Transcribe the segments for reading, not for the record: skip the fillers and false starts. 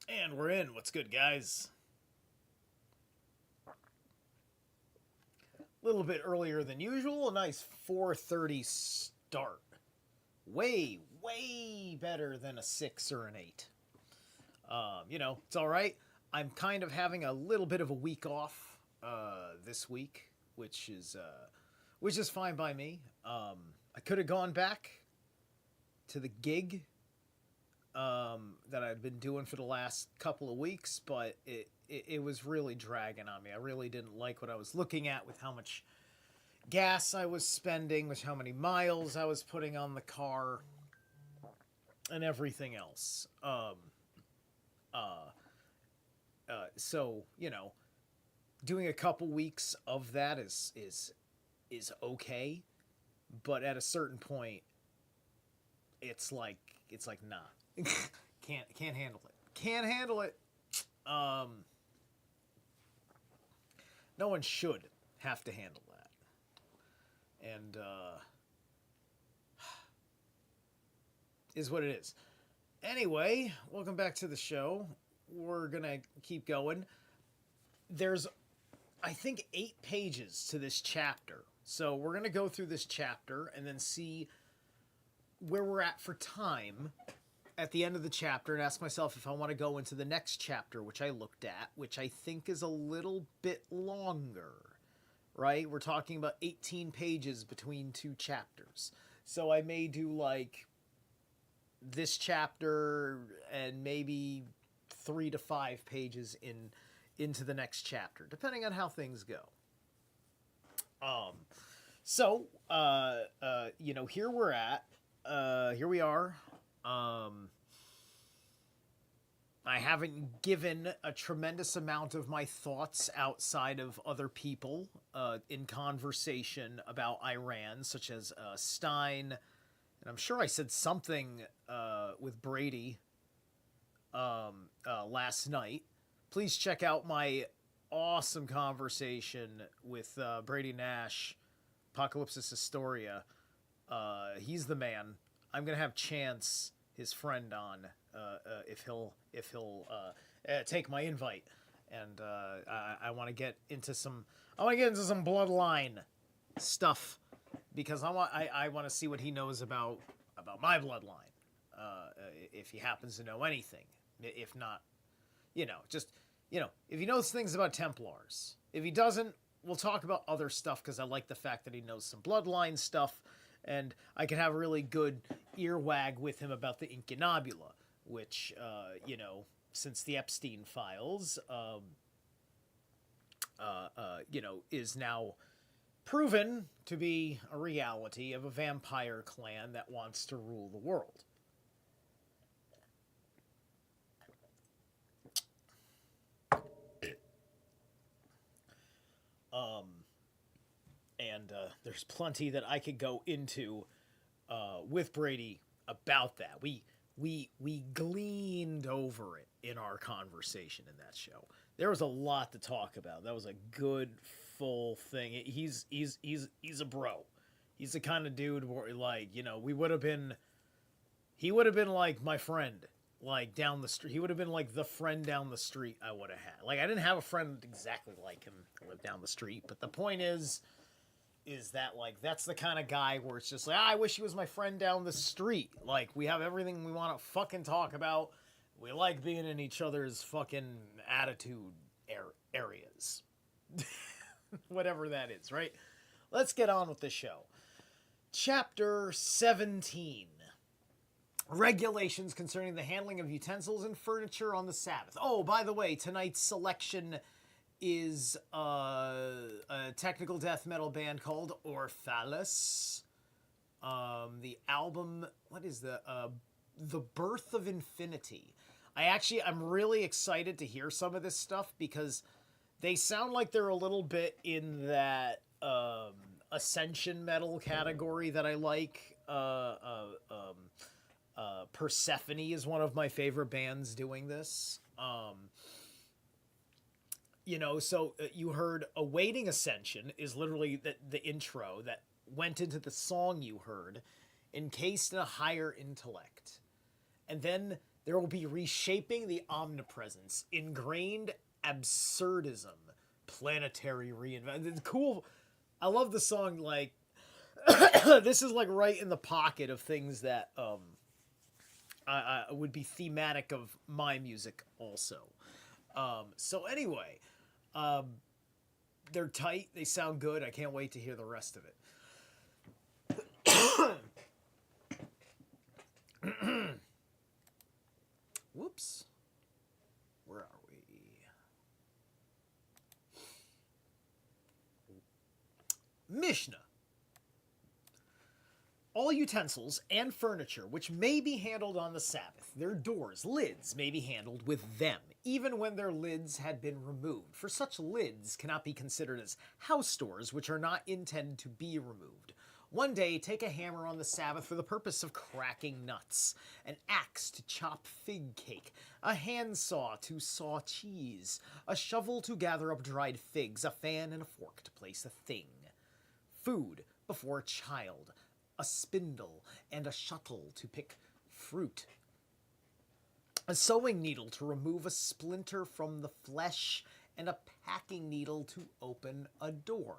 And we're in. What's good, guys? A little bit earlier than usual. A nice 4:30 start. Way better than a 6 or an 8. It's all right. I'm kind of having a little bit of a week off this week, which is fine by me. I could have gone back to the gig that I've been doing for the last couple of weeks, but it was really dragging on me. I really didn't like what I was looking at with how much gas I was spending, with how many miles I was putting on the car, and everything else. So doing a couple weeks of that is okay, but at a certain point, it's like nah, can't handle it. Can't handle it. Um, no one should have to handle that, and is what it is. Anyway, welcome back to the show. We're gonna keep going. There's, I think, 8 pages to this chapter, so we're gonna go through this chapter and then see where we're at for time at the end of the chapter and ask myself if I want to go into the next chapter, which I looked at, which I think is a little bit longer, right? We're talking about 18 pages between two chapters. So I may do like this chapter and maybe 3 to 5 pages into the next chapter, depending on how things go. Here we're at. Here we are. I haven't given a tremendous amount of my thoughts outside of other people in conversation about Iran, such as Stein, and I'm sure I said something with Brady last night. Please check out my awesome conversation with Brady Nash, Apocalypsis Historia. He's the man. I'm gonna have Chance, his friend, on if he'll take my invite, and I want to get into some bloodline stuff because I want to see what he knows about my bloodline, if he happens to know anything. If not, if he knows things about Templars. If he doesn't, we'll talk about other stuff because I like the fact that he knows some bloodline stuff, and I can have a really good earwag with him about the Incunabula, which, since the Epstein files, is now proven to be a reality of a vampire clan that wants to rule the world. And there's plenty that I could go into with Brady about that. We gleaned over it in our conversation in that show. There was a lot to talk about. That was a good full thing. He's a bro. He's the kind of dude where he would have been like my friend, like down the street. He would have been like the friend down the street I would have had. Like I didn't have a friend exactly like him live down the street, but the point is that like that's the kind of guy where it's just like I wish he was my friend down the street. Like we have everything we want to fucking talk about. We like being in each other's fucking attitude areas. Whatever that is, right? Let's get on with the show. Chapter 17. Regulations concerning the handling of utensils and furniture on the Sabbath. Oh, by the way, tonight's selection is a technical death metal band called Orphalis. The album, what is the Birth of Infinity. I'm really excited to hear some of this stuff because they sound like they're a little bit in that ascension metal category that I like. Persephone is one of my favorite bands doing this. You heard Awaiting Ascension is literally the intro that went into the song you heard, Encased in a Higher Intellect. And then There will be reshaping the omnipresence, ingrained absurdism, planetary reinvention. Cool. I love the song. Like, this is like right in the pocket of things that I would be thematic of my music also. So anyway, they're tight. They sound good. I can't wait to hear the rest of it. Whoops. Where are we? Mishnah. All utensils and furniture which may be handled on the Sabbath, their doors, lids, may be handled with them, even when their lids had been removed. For such lids cannot be considered as house doors, which are not intended to be removed. One day, take a hammer on the Sabbath for the purpose of cracking nuts, an axe to chop fig cake, a handsaw to saw cheese, a shovel to gather up dried figs, a fan and a fork to place a thing. Food before a child, a spindle and a shuttle to pick fruit, a sewing needle to remove a splinter from the flesh, and a packing needle to open a door.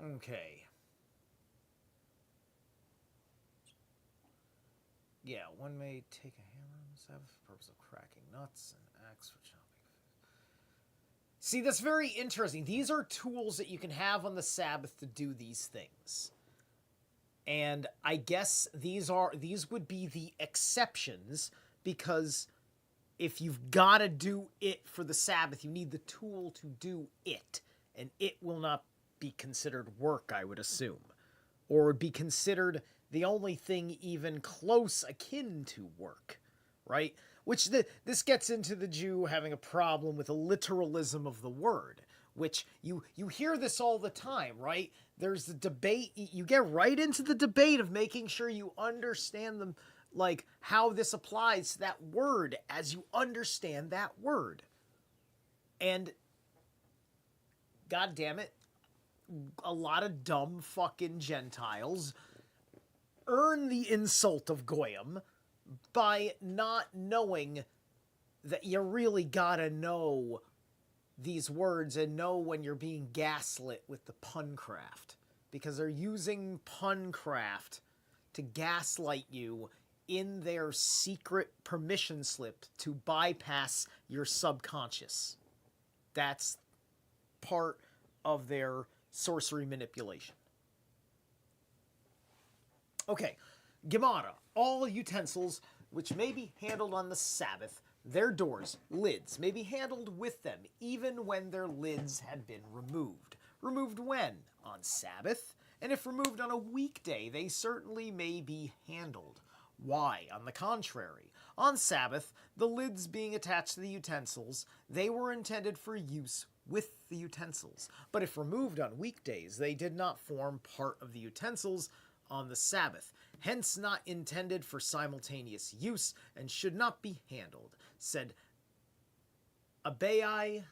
Okay. Yeah, one may take a hammer on the Sabbath for the purpose of cracking nuts, an axe for chopping. See, that's very interesting. These are tools that you can have on the Sabbath to do these things. And I guess these would be the exceptions, because if you've got to do it for the Sabbath, you need the tool to do it. And it will not be considered work, I would assume. Or would be considered the only thing even close akin to work, right? Which this gets into the Jew having a problem with the literalism of the word, which you hear this all the time, right? There's the debate. You get right into the debate of making sure you understand them, like how this applies to that word as you understand that word. And God damn it, a lot of dumb fucking Gentiles earn the insult of Goyim by not knowing that you really gotta know these words and know when you're being gaslit with the pun craft, because they're using pun craft to gaslight you in their secret permission slip to bypass your subconscious. That's part of their sorcery manipulation. Okay, Gemara. All utensils which may be handled on the Sabbath, their doors, lids, may be handled with them, even when their lids had been removed. Removed when? On Sabbath. And if removed on a weekday, they certainly may be handled. Why? On the contrary, on Sabbath, the lids being attached to the utensils, they were intended for use with the utensils. But if removed on weekdays, they did not form part of the utensils on the Sabbath, hence not intended for simultaneous use, and should not be handled, said Abai.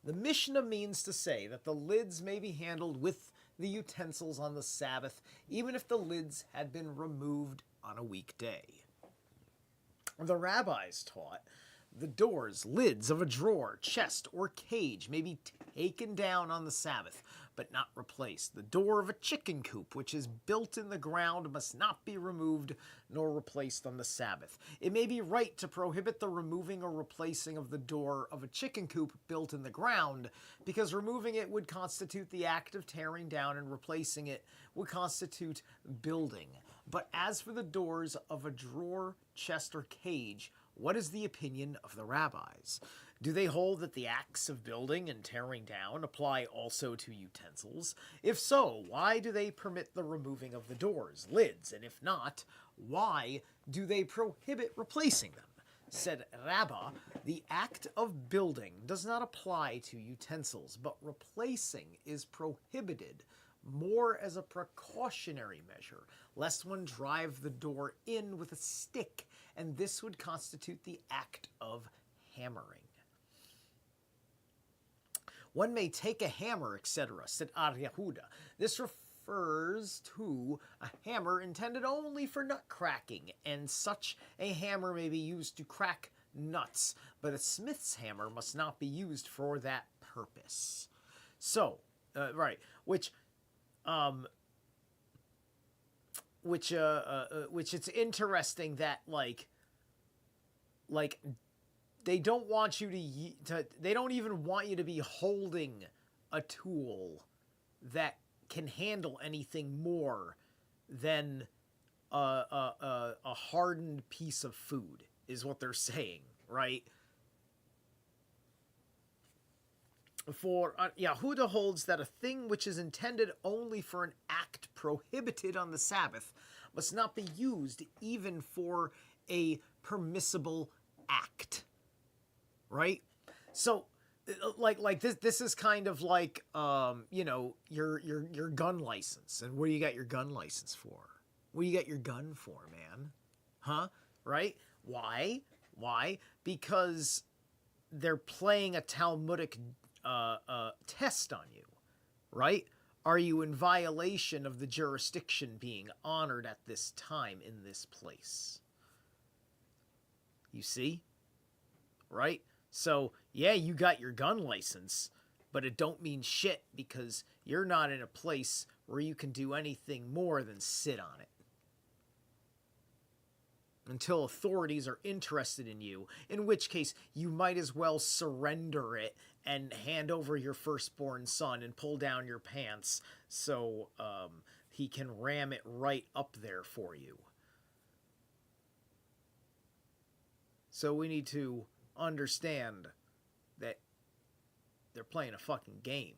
The Mishnah means to say that the lids may be handled with the utensils on the Sabbath, even if the lids had been removed on a weekday. The rabbis taught the doors, lids of a drawer, chest, or cage may be taken down on the Sabbath, but not replaced. The door of a chicken coop, which is built in the ground, must not be removed nor replaced on the Sabbath. It may be right to prohibit the removing or replacing of the door of a chicken coop built in the ground, because removing it would constitute the act of tearing down, and replacing it would constitute building. But as for the doors of a drawer, chest, or cage, what is the opinion of the rabbis? Do they hold that the acts of building and tearing down apply also to utensils? If so, why do they permit the removing of the doors, lids? And if not, why do they prohibit replacing them? Said Rabbah, the act of building does not apply to utensils, but replacing is prohibited more as a precautionary measure, lest one drive the door in with a stick, and this would constitute the act of hammering. One may take a hammer, etc., said Ar Yehuda. This refers to a hammer intended only for nut cracking, and such a hammer may be used to crack nuts, but a smith's hammer must not be used for that purpose. So, right, which it's interesting that like they don't want you to they don't even want you to be holding a tool that can handle anything more than a hardened piece of food, is what they're saying, right? For Yehuda holds that a thing which is intended only for an act prohibited on the Sabbath must not be used even for a permissible act, right? So like this is kind of like your gun license. And what do you got your gun license for? What do you got your gun for, man? Huh? Right? Why? Because they're playing a Talmudic test on you, right? Are you in violation of the jurisdiction being honored at this time in this place? You see? Right? So, yeah, you got your gun license, but it don't mean shit because you're not in a place where you can do anything more than sit on it. Until authorities are interested in you, in which case you might as well surrender it and hand over your firstborn son and pull down your pants so he can ram it right up there for you. So we need to understand that they're playing a fucking game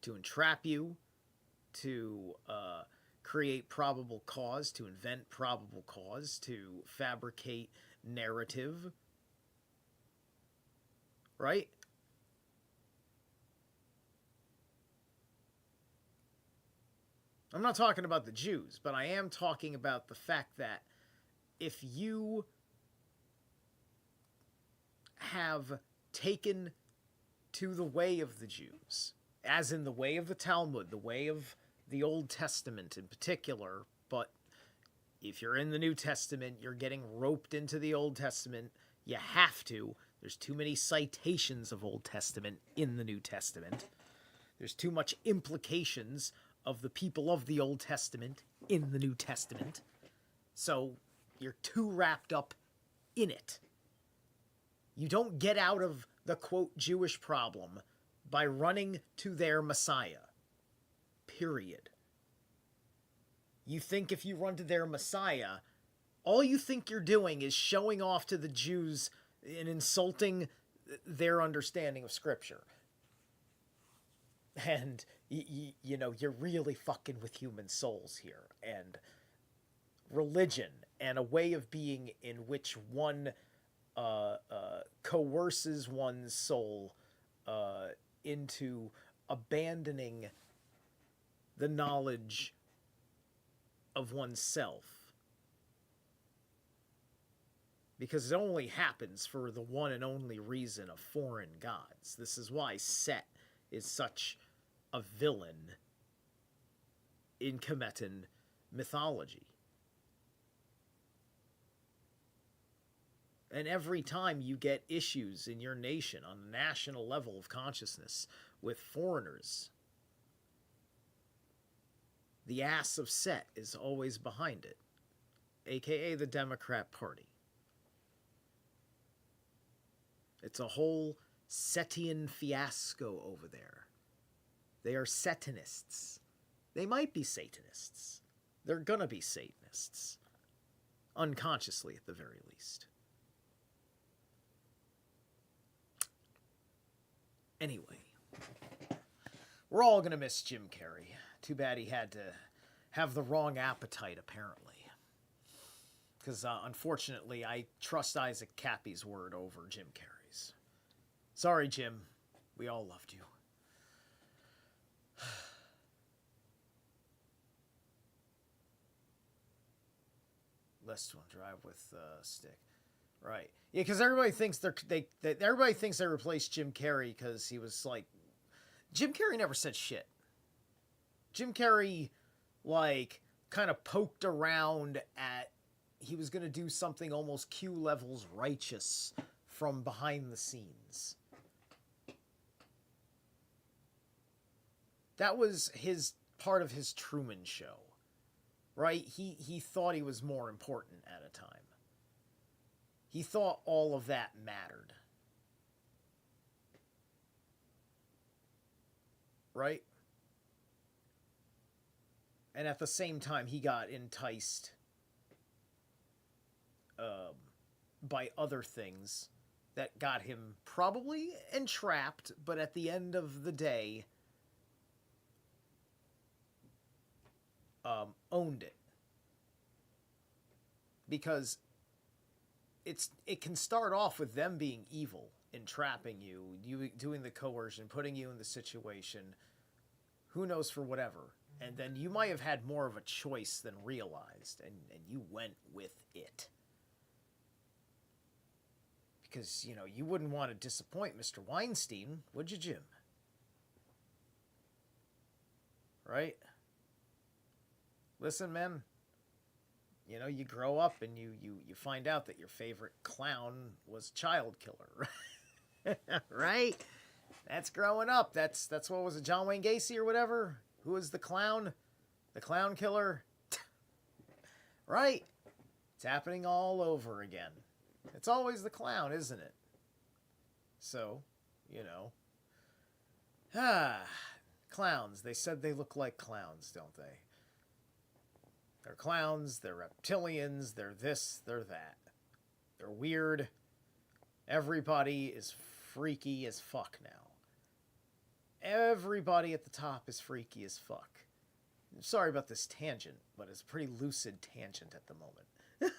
to entrap you, to create probable cause, to invent probable cause, to fabricate narrative, right? I'm not talking about the Jews, but I am talking about the fact that if you have taken to the way of the Jews, as in the way of the Talmud, the way of the Old Testament in particular, but if you're in the New Testament, you're getting roped into the Old Testament. You have to. There's too many citations of Old Testament in the New Testament. There's too much implications of the people of the Old Testament in the New Testament. So you're too wrapped up in it. You don't get out of the, quote, Jewish problem by running to their Messiah. Period. You think if you run to their Messiah, all you think you're doing is showing off to the Jews and insulting their understanding of Scripture. And, you're really fucking with human souls here. And religion and a way of being in which one coerces one's soul into abandoning the knowledge of oneself. Because it only happens for the one and only reason of foreign gods. This is why Set is such a villain in Kemetan mythology. And every time you get issues in your nation on a national level of consciousness with foreigners, the ass of Set is always behind it, aka the Democrat Party. It's a whole Setian fiasco over there. They are Satanists. They might be Satanists. They're gonna be Satanists. Unconsciously, at the very least. Anyway, we're all gonna miss Jim Carrey. Too bad he had to have the wrong appetite, apparently. Because, unfortunately, I trust Isaac Cappy's word over Jim Carrey's. Sorry, Jim. We all loved you. List one, drive with stick. Right. Yeah, because everybody thinks everybody thinks they replaced Jim Carrey because he was like... Jim Carrey never said shit. Jim Carrey, like, kind of poked around at, he was going to do something almost Q levels righteous from behind the scenes. That was his part of his Truman Show, right? He thought he was more important at a time. He thought all of that mattered. Right? And at the same time, he got enticed by other things that got him probably entrapped, but at the end of the day, owned it. Because it can start off with them being evil, entrapping you, you doing the coercion, putting you in the situation, who knows, for whatever. And then you might have had more of a choice than realized, and you went with it. Because, you know, you wouldn't want to disappoint Mr. Weinstein, would you, Jim? Right? Listen, man, you know, you grow up and you find out that your favorite clown was child killer. Right? That's growing up. That's what was it, John Wayne Gacy or whatever? Who was the clown? The clown killer? Right? It's happening all over again. It's always the clown, isn't it? So, you know. Clowns. They said they look like clowns, don't they? They're clowns, they're reptilians, they're this, they're that. They're weird. Everybody is freaky as fuck now. Everybody at the top is freaky as fuck. I'm sorry about this tangent, but it's a pretty lucid tangent at the moment.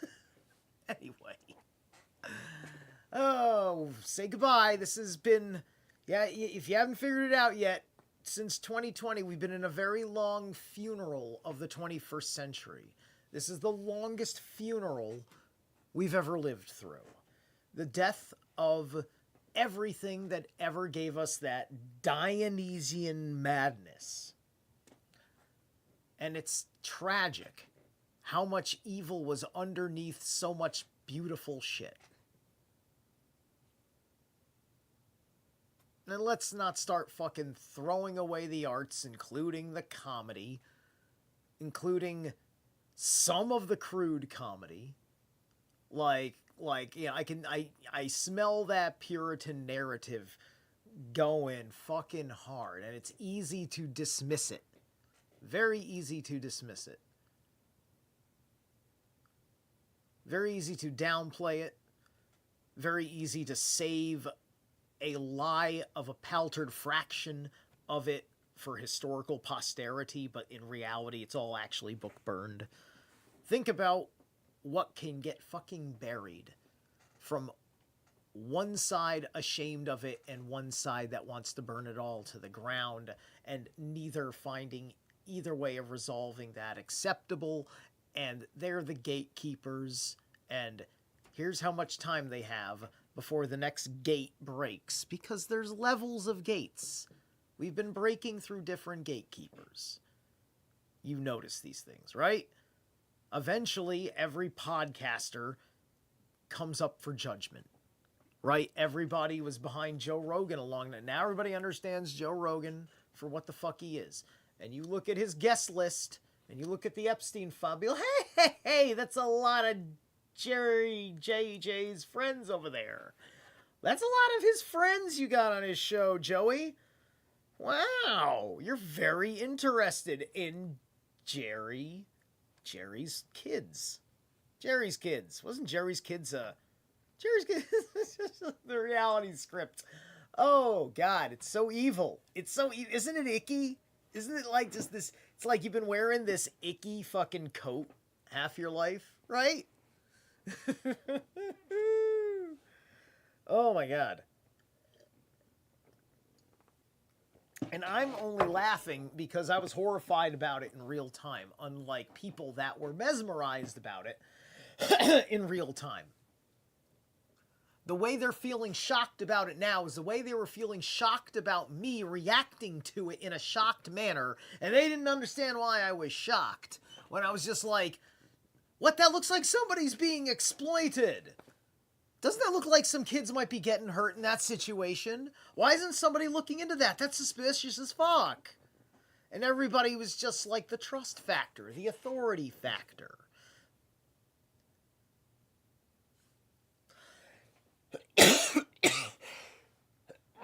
Anyway. Oh, say goodbye. This has been... Yeah, if you haven't figured it out yet, since 2020, we've been in a very long funeral of the 21st century. This is the longest funeral we've ever lived through. The death of everything that ever gave us that Dionysian madness. And it's tragic how much evil was underneath so much beautiful shit. And let's not start fucking throwing away the arts, including the comedy, including some of the crude comedy. Like, yeah, I smell that Puritan narrative going fucking hard, and it's easy to dismiss it. Very easy to dismiss it. Very easy to downplay it. Very easy to save a lie of a paltered fraction of it for historical posterity, but in reality, it's all actually book burned. Think about what can get fucking buried from one side ashamed of it and one side that wants to burn it all to the ground, and neither finding either way of resolving that acceptable, and they're the gatekeepers, and here's how much time they have before the next gate breaks, because there's levels of gates. We've been breaking through different gatekeepers. You notice these things, right? Eventually, every podcaster comes up for judgment, right? Everybody was behind Joe Rogan along that. Now everybody understands Joe Rogan for what the fuck he is. And you look at his guest list, and you look at the Epstein file, be like, hey, that's a lot of Jerry JJ's friends over there. That's a lot of his friends you got on his show, Joey. Wow, you're very interested in Jerry's kids. Jerry's kids. Wasn't Jerry's kids Jerry's kids the reality script. Oh God, it's so evil. It's so isn't it icky? Isn't it like just this, it's like you've been wearing this icky fucking coat half your life, right? Oh my God. And I'm only laughing because I was horrified about it in real time, unlike people that were mesmerized about it in real time. The way they're feeling shocked about it now is the way they were feeling shocked about me reacting to it in a shocked manner, and they didn't understand why I was shocked. When I was just like, what, that looks like somebody's being exploited. Doesn't that look like some kids might be getting hurt in that situation? Why isn't somebody looking into that? That's suspicious as fuck. And everybody was just like the trust factor, the authority factor.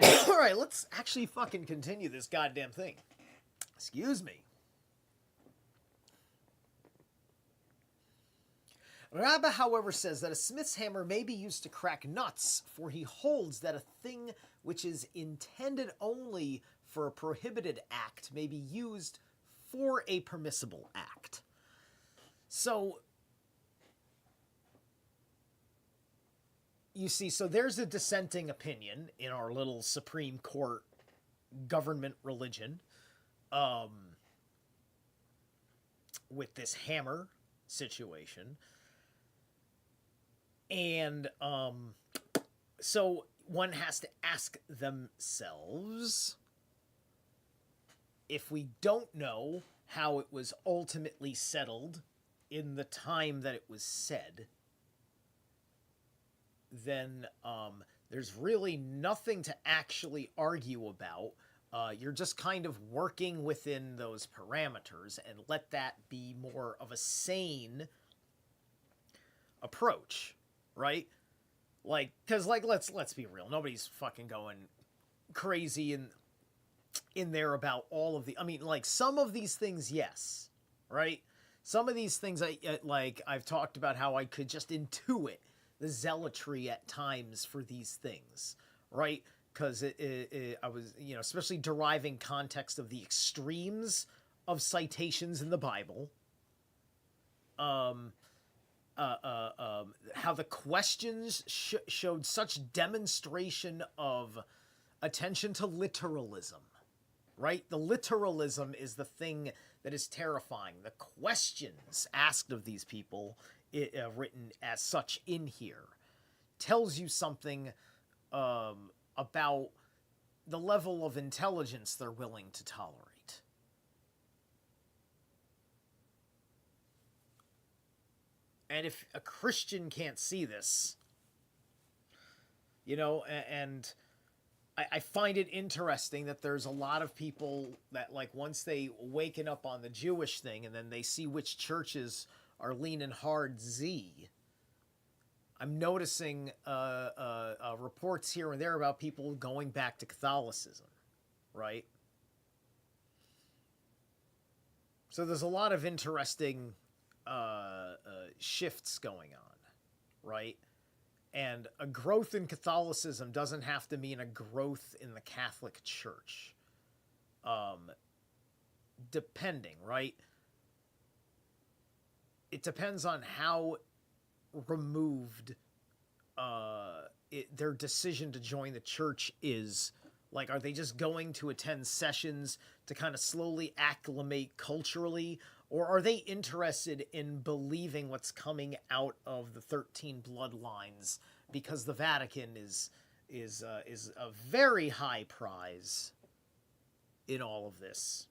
Alright, let's actually fucking continue this goddamn thing. Excuse me. Rabbah, however, says that a smith's hammer may be used to crack nuts, for he holds that a thing which is intended only for a prohibited act may be used for a permissible act. So, you see, so there's a dissenting opinion in our little Supreme Court government religion with this hammer situation. And so one has to ask themselves, if we don't know how it was ultimately settled in the time that it was said, then there's really nothing to actually argue about. You're just kind of working within those parameters, and let that be more of a sane approach. Right? Like, because, like, let's be real. Nobody's fucking going crazy in there about all of the... I mean, like, some of these things, yes. Right? Some of these things, I've talked about how I could just intuit the zealotry at times for these things. Right? Because I was, especially deriving context of the extremes of citations in the Bible. How the questions showed such demonstration of attention to literalism, right? The literalism is the thing that is terrifying. The questions asked of these people, written as such in here, tells you something about the level of intelligence they're willing to tolerate. And if a Christian can't see this, and I find it interesting that there's a lot of people that, like, once they waken up on the Jewish thing and then they see which churches are leaning hard Z, I'm noticing reports here and there about people going back to Catholicism, right? So there's a lot of interesting shifts going on, right? And a growth in Catholicism doesn't have to mean a growth in the Catholic Church. Depending, right? It depends on how removed their decision to join the church is. Like, are they just going to attend sessions to kind of slowly acclimate culturally? Or are they interested in believing what's coming out of the 13 bloodlines? Because the Vatican is a very high prize in all of this.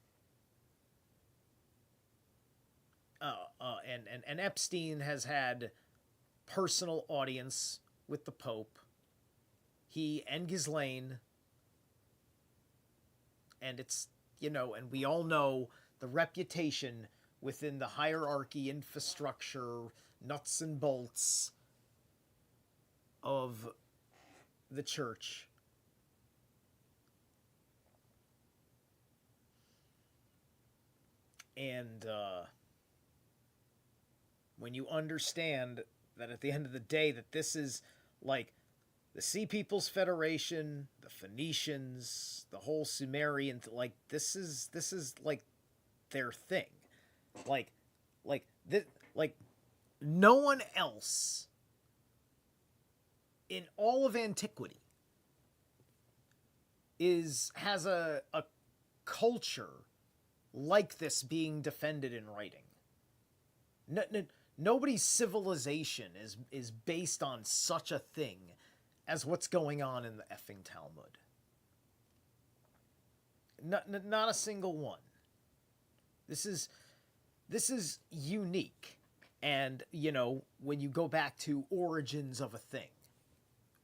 And Epstein has had personal audience with the Pope. He and Ghislaine. And it's, and we all know the reputation within the hierarchy, infrastructure, nuts and bolts of the church. And when you understand that at the end of the day that this is like the Sea Peoples Federation, the Phoenicians, the whole Sumerian, like this is like their thing. Like no one else in all of antiquity has a culture like this being defended in writing. Nobody's civilization is based on such a thing as what's going on in the effing Talmud. Not a single one. This is unique. And, you know, when you go back to origins of a thing,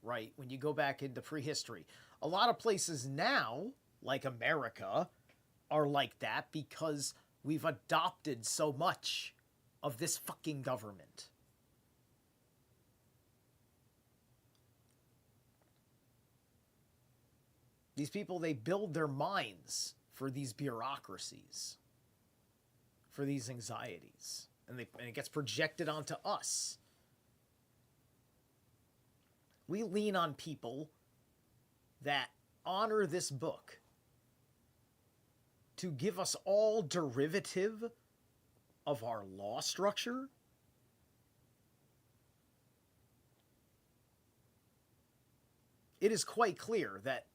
right? When you go back into prehistory, a lot of places now, like America, are like that because we've adopted so much of this fucking government. These people, they build their minds for these bureaucracies, for these anxieties. And it gets projected onto us. We lean on people that honor this book to give us all derivative of our law structure. It is quite clear that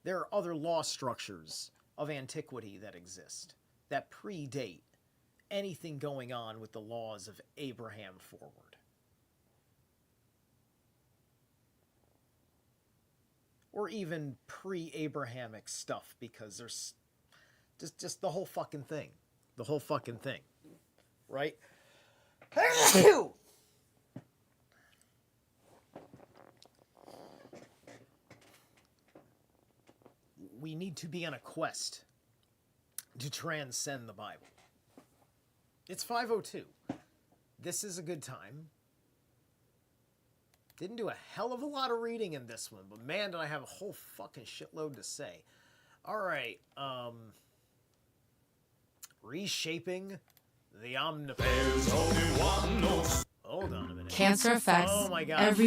there are other law structures of antiquity that exist, that predate anything going on with the laws of Abraham forward. Or even pre-Abrahamic stuff, because there's just the whole fucking thing. The whole fucking thing. Right? We need to be on a quest to transcend the Bible. It's 5:02. This is a good time. Didn't do a hell of a lot of reading in this one, but man, did I have a whole fucking shitload to say. All right, reshaping the omnipresence. Hold on a minute. Cancer affects. Oh my gosh.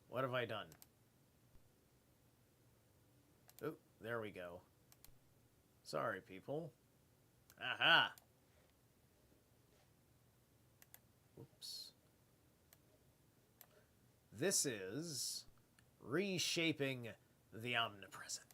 What have I done? Oh, there we go. Sorry, people. Aha. Whoops. This is reshaping the omnipresent.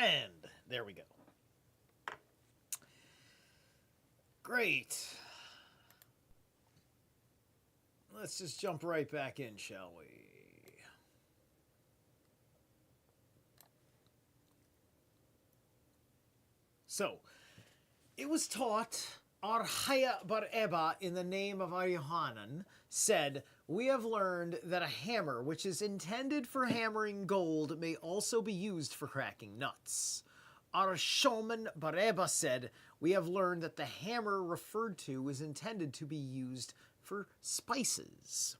And there we go. Great. Let's just jump right back in, shall we? So, it was taught, Arhaya bar Eba, in the name of Yohanan, said, "We have learned that a hammer which is intended for hammering gold may also be used for cracking nuts." Arshoman bar Eba said, "We have learned that the hammer referred to is intended to be used for spices."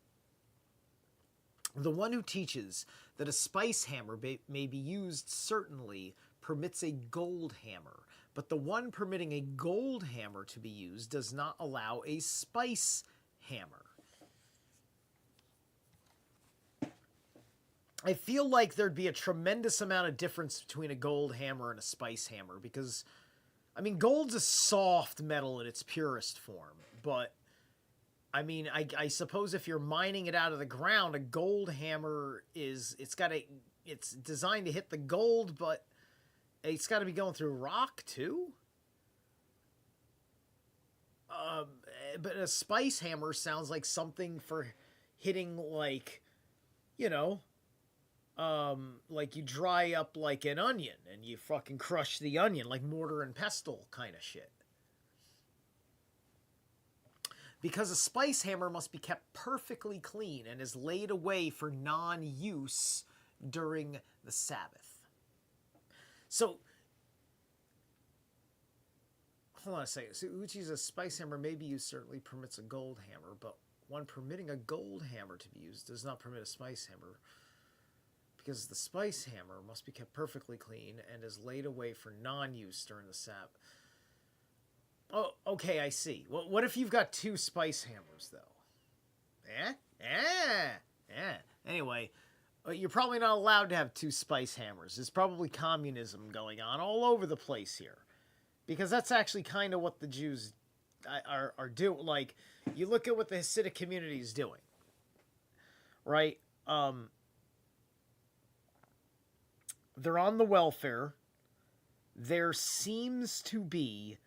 The one who teaches that a spice hammer may be used certainly permits a gold hammer, but the one permitting a gold hammer to be used does not allow a spice hammer. I feel like there'd be a tremendous amount of difference between a gold hammer and a spice hammer because, I mean, gold's a soft metal in its purest form, but I mean, I suppose if you're mining it out of the ground, a gold hammer it's designed to hit the gold, but it's got to be going through rock too. But a spice hammer sounds like something for hitting, like, you know, like you dry up like an onion and you fucking crush the onion, like mortar and pestle kind of shit. Because a spice hammer must be kept perfectly clean and is laid away for non-use during the Sabbath. So, hold on a second. So, Uchi's a spice hammer may be used certainly permits a gold hammer, but one permitting a gold hammer to be used does not permit a spice hammer, because the spice hammer must be kept perfectly clean and is laid away for non-use during the Sabbath. Oh, okay, I see. Well, what if you've got two spice hammers, though? Anyway, you're probably not allowed to have two spice hammers. There's probably communism going on all over the place here. Because that's actually kind of what the Jews are doing. Like, you look at what the Hasidic community is doing. Right? They're on the welfare. There seems to be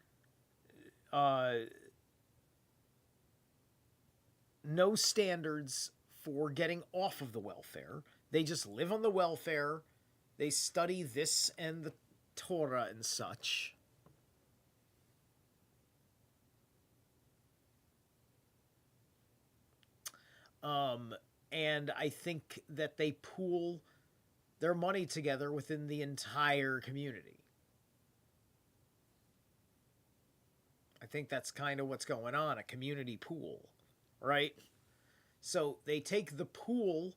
no standards for getting off of the welfare. They just live on the welfare. They study this and the Torah and such. And I think that they pool their money together within the entire community. I think that's kind of what's going on, a community pool, right? So they take the pool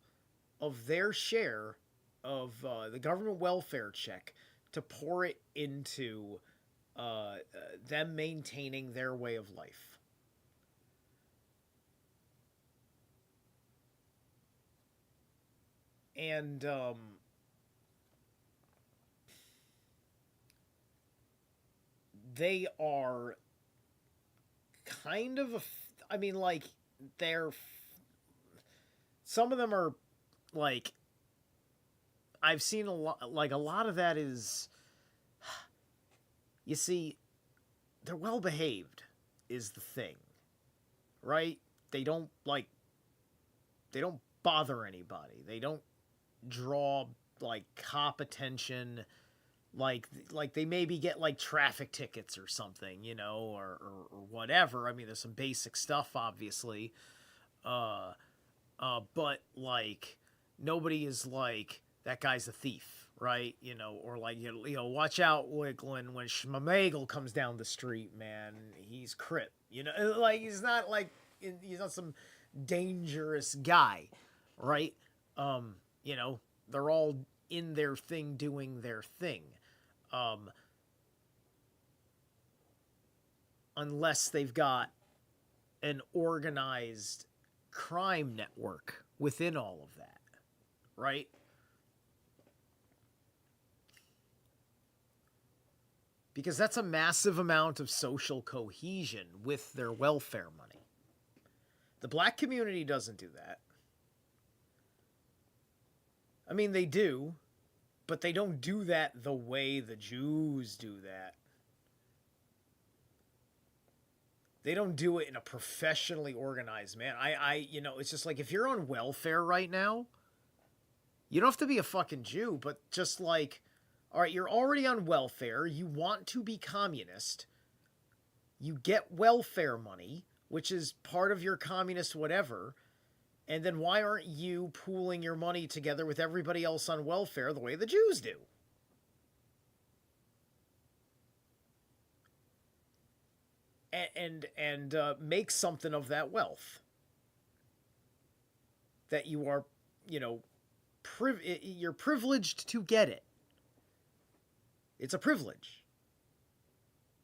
of their share of the government welfare check to pour it into them maintaining their way of life. And they are kind of I mean, like, some of them are, like, I've seen a lot of that is, you see, they're well behaved is the thing, right? They don't bother anybody. They don't draw, like, cop attention. Like they maybe get, like, traffic tickets or something, you know, or whatever. I mean, there's some basic stuff, obviously. But, like, nobody is like, that guy's a thief, right? You know, or, like, you know, watch out, like, when Shmamagel comes down the street, man, he's Crip. You know, like, he's not some dangerous guy, right? You know, they're all in their thing, doing their thing. Unless they've got an organized crime network within all of that, right? Because that's a massive amount of social cohesion with their welfare money. The black community doesn't do that. I mean, they do, But they don't do that the way the Jews do that. They don't do it in a professionally organized manner. It's just like, if you're on welfare right now, you don't have to be a fucking Jew, but just like, all right, you're already on welfare. You want to be communist. You get welfare money, which is part of your communist whatever. And then why aren't you pooling your money together with everybody else on welfare the way the Jews do? And make something of that wealth that you are, you're privileged to get it. It's a privilege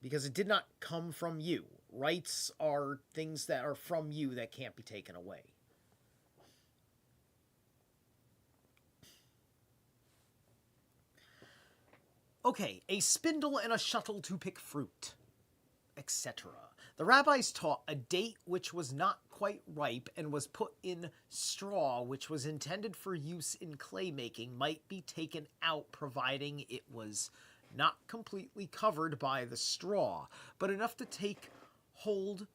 because it did not come from you. Rights are things that are from you that can't be taken away. Okay, a spindle and a shuttle to pick fruit, etc. The rabbis taught a date which was not quite ripe and was put in straw, which was intended for use in clay making, might be taken out providing it was not completely covered by the straw, but enough to take hold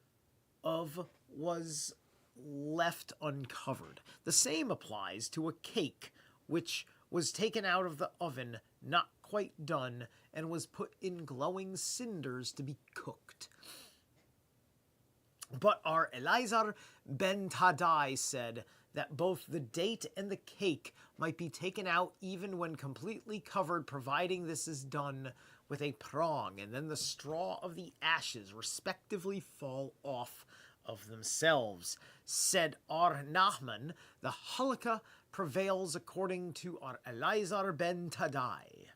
of was left uncovered. The same applies to a cake which was taken out of the oven, not quite done, and was put in glowing cinders to be cooked. But our Eliezer ben Tadai said that both the date and the cake might be taken out even when completely covered, providing this is done with a prong, and then the straw of the ashes respectively fall off of themselves. Said Ar Nachman, the halakha prevails according to our Eliezer ben Tadai.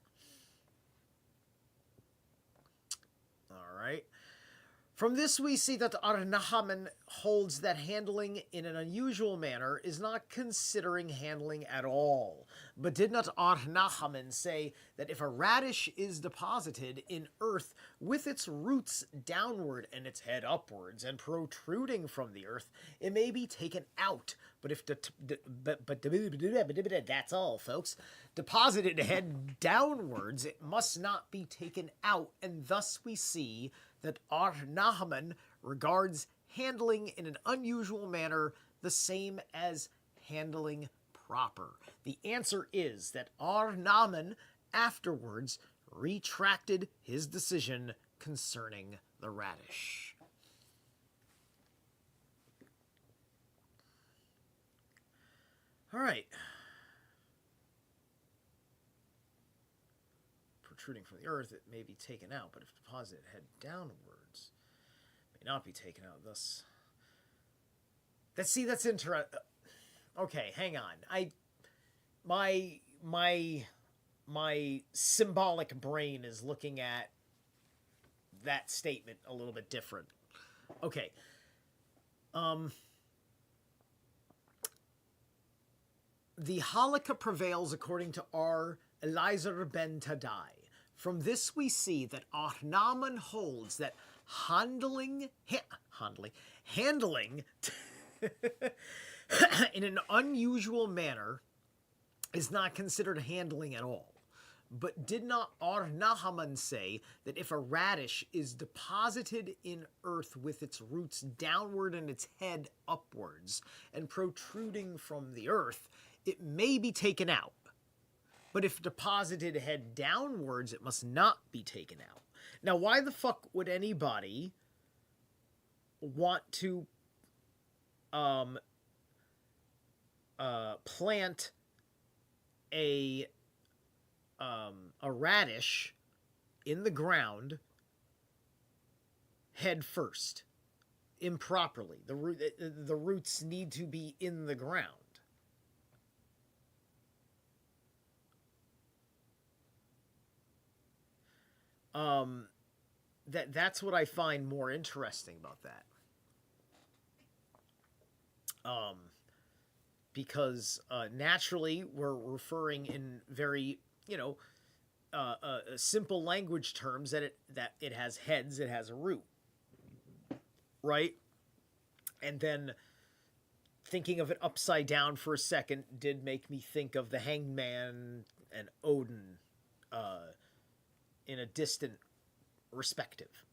All right. From this we see that Ar Nachman holds that handling in an unusual manner is not considering handling at all. But did not Ar Nachman say that if a radish is deposited in earth with its roots downward and its head upwards and protruding from the earth, it may be taken out? But if that's all, folks. Deposited head downwards, it must not be taken out, and thus we see that Ar Nachman regards handling in an unusual manner the same as handling proper. The answer is that Ar Nachman afterwards retracted his decision concerning the radish. All right. Protruding from the earth, it may be taken out, but if deposited head downwards, it may not be taken out. Thus, that's interesting. Okay, hang on. My symbolic brain is looking at that statement a little bit different. Okay. The halakha prevails according to our Eliezer ben Tadai. From this we see that Ar Nachman holds that handling in an unusual manner is not considered handling at all. But did not Ar Nachman say that if a radish is deposited in earth with its roots downward and its head upwards and protruding from the earth, it may be taken out? But if deposited head downwards, it must not be taken out. Now, why the fuck would anybody want to plant a radish in the ground head first improperly? The roots need to be in the ground. That's what I find more interesting about that. Because naturally we're referring in very, simple language terms that it has heads, it has a root, right? And then thinking of it upside down for a second did make me think of the hanged man and Odin in a distant respective.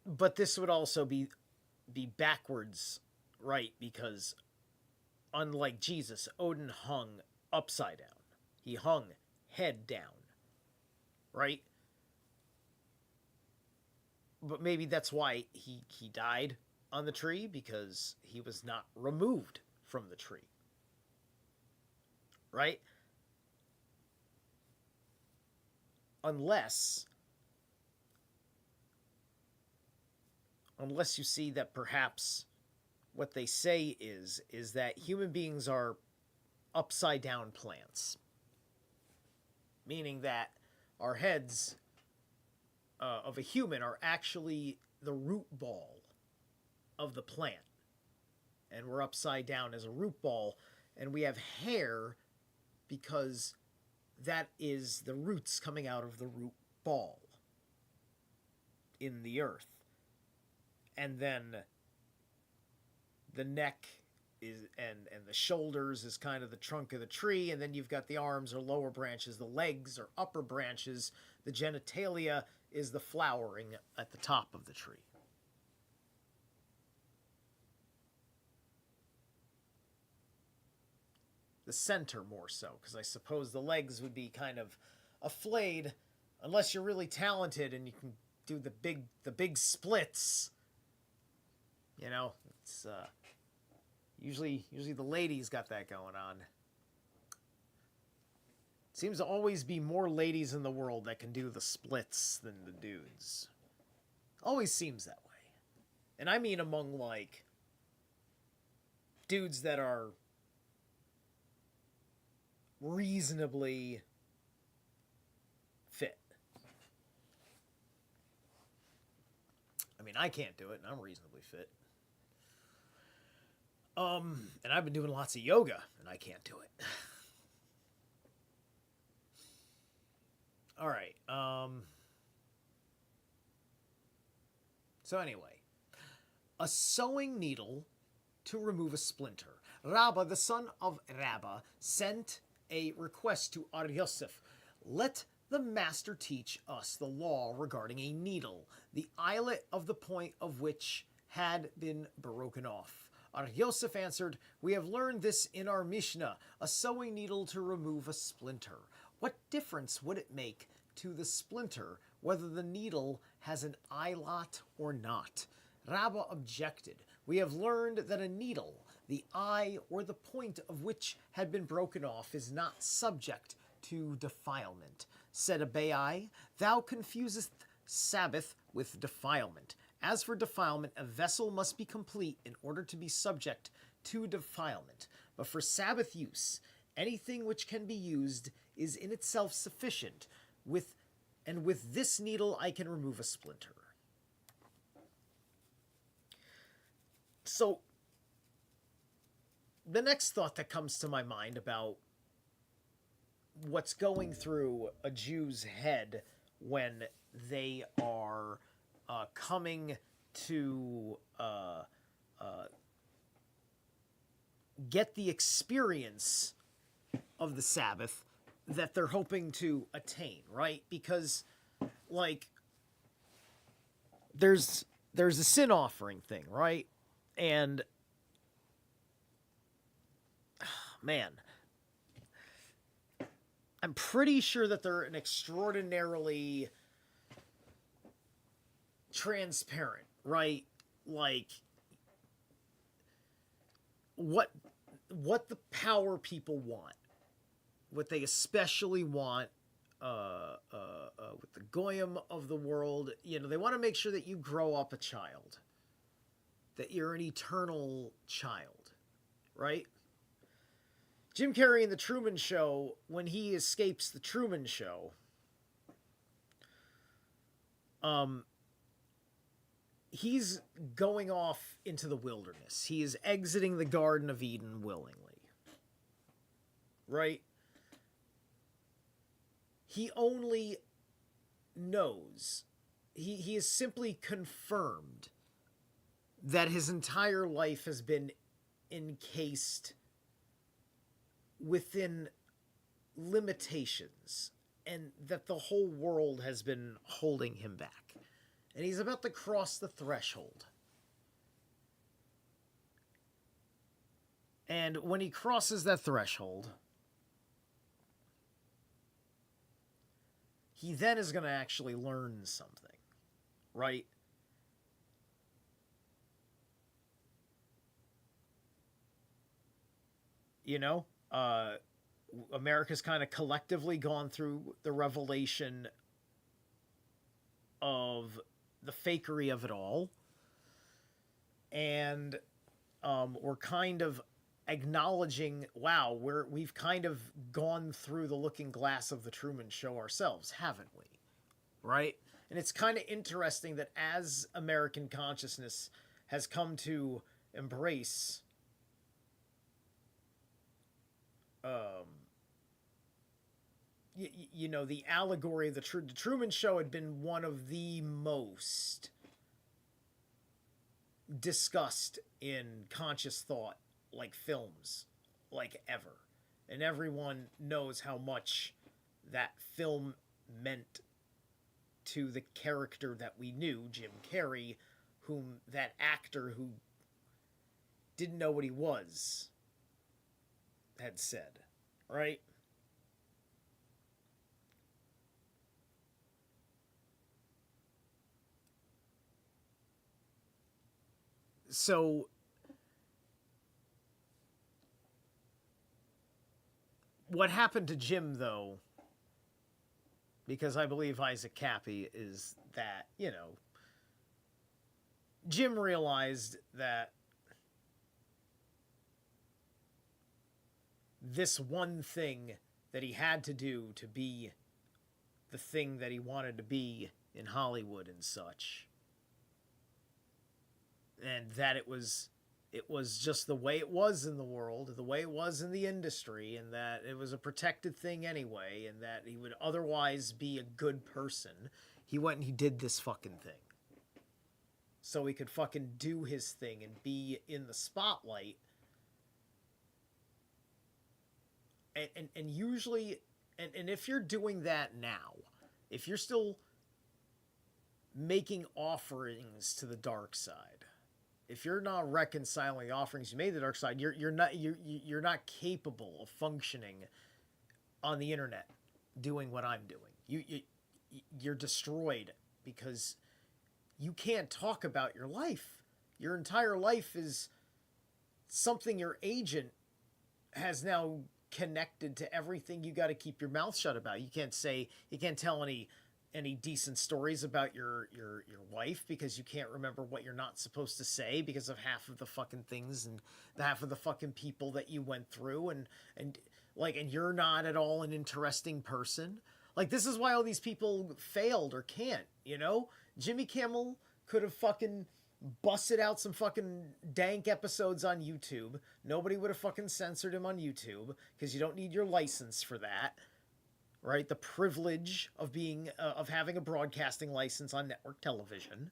But this would also be backwards, right? Because unlike Jesus, Odin hung upside down. He hung head down, right? But maybe that's why he died on the tree, because he was not removed from the tree, right? Unless you see that perhaps what they say is that human beings are upside down plants, meaning that our heads of a human are actually the root ball of the plant, and we're upside down as a root ball, and we have hair because that is the roots coming out of the root ball in the earth. And then the neck is and the shoulders is kind of the trunk of the tree, and then you've got the arms or lower branches, the legs or upper branches, the genitalia is the flowering at the top of the tree. The center more so, because I suppose the legs would be kind of a flayed, unless you're really talented and you can do the big splits. You know, it's usually the ladies got that going on. Seems to always be more ladies in the world that can do the splits than the dudes. Always seems that way. And I mean among, like, dudes that are reasonably fit. I mean, I can't do it, and I'm reasonably fit. And I've been doing lots of yoga, and I can't do it. All right. So anyway, a sewing needle to remove a splinter. Rabbah, the son of Rabbah, sent a request to Ar Yosef. Let the master teach us the law regarding a needle, the eyelet of the point of which had been broken off. Ar Yosef answered, we have learned this in our Mishnah, a sewing needle to remove a splinter. What difference would it make to the splinter whether the needle has an eyelet or not? Rabbah objected. We have learned that a needle, the eye or the point of which had been broken off, is not subject to defilement. Said Abai, thou confusest Sabbath with defilement. As for defilement, a vessel must be complete in order to be subject to defilement. But for Sabbath use, anything which can be used is in itself sufficient. With this needle I can remove a splinter. So, the next thought that comes to my mind about what's going through a Jew's head when they are coming to get the experience of the Sabbath that they're hoping to attain, right? Because, like, there's a sin offering thing, right? And, man, I'm pretty sure that they're an extraordinarily transparent, right? Like, what the power people want, what they especially want with the goyim of the world, you know, they want to make sure that you grow up a child, that you're an eternal child, right? Jim Carrey in The Truman Show, when he escapes the Truman Show, he's going off into the wilderness. He is exiting the Garden of Eden willingly, right? He only knows he is simply confirmed that his entire life has been encased within limitations and that the whole world has been holding him back. And he's about to cross the threshold. And when he crosses that threshold, he then is going to actually learn something, right? You know, America's kind of collectively gone through the revelation of the fakery of it all. And we're kind of acknowledging, wow, we've kind of gone through the looking glass of the Truman Show ourselves, haven't we? Right? And it's kind of interesting that as American consciousness has come to embrace you know, the allegory of the Truman Show had been one of the most discussed in conscious thought, like films, like ever. And everyone knows how much that film meant to the character that we knew, Jim Carrey, whom that actor who didn't know what he was had said, right? So what happened to Jim, though, because I believe Isaac Cappy, is that, you know, Jim realized that this one thing that he had to do to be the thing that he wanted to be in Hollywood and such, and that it was just the way it was in the world, the way it was in the industry, and that it was a protected thing anyway, and that he would otherwise be a good person. He went and he did this fucking thing. So he could fucking do his thing and be in the spotlight. And usually, and if you're doing that now, if you're still making offerings to the dark side, if you're not reconciling the offerings you made to the dark side, you're not capable of functioning on the internet doing what I'm doing. You're destroyed because you can't talk about your life. Your entire life is something your agent has now connected to everything you got to keep your mouth shut about. You can't tell any decent stories about your wife because you can't remember what you're not supposed to say because of half of the fucking things and half of the fucking people that you went through, and you're not at all an interesting person. Like, this is why all these people failed or can't, you know? Jimmy Kimmel could have fucking busted out some fucking dank episodes on YouTube. Nobody would have fucking censored him on YouTube because you don't need your license for that. Right? The privilege of being of having a broadcasting license on network television.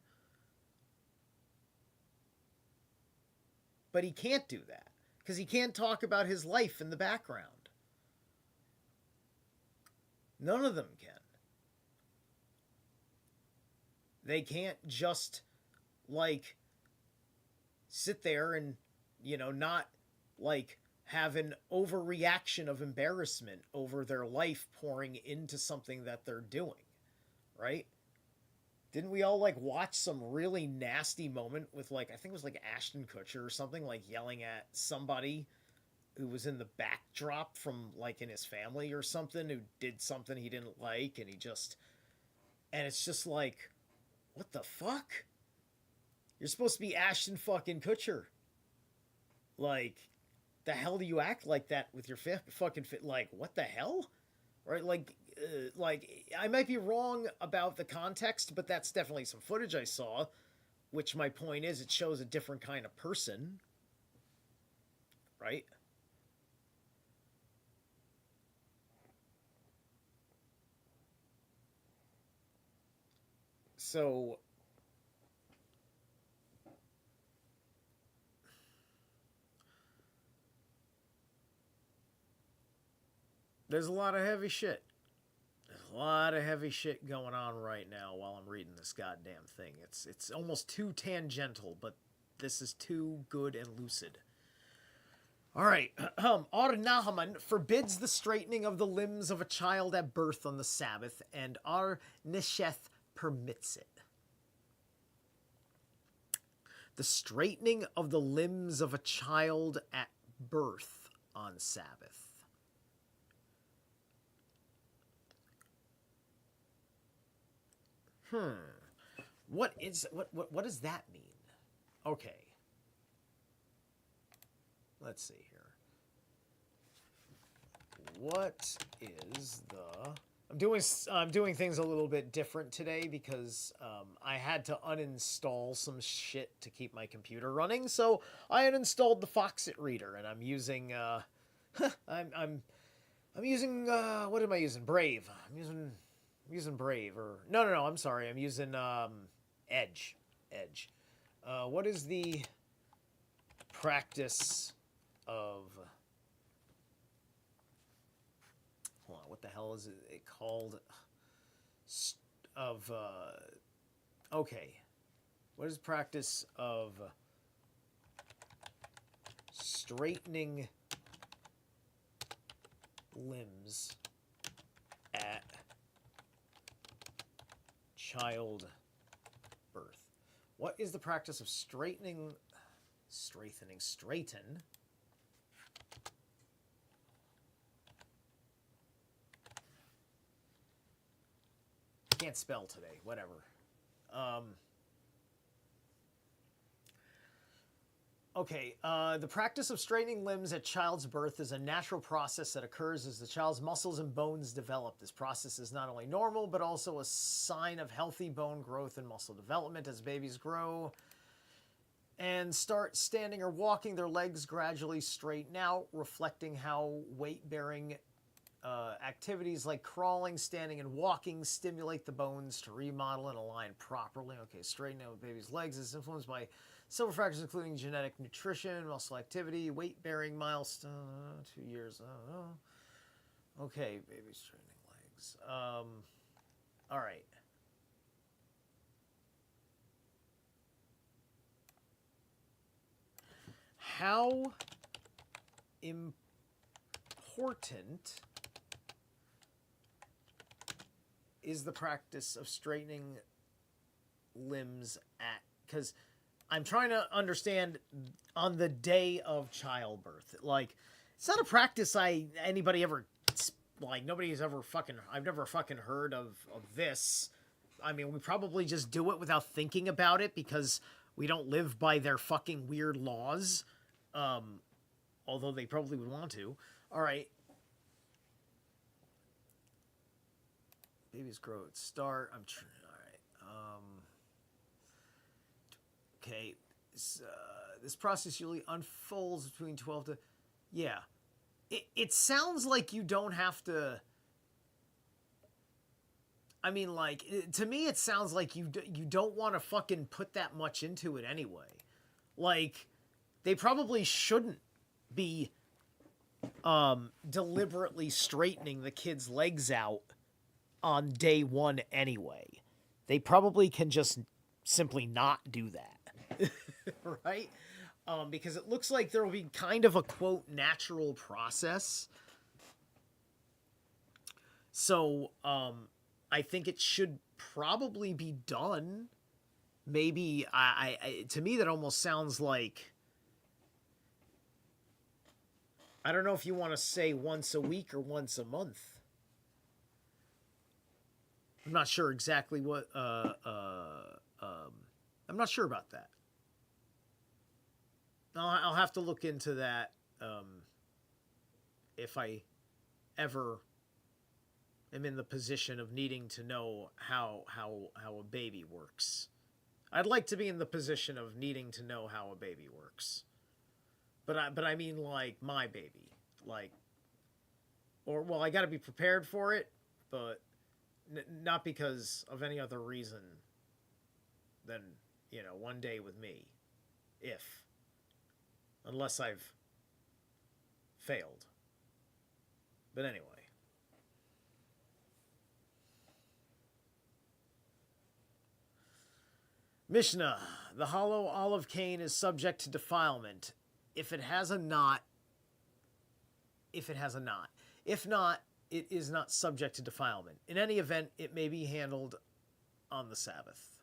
But he can't do that because he can't talk about his life in the background. None of them can. They can't just like sit there and, you know, not like have an overreaction of embarrassment over their life pouring into something that they're doing, right? Didn't we all like watch some really nasty moment with, like, I think it was like Ashton Kutcher or something, like yelling at somebody who was in the backdrop from like in his family or something, who did something he didn't like, and it's just like, what the fuck? You're supposed to be Ashton fucking Kutcher. Like, the hell do you act like that with your fucking fit? Like, what the hell? Right? Like, I might be wrong about the context, but that's definitely some footage I saw, which my point is it shows a different kind of person. Right? So there's a lot of heavy shit. There's a lot of heavy shit going on right now while I'm reading this goddamn thing. It's almost too tangential, but this is too good and lucid. All right. Ar Nahaman forbids the straightening of the limbs of a child at birth on the Sabbath, and Ar Nesheth permits it. The straightening of the limbs of a child at birth on Sabbath. What does that mean? Okay. Let's see here. What is the... I'm doing things a little bit different today because I had to uninstall some shit to keep my computer running. So I uninstalled the Foxit reader, and I'm using I'm using what am I using? Brave. I'm using Brave, or no, I'm sorry. I'm using Edge. What is the practice of... Hold on, what the hell is it called? Okay. What is the practice of straightening limbs at child birth? What is the practice of straighten? Can't spell today. Whatever. Okay. The practice of straightening limbs at child's birth is a natural process that occurs as the child's muscles and bones develop. This process is not only normal, but also a sign of healthy bone growth and muscle development. As babies grow and start standing or walking, their legs gradually straighten out, reflecting how weight-bearing activities like crawling, standing, and walking stimulate the bones to remodel and align properly. Okay, straightening out baby's legs is influenced by several factors, including genetic, nutrition, muscle activity, weight-bearing milestone, 2 years. Okay, baby straightening legs. All right. How important is the practice of straightening limbs at... Because I'm trying to understand on the day of childbirth. Like, it's not a practice anybody ever... Like, nobody's ever fucking... I've never fucking heard of this. I mean, we probably just do it without thinking about it because we don't live by their fucking weird laws. Although they probably would want to. All right. Babies grow at start. All right. Okay. This process usually unfolds between 12 to... Yeah. It sounds like you don't have to... I mean, like, to me, it sounds like you don't want to fucking put that much into it anyway. Like, they probably shouldn't be deliberately straightening the kid's legs out on day one anyway. They probably can just simply not do that. Right? Because it looks like there will be kind of a, quote, natural process. So, I think it should probably be done. Maybe, to me, that almost sounds like... I don't know if you want to say once a week or once a month. I'm not sure exactly what... I'm not sure about that. I'll have to look into that if I ever am in the position of needing to know how a baby works. I'd like to be in the position of needing to know how a baby works. But I mean, like, my baby. Like, or, well, I got to be prepared for it, but not because of any other reason than, one day with me. Unless I've failed. But anyway. Mishnah, the hollow olive cane is subject to defilement if it has a knot. If not, it is not subject to defilement. In any event, it may be handled on the Sabbath.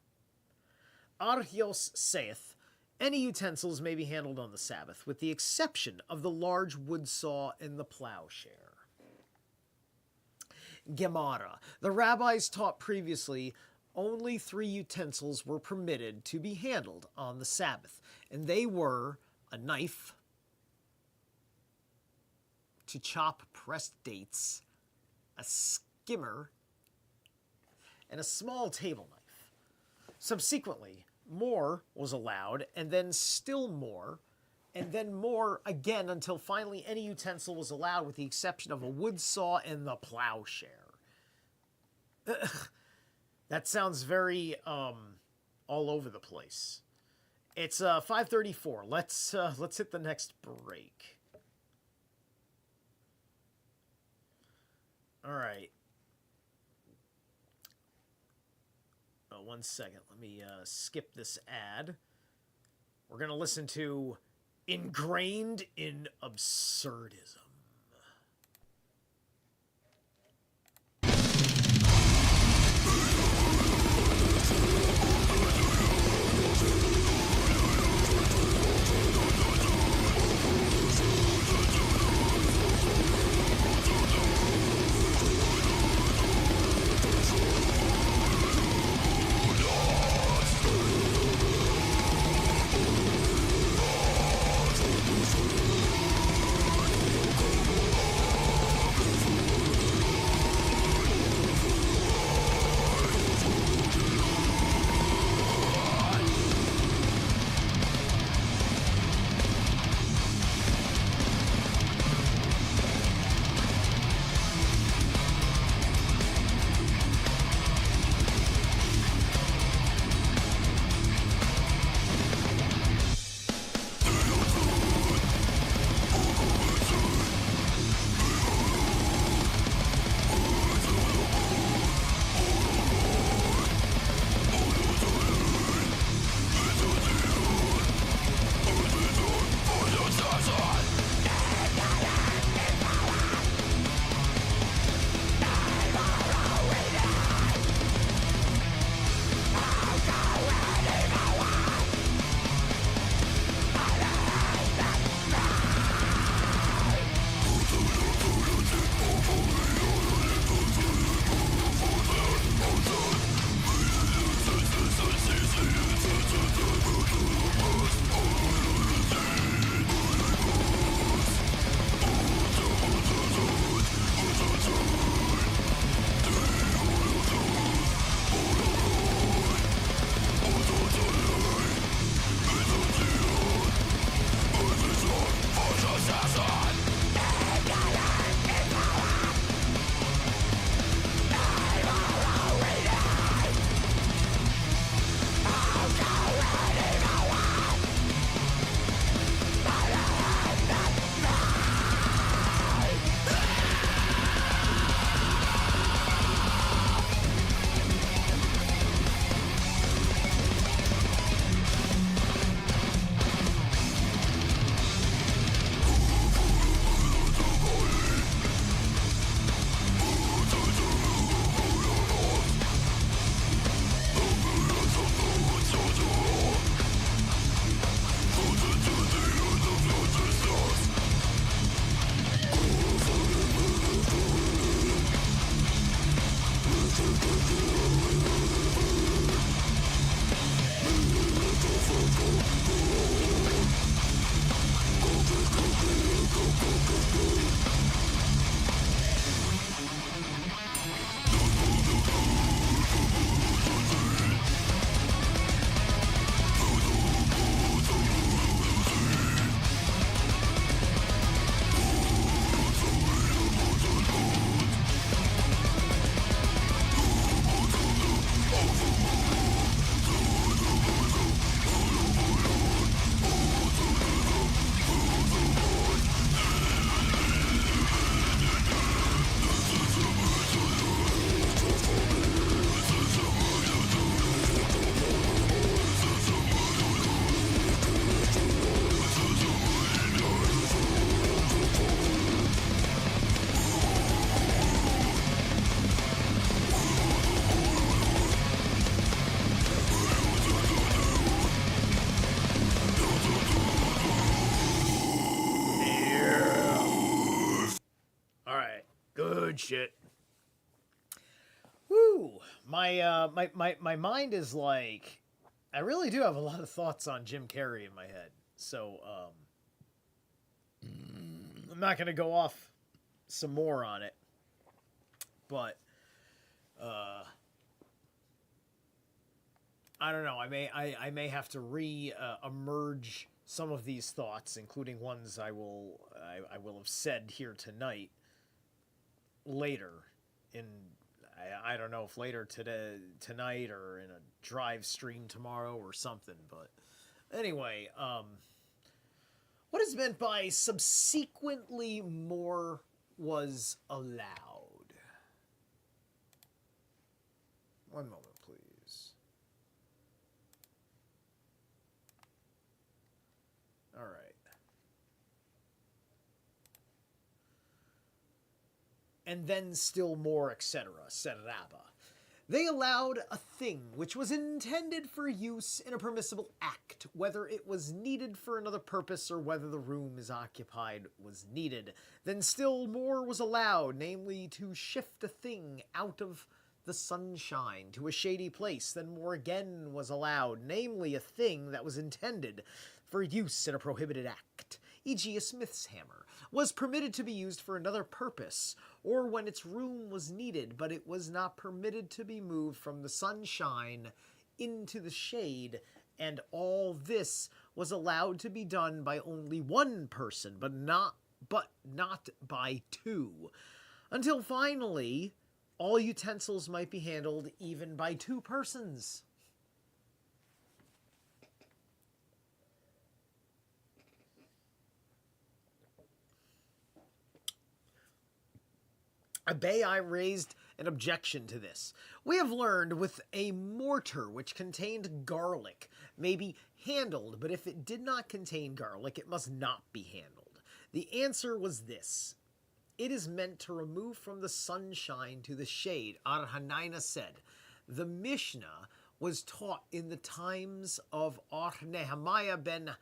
Archios saith, any utensils may be handled on the Sabbath, with the exception of the large wood saw and the plowshare. Gemara, the rabbis taught previously only 3 utensils were permitted to be handled on the Sabbath, and they were a knife to chop pressed dates, a skimmer, and a small table knife. Subsequently, more was allowed, and then still more, and then more again until finally any utensil was allowed with the exception of a wood saw and the plowshare. That sounds very all over the place. It's 5:34. Let's hit the next break. All right. Oh, 1 second. Let me skip this ad. We're going to listen to Ingrained in Absurdism. shit. Woo! My mind is like, I really do have a lot of thoughts on Jim Carrey in my head. So, I'm not going to go off some more on it. But, I don't know. I may have to emerge some of these thoughts, including ones I will have said here tonight later in, I don't know if later tonight or in a drive stream tomorrow or something, but anyway, what is meant by subsequently more was allowed? One moment, please. All right. And then still more, etc., said Rabba. They allowed a thing which was intended for use in a permissible act, whether it was needed for another purpose or whether the room is occupied was needed. Then still more was allowed, namely to shift a thing out of the sunshine to a shady place. Then more again was allowed, namely a thing that was intended for use in a prohibited act, e.g. a smith's hammer, was permitted to be used for another purpose, or when its room was needed, but it was not permitted to be moved from the sunshine into the shade, and all this was allowed to be done by only one person, but not by two, until finally all utensils might be handled even by two persons. Abai raised an objection to this. We have learned with a mortar which contained garlic may be handled, but if it did not contain garlic, it must not be handled. The answer was this. It is meant to remove from the sunshine to the shade. Ar Hanaina said, the Mishnah was taught in the times of Ar Nehemiah ben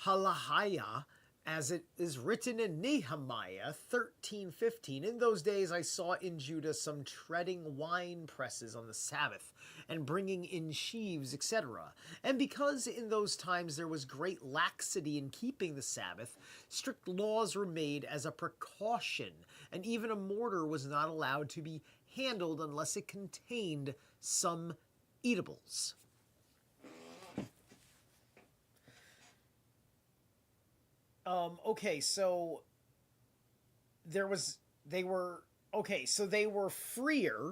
Halahiah, as it is written in Nehemiah 13:15. In those days I saw in Judah some treading wine presses on the Sabbath, and bringing in sheaves, etc. And because in those times there was great laxity in keeping the Sabbath, strict laws were made as a precaution, and even a mortar was not allowed to be handled unless it contained some eatables. Okay, so they were freer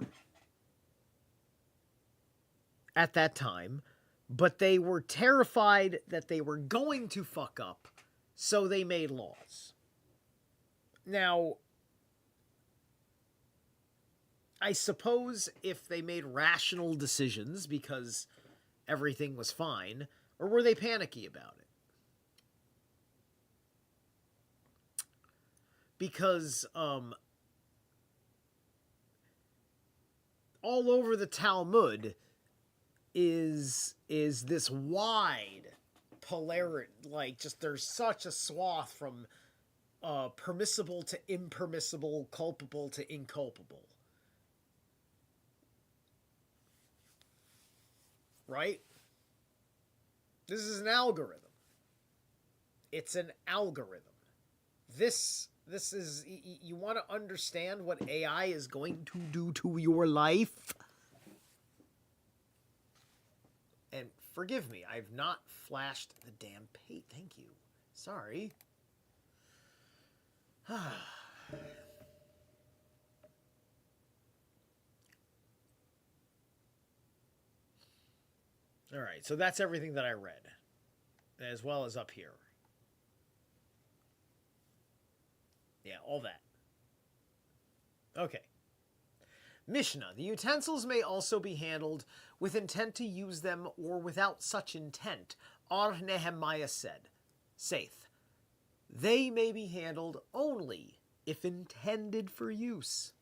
at that time, but they were terrified that they were going to fuck up, so they made laws. Now, I suppose if they made rational decisions because everything was fine, or were they panicky about it? Because all over the Talmud is this wide polarity, like just there's such a swath from permissible to impermissible, culpable to inculpable. Right? This is an algorithm. It's an algorithm. This is, you want to understand what AI is going to do to your life? And forgive me, I've not flashed the damn page. Thank you. Sorry. All right, so that's everything that I read, as well as up here. Yeah, all that. Okay. Mishnah. The utensils may also be handled with intent to use them or without such intent. Ar Nehemiah saith, they may be handled only if intended for use.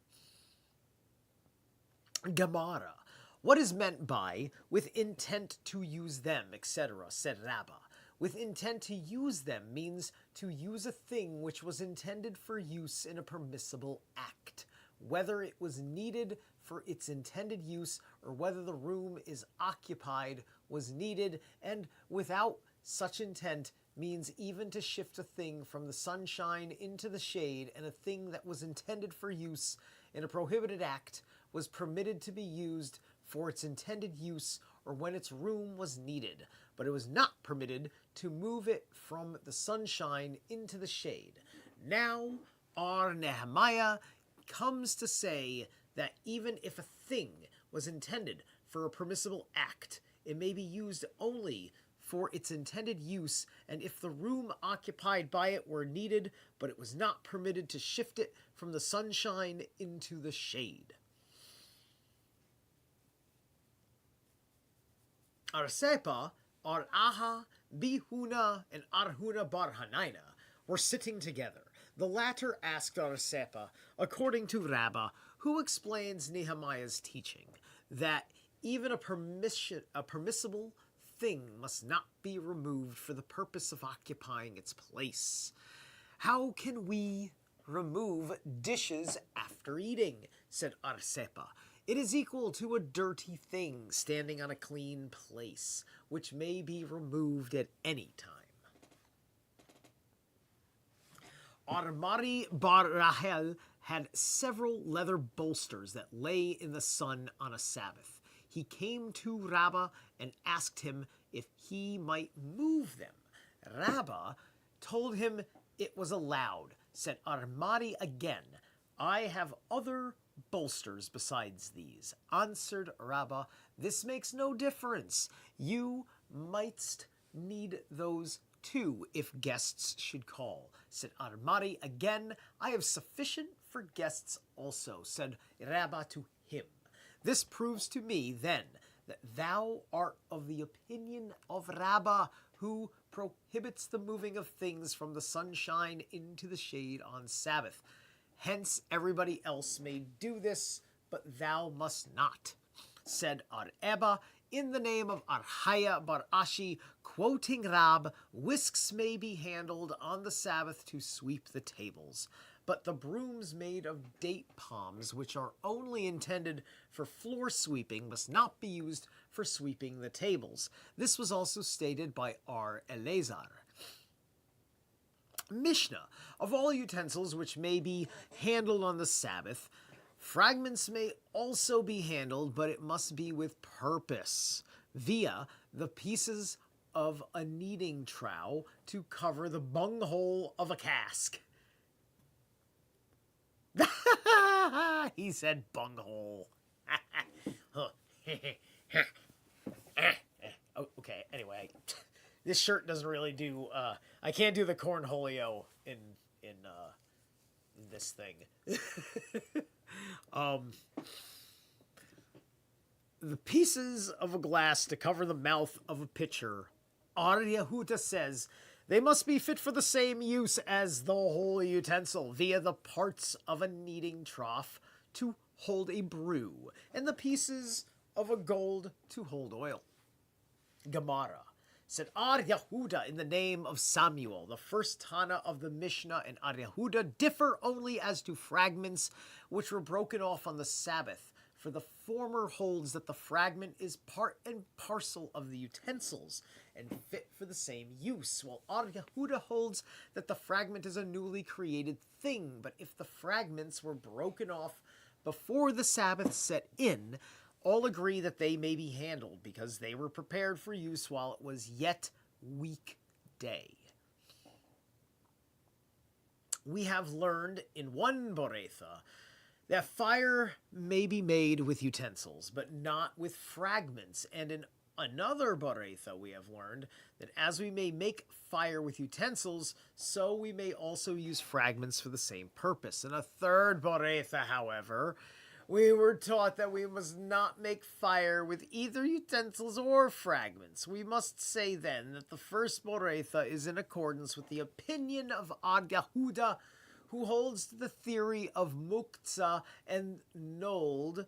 Gemara. What is meant by with intent to use them, etc., said Rabbah. With intent to use them means to use a thing which was intended for use in a permissible act, whether it was needed for its intended use or whether the room is occupied was needed, and without such intent means even to shift a thing from the sunshine into the shade, and a thing that was intended for use in a prohibited act was permitted to be used for its intended use or when its room was needed, but it was not permitted to move it from the sunshine into the shade. Now, our Nehemiah comes to say that even if a thing was intended for a permissible act, it may be used only for its intended use, and if the room occupied by it were needed, but it was not permitted to shift it from the sunshine into the shade. Arsepa, Ar-Aha, Bihuna, and Arhuna Bar Hanaina were sitting together. The latter asked Arsepa, according to Rabbah, who explains Nehemiah's teaching, that even a permissible thing must not be removed for the purpose of occupying its place. How can we remove dishes after eating? Said Arsepa. It is equal to a dirty thing standing on a clean place, which may be removed at any time. Armari bar Rahel had several leather bolsters that lay in the sun on a Sabbath. He came to Rabbah and asked him if he might move them. Rabbah told him it was allowed. Said Armari again, I have other bolsters besides these. Answered Rabbah, this makes no difference. You mightst need those too if guests should call. Said Armari again, I have sufficient for guests also. Said Rabbah to him, this proves to me then that thou art of the opinion of Rabbah, who prohibits the moving of things from the sunshine into the shade on Sabbath. Hence everybody else may do this, but thou must not. Said Ar-Eba, in the name of Arhaya bar Ashi, quoting Rab, whisks may be handled on the Sabbath to sweep the tables, but the brooms made of date palms, which are only intended for floor sweeping, must not be used for sweeping the tables. This was also stated by Ar-Eleazar. Mishnah, of all utensils which may be handled on the Sabbath, fragments may also be handled, but it must be with purpose, via the pieces of a kneading trough to cover the bunghole of a cask. He said bunghole. Oh, okay, anyway. This shirt doesn't really do, I can't do the cornholio in this thing. The pieces of a glass to cover the mouth of a pitcher, Ar Yehuda says, they must be fit for the same use as the whole utensil, via the parts of a kneading trough to hold a brew, and the pieces of a gold to hold oil. Gemara said Ar Yehuda in the name of Samuel. The first Tana of the Mishnah and Ar Yehuda differ only as to fragments which were broken off on the Sabbath, for the former holds that the fragment is part and parcel of the utensils and fit for the same use, while Ar Yehuda holds that the fragment is a newly created thing, but if the fragments were broken off before the Sabbath set in, all agree that they may be handled, because they were prepared for use while it was yet weekday. We have learned in one Boretha that fire may be made with utensils, but not with fragments, and in another Boretha we have learned that as we may make fire with utensils, so we may also use fragments for the same purpose. In a third Boretha, however, we were taught that we must not make fire with either utensils or fragments. We must say then that the first Boretha is in accordance with the opinion of Ad Yehuda, who holds to the theory of Muktzah and Nold,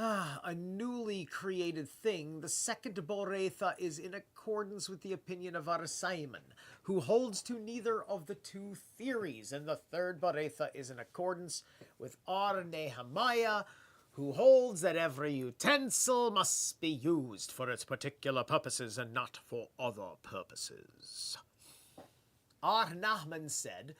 a newly created thing, the second Boretha is in accordance with the opinion of Ar Simon, who holds to neither of the two theories, and the third Boretha is in accordance with Ar Nehemiah, who holds that every utensil must be used for its particular purposes and not for other purposes. Ar Nahman said,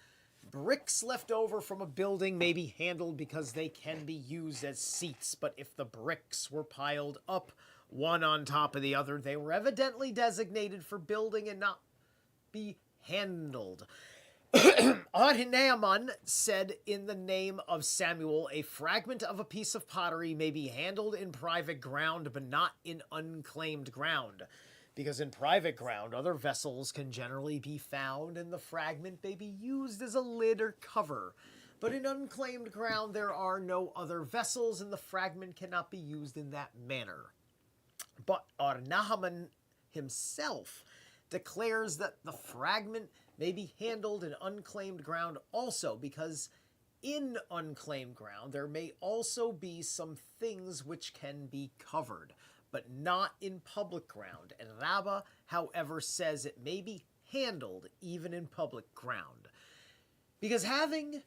bricks left over from a building may be handled because they can be used as seats, but if the bricks were piled up, one on top of the other, they were evidently designated for building and not be handled. Naaman said, in the name of Samuel, a fragment of a piece of pottery may be handled in private ground, but not in unclaimed ground. Because in private ground, other vessels can generally be found, and the fragment may be used as a lid or cover. But in unclaimed ground, there are no other vessels, and the fragment cannot be used in that manner. But Ar-Nahman himself declares that the fragment may be handled in unclaimed ground also, because in unclaimed ground there may also be some things which can be covered, but not in public ground. And Rabbah, however, says it may be handled even in public ground. Because having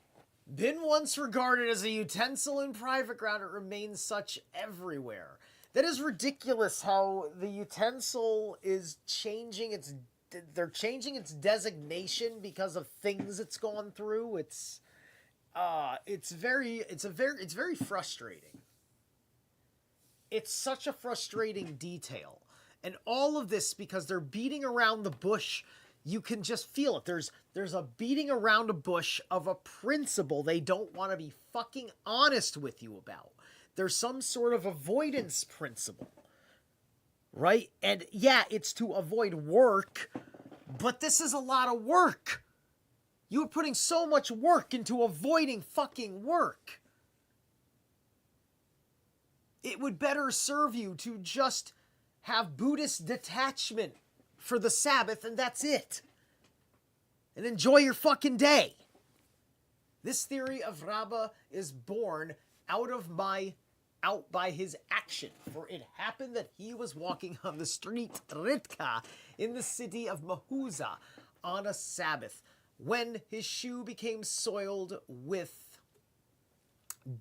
been once regarded as a utensil in private ground, it remains such everywhere. That is ridiculous how the utensil is changing its... They're changing its designation because of things it's gone through. It's very frustrating. It's such a frustrating detail. And all of this because they're beating around the bush. You can just feel it. There's a beating around a bush of a principle they don't want to be fucking honest with you about. There's some sort of avoidance principle. Right? And yeah, it's to avoid work, but this is a lot of work. You're putting so much work into avoiding fucking work. It would better serve you to just have Buddhist detachment for the Sabbath, and that's it. And enjoy your fucking day. This theory of Rabbah is born out by his action, for it happened that he was walking on the street Ritka in the city of Mahuza on a Sabbath, when his shoe became soiled with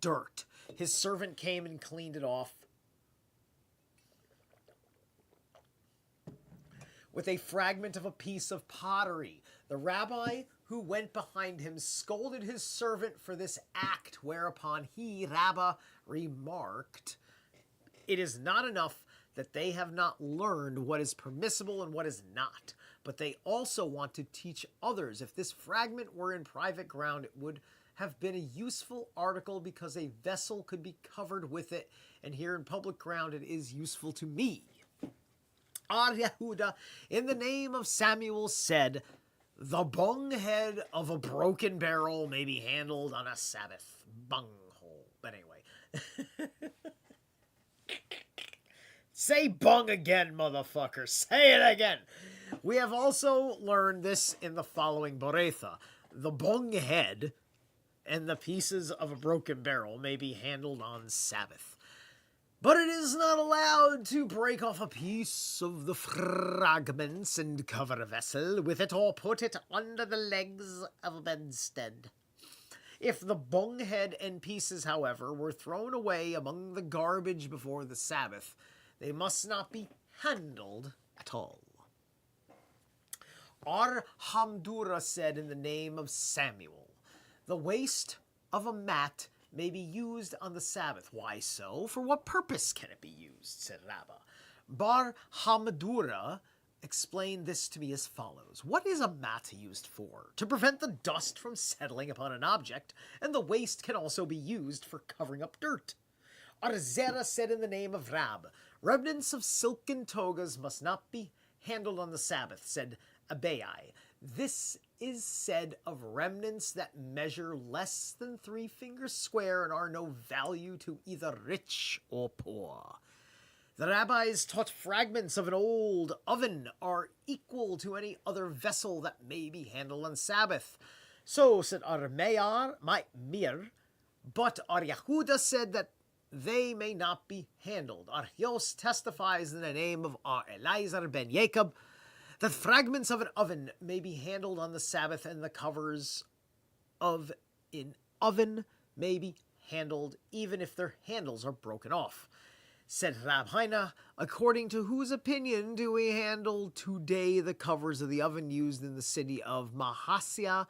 dirt. His servant came and cleaned it off with a fragment of a piece of pottery. The rabbi who went behind him scolded his servant for this act, whereupon he, Rabbah, remarked, "It is not enough that they have not learned what is permissible and what is not, but they also want to teach others. If this fragment were in private ground, it would have been a useful article because a vessel could be covered with it, and here in public ground it is useful to me." Ar Yehuda, in the name of Samuel, said, "The bung-head of a broken barrel may be handled on a Sabbath." Bunghole. But anyway. Say bung again, motherfucker. Say it again. We have also learned this in the following Boretha. The bung-head and the pieces of a broken barrel may be handled on Sabbath, but it is not allowed to break off a piece of the fragments and cover a vessel with it or put it under the legs of a bedstead. If the bung-head and pieces, however, were thrown away among the garbage before the Sabbath, they must not be handled at all. Ar Hamdura said in the name of Samuel, "The waste of a mat may be used on the Sabbath." "Why so? For what purpose can it be used?" said Rabbah. Bar Hamdura explained this to me as follows. "What is a mat used for? To prevent the dust from settling upon an object, and the waste can also be used for covering up dirt." Arzera said in the name of Rab, "Remnants of silken togas must not be handled on the Sabbath," said Abai. "This is said of remnants that measure less than 3 fingers square and are no value to either rich or poor." The rabbis taught fragments of an old oven are equal to any other vessel that may be handled on Sabbath. So said Ar Mir, but Ar Yehuda said that they may not be handled. Archios testifies in the name of Eliezer ben Jacob that fragments of an oven may be handled on the Sabbath, and the covers of an oven may be handled even if their handles are broken off. Said Rab Haina, according to whose opinion do we handle today the covers of the oven used in the city of Mahasya,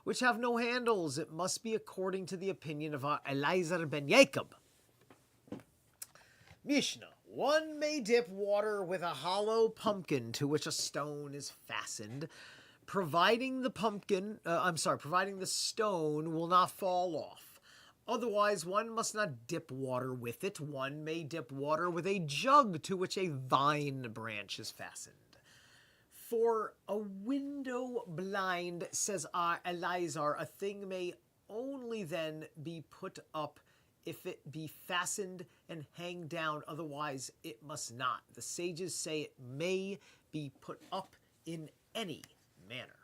which have no handles? It must be according to the opinion of Eliezer ben Jacob. Mishnah. One may dip water with a hollow pumpkin to which a stone is fastened, providing the stone will not fall off. Otherwise, one must not dip water with it. One may dip water with a jug to which a vine branch is fastened. For a window blind, says Eliezer, a thing may only then be put up if it be fastened and hang down, otherwise it must not. The sages say it may be put up in any manner.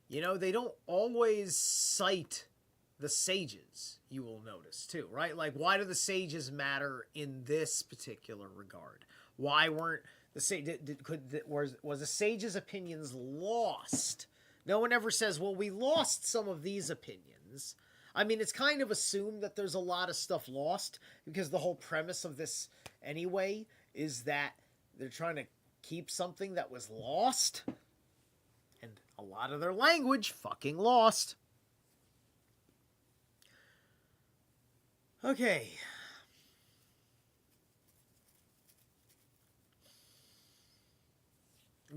You know, they don't always cite the sages, you will notice, too, right? Like, why do the sages matter in this particular regard? Why weren't the sages, was the sages' opinions lost? No one ever says, well, we lost some of these opinions. I mean, it's kind of assumed that there's a lot of stuff lost, because the whole premise of this, anyway, is that they're trying to keep something that was lost. And a lot of their language fucking lost. Okay.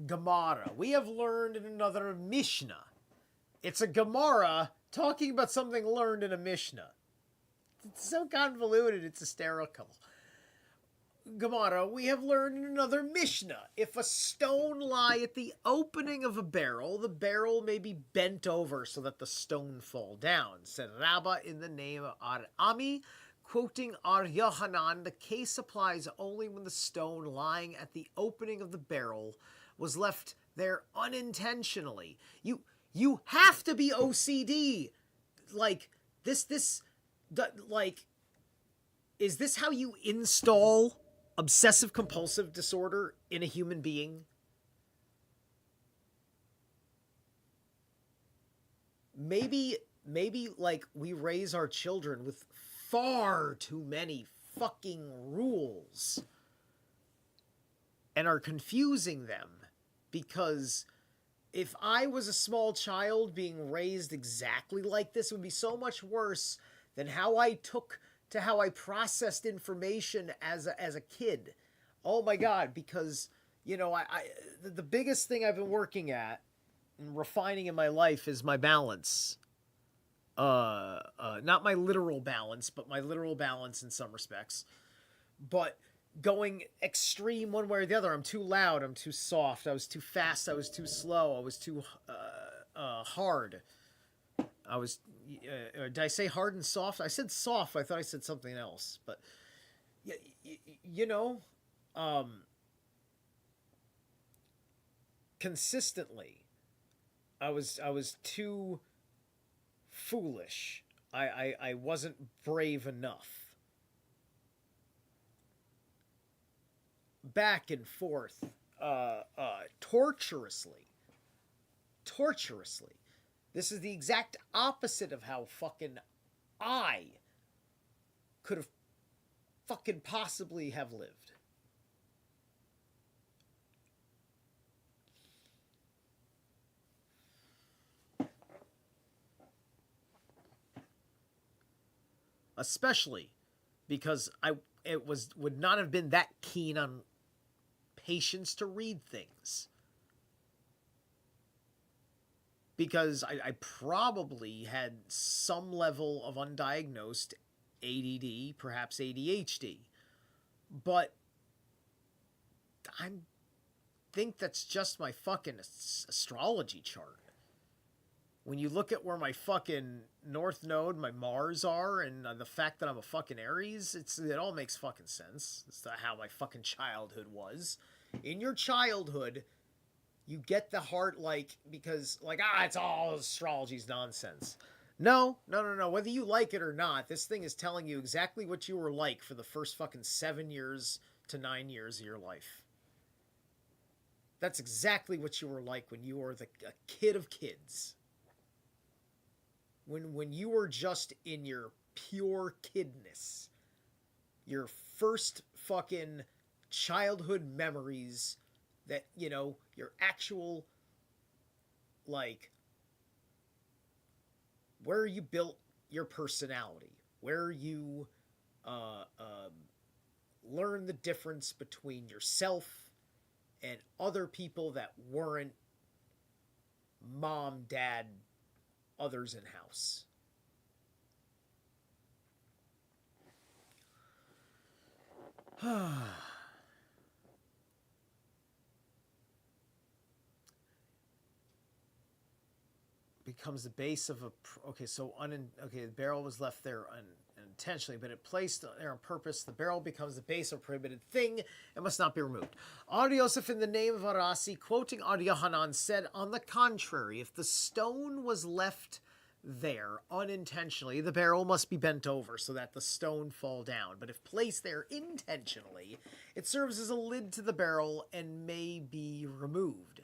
Gemara. We have learned in another Mishnah. It's a Gemara talking about something learned in a Mishnah. It's so convoluted, it's hysterical. Gemara, we have learned in another Mishnah. If a stone lie at the opening of a barrel, the barrel may be bent over so that the stone fall down. Said Rabbah in the name of Ar-Ami, quoting Ar-Yohanan, the case applies only when the stone lying at the opening of the barrel was left there unintentionally. You have to be OCD. Like, is this how you install obsessive compulsive disorder in a human being? Maybe like we raise our children with far too many fucking rules and are confusing them, because if I was a small child being raised exactly like this, it would be so much worse than how I processed information as a kid. Oh my God, because, you know, the biggest thing I've been working at and refining in my life is my balance. Not my literal balance, but my literal balance in some respects. But going extreme one way or the other. I'm too loud, I'm too soft, I was too fast, I was too slow, I was too hard. I was, did I say hard and soft? I said soft. I thought I said something else. But, you know, consistently, I was too foolish. I wasn't brave enough. Back and forth, torturously. This is the exact opposite of how fucking I could have fucking possibly have lived. Especially because would not have been that keen on patience to read things. Because I probably had some level of undiagnosed ADD, perhaps ADHD. But I think that's just my fucking astrology chart. When you look at where my fucking North Node, my Mars are, and the fact that I'm a fucking Aries, it all makes fucking sense. It's how my fucking childhood was. In your childhood, You get the heart, like, because, like, it's all astrology's nonsense. No, no, no, no. Whether you like it or not, this thing is telling you exactly what you were like for the first fucking 7 years to 9 years of your life. That's exactly what you were like when you were a kid of kids. When you were just in your pure kidness. Your first fucking childhood memories that, your actual, like, where you built your personality, where you learn the difference between yourself and other people that weren't mom, dad, others in house. Becomes the base of a the barrel was left there unintentionally, but it placed there on purpose. The barrel becomes the base of a prohibited thing and must not be removed. Ad Yosef, in the name of Arasi, quoting Ad Yohanan, said, on the contrary, if the stone was left there unintentionally, the barrel must be bent over so that the stone fall down. But if placed there intentionally, it serves as a lid to the barrel and may be removed.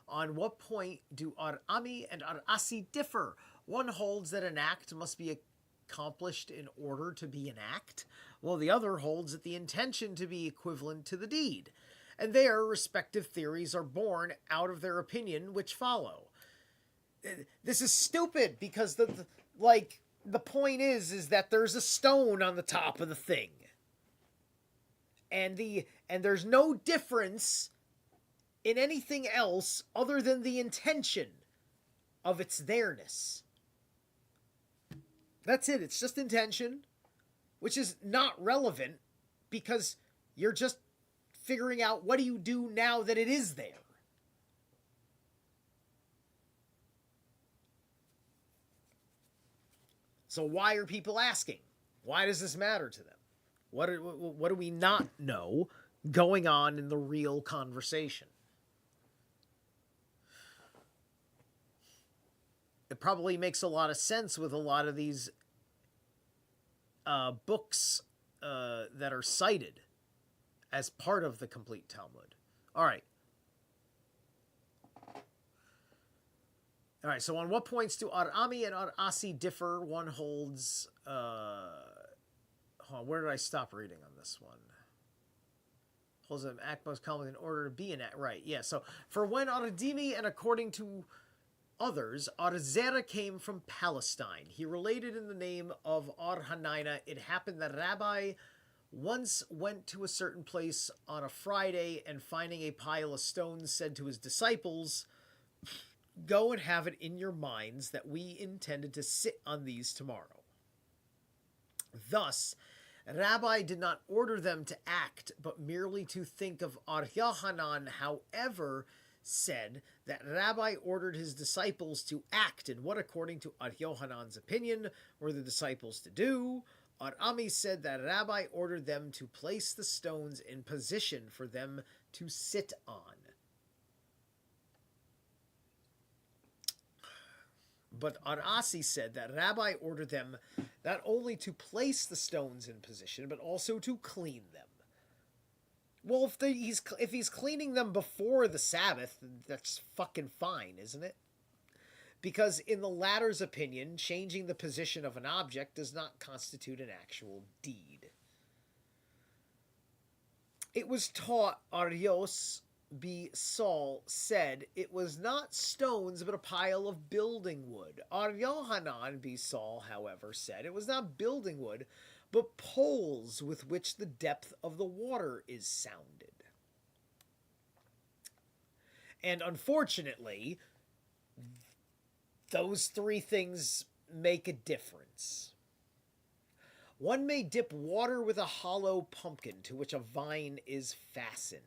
On what point do Ar-Ami and Ar-Asi differ? One holds that an act must be accomplished in order to be an act, while the other holds that the intention to be equivalent to the deed. And their respective theories are born out of their opinion, which follow. This is stupid, because the point is that there's a stone on the top of the thing. And there's no difference in anything else other than the intention of its there-ness. That's it. It's just intention, which is not relevant because you're just figuring out what do you do now that it is there. So why are people asking? Why does this matter to them? What do we not know going on in the real conversation? It probably makes a lot of sense with a lot of these books that are cited as part of the complete Talmud. All right. All right, so on what points do Ar-Ami and Ar-Asi differ? One holds... where did I stop reading on this one? Holds an act most commonly in order to be an act. Right, yeah. So, for when Ar-Dimi and according to others, Ar-Zera came from Palestine. He related in the name of Ar-Hanina. It happened that Rabbi once went to a certain place on a Friday and finding a pile of stones said to his disciples, go and have it in your minds that we intended to sit on these tomorrow. Thus, Rabbi did not order them to act, but merely to think of Ar Yohanan, however, said that Rabbi ordered his disciples to act, and what, according to Ar Yohanan's opinion, were the disciples to do. Ar-Ami said that Rabbi ordered them to place the stones in position for them to sit on. But Ar-Asi said that Rabbi ordered them not only to place the stones in position, but also to clean them. Well, if he's cleaning them before the Sabbath, that's fucking fine, isn't it? Because in the latter's opinion, changing the position of an object does not constitute an actual deed. It was taught, Arios B. Saul said, it was not stones but a pile of building wood. Ar Yohanan B. Saul, however, said it was not building wood, but poles with which the depth of the water is sounded. And unfortunately, those three things make a difference. One may dip water with a hollow pumpkin to which a vine is fastened.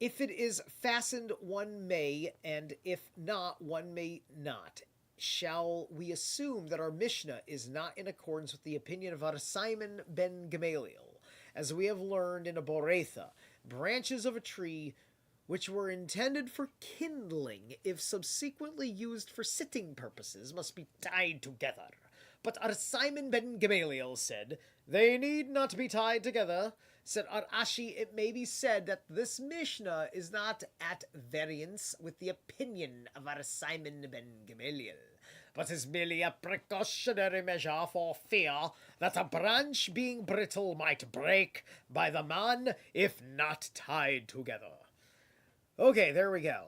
If it is fastened, one may, and if not, one may not. Shall we assume that our Mishnah is not in accordance with the opinion of Ar Simon ben Gamaliel, as we have learned in a Boretha, branches of a tree which were intended for kindling if subsequently used for sitting purposes, must be tied together. But Simon ben Gamaliel said, they need not be tied together. Said Ashi, it may be said that this Mishnah is not at variance with the opinion of Simon ben Gamaliel, but is merely a precautionary measure for fear that a branch being brittle might break by the man if not tied together. Okay, there we go.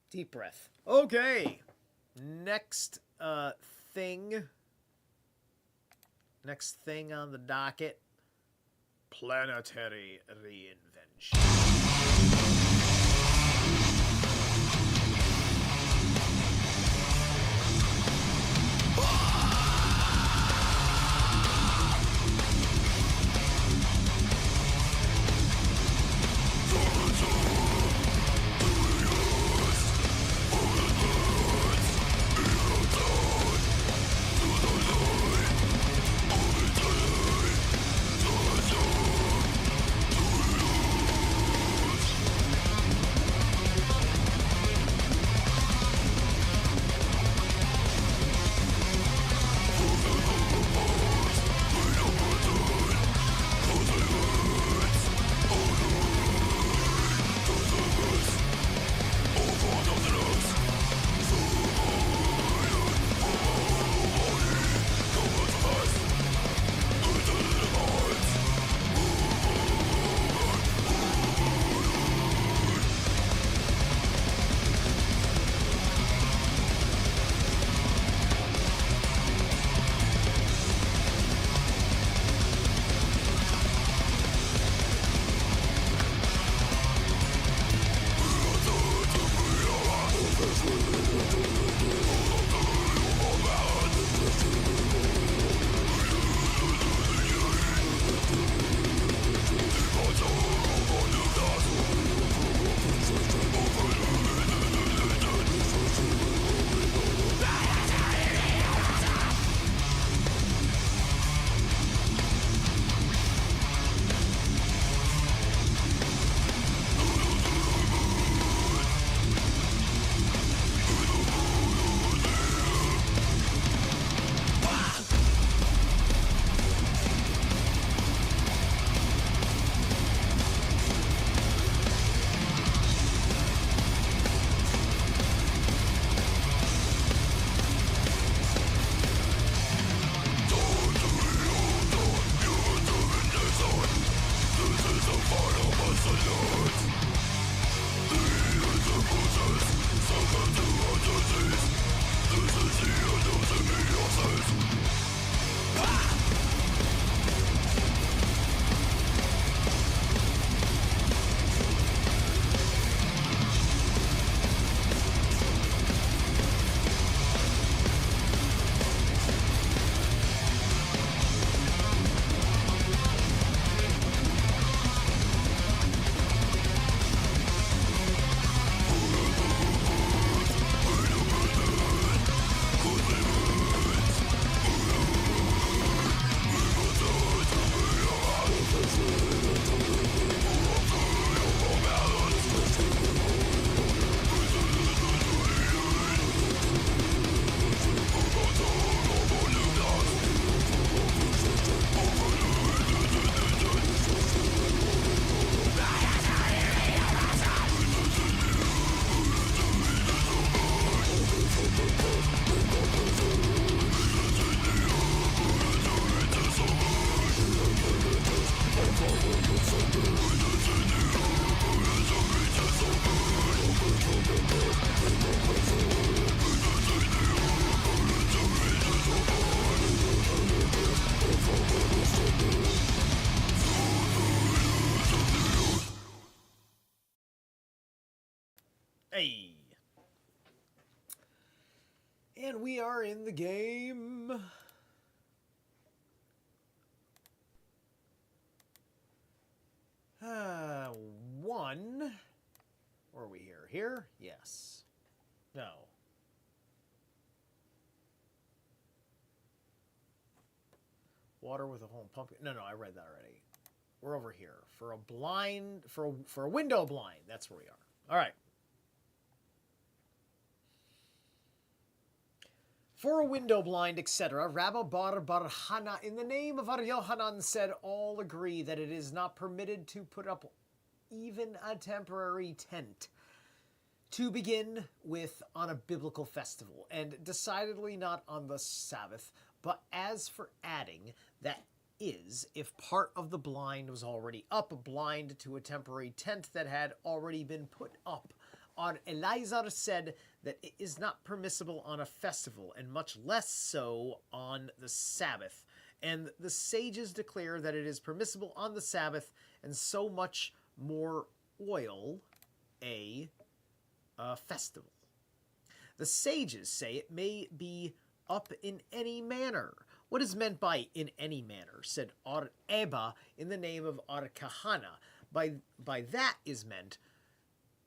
Deep breath. Okay. Next thing. Next thing on the docket. Planetary reinvention. Hey. And we are in the game. One. Where are we here? Here? Yes. No. Water with a hole in pumpkin. No, I read that already. We're over here for a blind, for a window blind. That's where we are. All right. For a window blind, etc., Rabbi Bar Hana, in the name of Ar Yohanan, said all agree that it is not permitted to put up even a temporary tent. To begin with, on a biblical festival, and decidedly not on the Sabbath. But as for adding, that is, if part of the blind was already up, a blind to a temporary tent that had already been put up. On Elazar said that it is not permissible on a festival, and much less so on the Sabbath. And the sages declare that it is permissible on the Sabbath, and so much more oil a festival. The sages say it may be up in any manner. What is meant by in any manner? Said Ar Eba in the name of Ar Kahana. By that is meant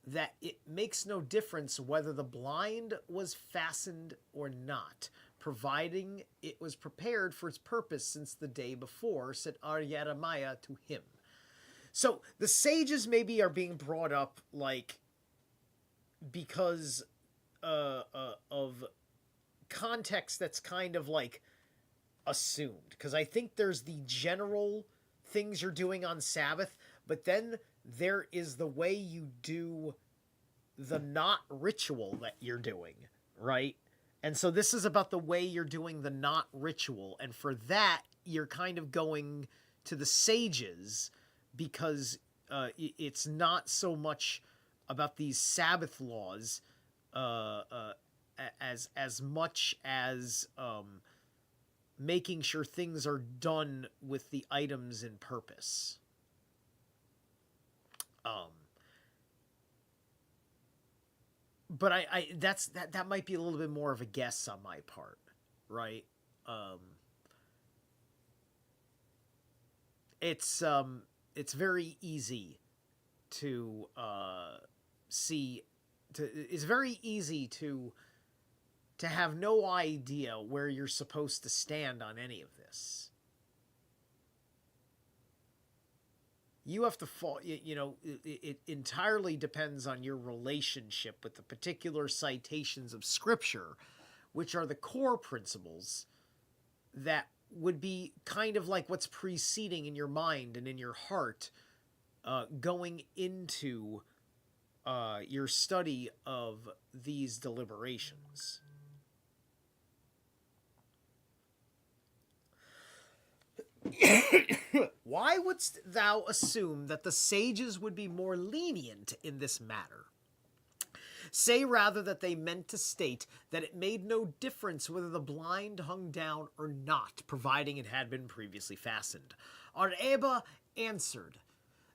that it makes no difference whether the blind was fastened or not, providing it was prepared for its purpose since the day before, said Ar Yeremiah to him. So the sages maybe are being brought up like because of context that's kind of like assumed. Because I think there's the general things you're doing on Sabbath, but then there is the way you do the not ritual that you're doing, right? And so this is about the way you're doing the not ritual. And for that, you're kind of going to the sages because it's not so much about these Sabbath laws as much as making sure things are done with the items in purpose. But that might be a little bit more of a guess on my part, right? It's very easy to see. It's very easy to have no idea where you're supposed to stand on any of this. You have to fall, it entirely depends on your relationship with the particular citations of Scripture, which are the core principles that would be kind of like what's preceding in your mind and in your heart going into your study of these deliberations. Why wouldst thou assume that the sages would be more lenient in this matter? Say rather that they meant to state that it made no difference whether the blind hung down or not, providing it had been previously fastened. Ar Eba answered,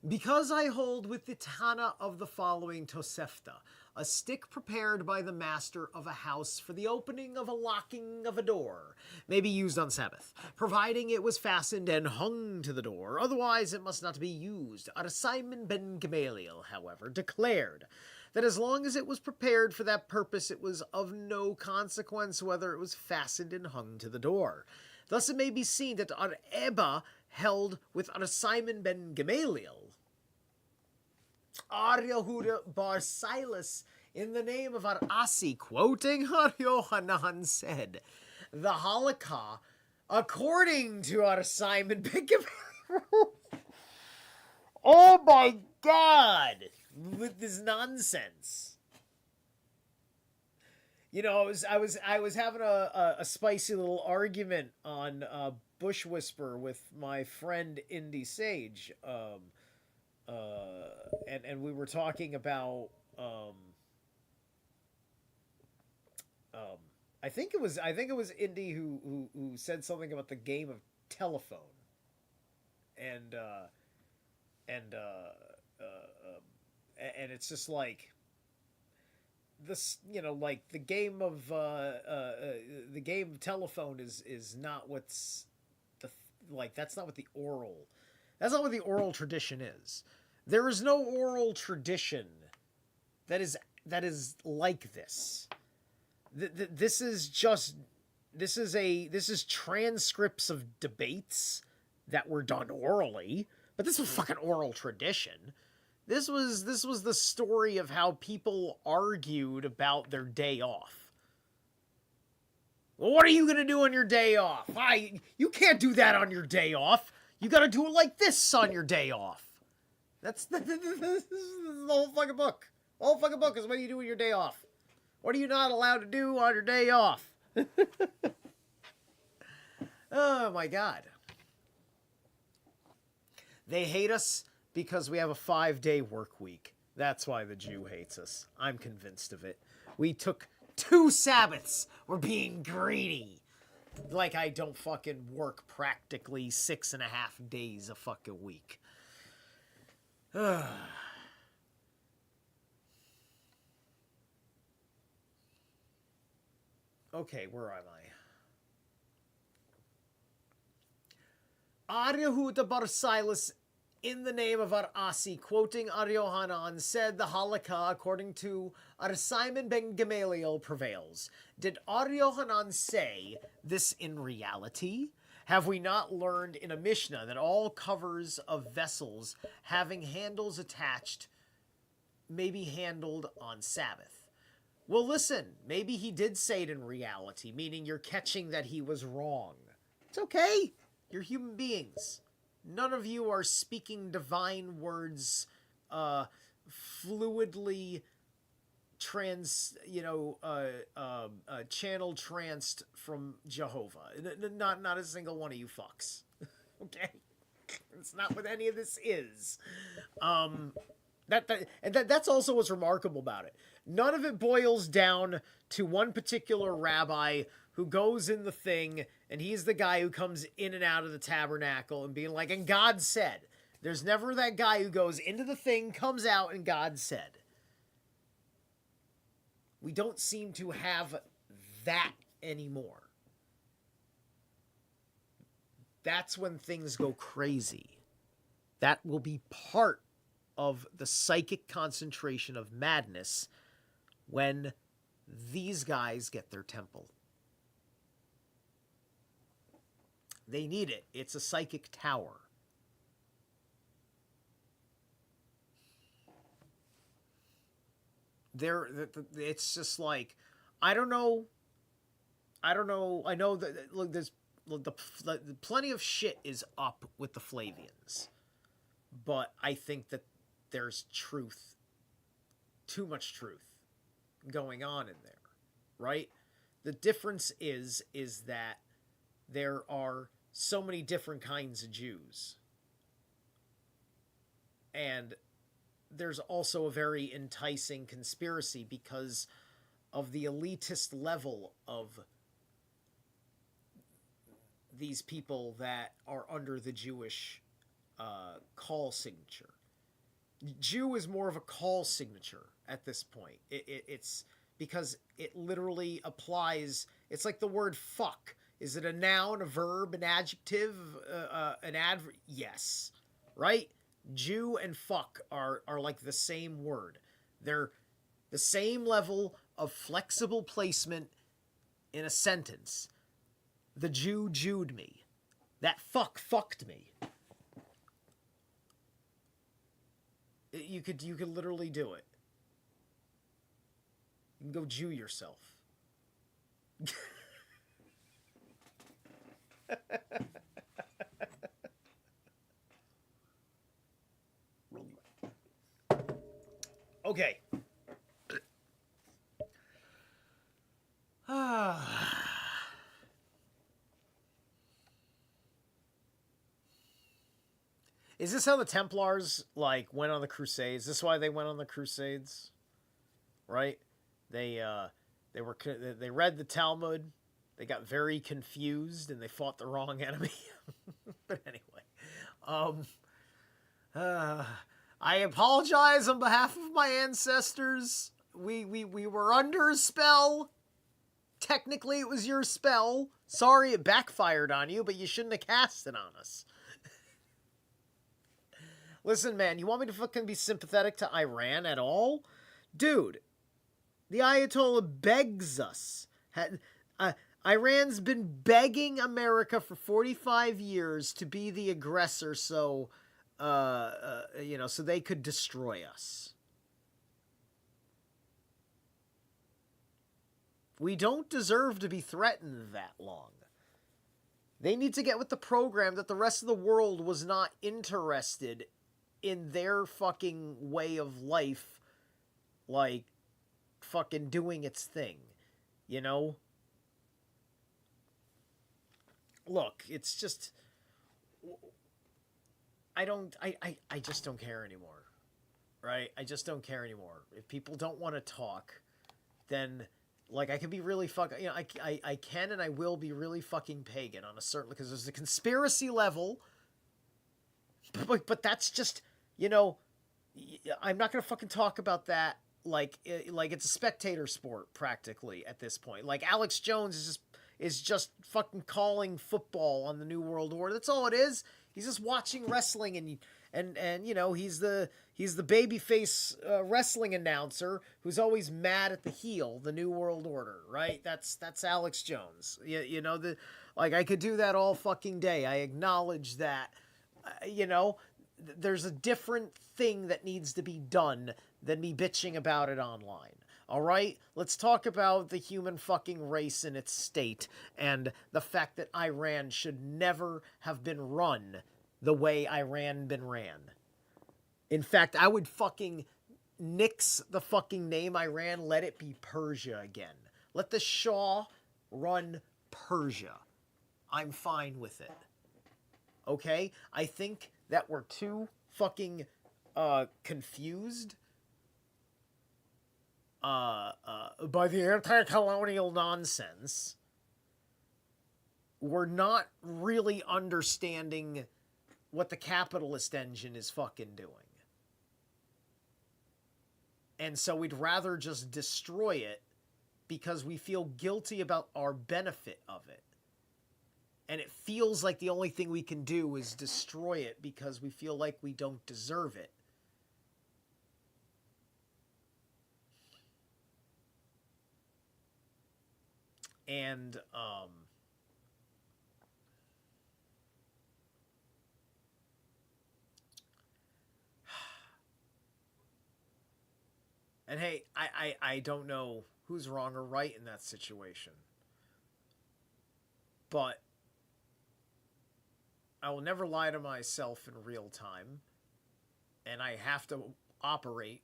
because I hold with the Tana of the following Tosefta, a stick prepared by the master of a house for the opening of a locking of a door may be used on Sabbath, providing it was fastened and hung to the door, otherwise it must not be used. Ar Simon ben Gamaliel, however, declared that as long as it was prepared for that purpose, it was of no consequence whether it was fastened and hung to the door. Thus it may be seen that Ar Eba held with Ar Simon ben Gamaliel. Ar Yehuda bar Silas, in the name of Ar Asi, quoting Ar Yohanan, said, the halakha, according to Ar Simon ben Gamaliel. Oh my God! With this nonsense. I was having a spicy little argument on Bush Whisper with my friend Indy Sage, and we were talking about I think it was Indy who said something about the game of telephone, and it's just like this, like the game of telephone is not what's that's not what the oral tradition is. There is no oral tradition that is like this. This is just this is transcripts of debates that were done orally, but this was fucking oral tradition. This was the story of how people argued about their day off. Well, what are you going to do on your day off? You can't do that on your day off. You got to do it like this on your day off. This is the whole fucking book. The whole fucking book is what do you do on your day off. What are you not allowed to do on your day off? Oh my God. They hate us because we have a 5-day work week. That's why the Jew hates us. I'm convinced of it. We took 2 Sabbaths. We're being greedy. Like I don't fucking work practically 6.5 days a fucking week. Okay, where am I? Ar Yehuda bar Silas, in the name of Ar Asi, quoting Ar Yohanan, said the halakha, according to Ar Simon ben Gamaliel, prevails. Did Ar Yohanan say this in reality? Have we not learned in a Mishnah that all covers of vessels having handles attached may be handled on Sabbath? Well, listen, maybe he did say it in reality, meaning you're catching that he was wrong. It's okay. You're human beings. None of you are speaking divine words fluidly channel tranced from Jehovah. Not a single one of you fucks. Okay? It's not what any of this is. That's also what's remarkable about it. None of it boils down to one particular rabbi who goes in the thing, and he's the guy who comes in and out of the tabernacle and being like, and God said. There's never that guy who goes into the thing, comes out, and God said. We don't seem to have that anymore. That's when things go crazy. That will be part of the psychic concentration of madness when these guys get their temple. They need it. It's a psychic tower. It's just like, I don't know. I know that, look, there's plenty of shit is up with the Flavians. But I think that there's truth, too much truth going on in there, right? The difference is that there are so many different kinds of Jews. And there's also a very enticing conspiracy because of the elitist level of these people that are under the Jewish call signature. Jew is more of a call signature at this point. It's because it literally applies. It's like the word fuck. Is it a noun, a verb, an adjective, an adverb? Yes, right? Jew and fuck are like the same word. They're the same level of flexible placement in a sentence. The Jew Jewed me. That fuck fucked me. You could literally do it. You can go Jew yourself. Okay. Is this how the Templars went on the Crusades? Is this why they went on the Crusades? Right? They read the Talmud. They got very confused and they fought the wrong enemy. But anyway, I apologize on behalf of my ancestors. We were under a spell. Technically, it was your spell. Sorry it backfired on you, but you shouldn't have cast it on us. Listen, man, you want me to fucking be sympathetic to Iran at all? Dude, the Ayatollah begs us. Iran's been begging America for 45 years to be the aggressor so, so they could destroy us. We don't deserve to be threatened that long. They need to get with the program that the rest of the world was not interested in their fucking way of life, like, fucking doing its thing, you know? Look, it's just, I just don't care anymore, right? I just don't care anymore. If people don't want to talk, then, like, I can be really I can and I will be really fucking pagan on a certain, because there's a conspiracy level, but that's just, I'm not gonna fucking talk about that like it's a spectator sport practically at this point. Like, Alex Jones is just fucking calling football on the New World Order. That's all it is. He's just watching wrestling, and he's the babyface wrestling announcer who's always mad at the heel, the New World Order, right? That's Alex Jones. I could do that all fucking day. I acknowledge that. There's a different thing that needs to be done than me bitching about it online. All right? Let's talk about the human fucking race and its state, and the fact that Iran should never have been run the way Iran been ran. In fact, I would fucking nix the fucking name Iran, let it be Persia again. Let the Shah run Persia. I'm fine with it. Okay? I think that we're too fucking confused by the anti-colonial nonsense. We're not really understanding what the capitalist engine is fucking doing. And so we'd rather just destroy it because we feel guilty about our benefit of it. And it feels like the only thing we can do is destroy it because we feel like we don't deserve it. And, hey, I don't know who's wrong or right in that situation. But I will never lie to myself in real time. And I have to operate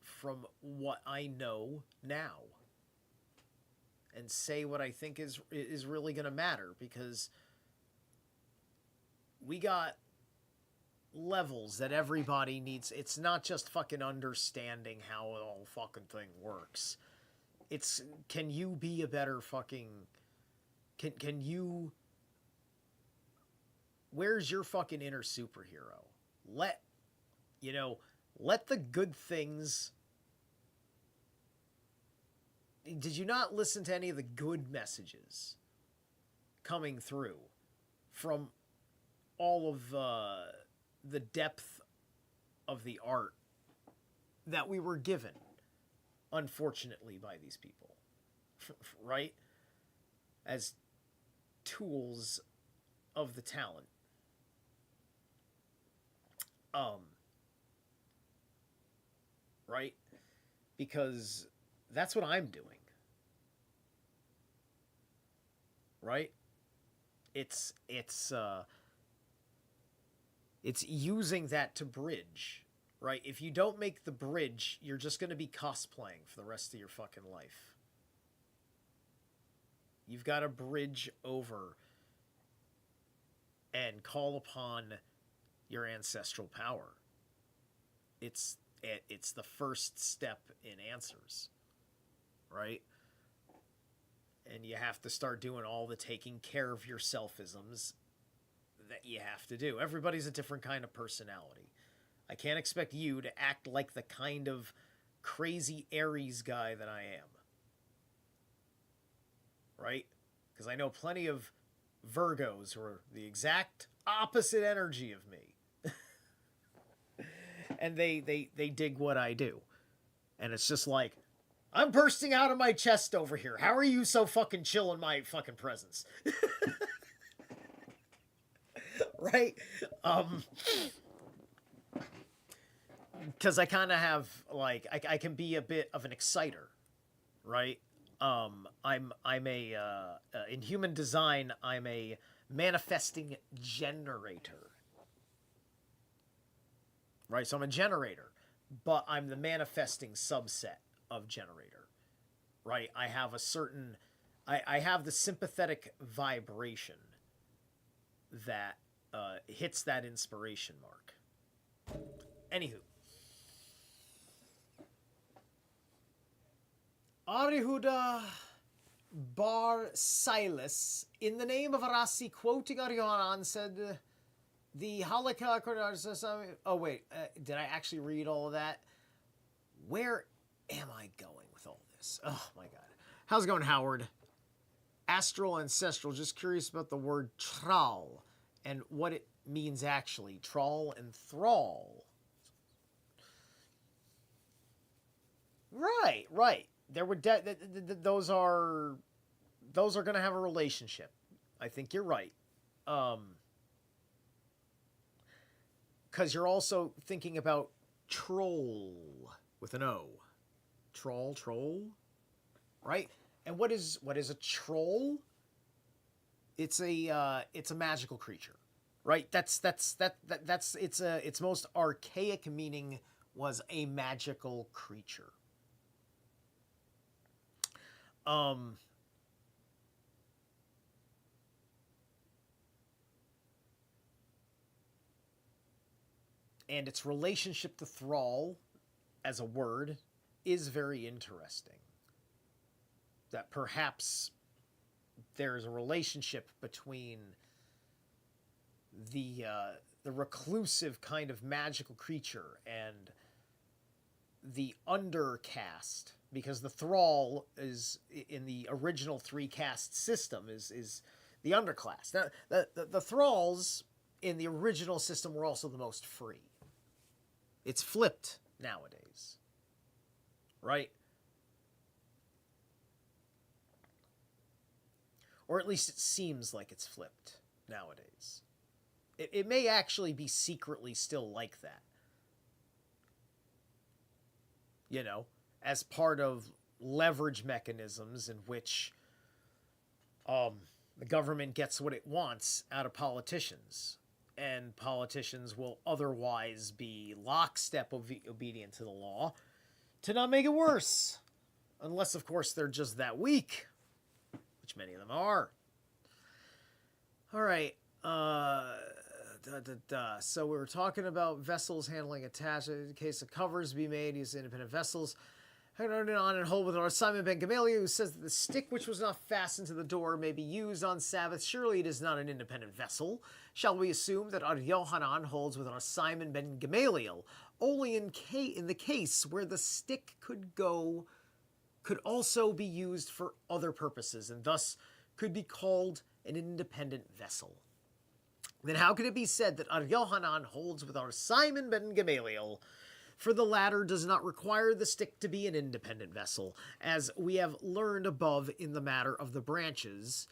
from what I know now. And say what I think is really going to matter. Because we got levels that everybody needs. It's not just fucking understanding how the whole fucking thing works. It's, can you be a better fucking... Can you... Where's your fucking inner superhero? Let the good things... Did you not listen to any of the good messages coming through from all of the depth of the art that we were given, unfortunately, by these people, right? As tools of the talent. Right? Because that's what I'm doing. Right? It's using that to bridge, right? If you don't make the bridge, you're just going to be cosplaying for the rest of your fucking life. You've got to bridge over and call upon your ancestral power. It's the first step in answers, right? And you have to start doing all the taking care of yourselfisms that you have to do. Everybody's a different kind of personality. I can't expect you to act like the kind of crazy Aries guy that I am. Right? Because I know plenty of Virgos who are the exact opposite energy of me. And they dig what I do. And it's just like, I'm bursting out of my chest over here. How are you so fucking chill in my fucking presence? Right? Because I kind of have, like, I can be a bit of an exciter, right? I'm a in human design, I'm a manifesting generator, right? So I'm a generator, but I'm the manifesting subset of generator, right? I have a certain, I have the sympathetic vibration that hits that inspiration mark. Anywho. Arihuda Bar Silas, in the name of Arasi, quoting Aryohanan, said, the Halakha... Oh, wait, did I actually read all of that? Where am I going with all this? Oh, my God. How's it going, Howard? Astral Ancestral, just curious about the word thrall and what it means actually. Trawl and thrall. Right, right. There were those are going to have a relationship. I think you're right. Because you're also thinking about troll with an O. Troll, right? And what is a troll? It's a magical creature, right? That's its most archaic meaning was a magical creature. And its relationship to thrall as a word is very interesting. That perhaps there's a relationship between the reclusive kind of magical creature and the undercast, because the thrall is in the original three caste system is the underclass. Now, the thralls in the original system were also the most free. It's flipped nowadays, right? Or at least it seems like it's flipped nowadays. It may actually be secretly still like that. You know, as part of leverage mechanisms in which the government gets what it wants out of politicians. And politicians will otherwise be lockstep obedient to the law to not make it worse. Unless, of course, they're just that weak. Which many of them are. All right. So we were talking about vessels handling attached. In case of covers be made, use independent vessels. On and hold with our Simon Ben Gamaliel, who says that the stick which was not fastened to the door may be used on Sabbath. Surely it is not an independent vessel. Shall we assume that our Yohanan holds with our Simon Ben Gamaliel only in the case where the stick could also be used for other purposes and thus could be called an independent vessel? Then how can it be said that our Yohanan holds with our Simon Ben Gamaliel? For the latter does not require the stick to be an independent vessel, as we have learned above in the matter of the branches.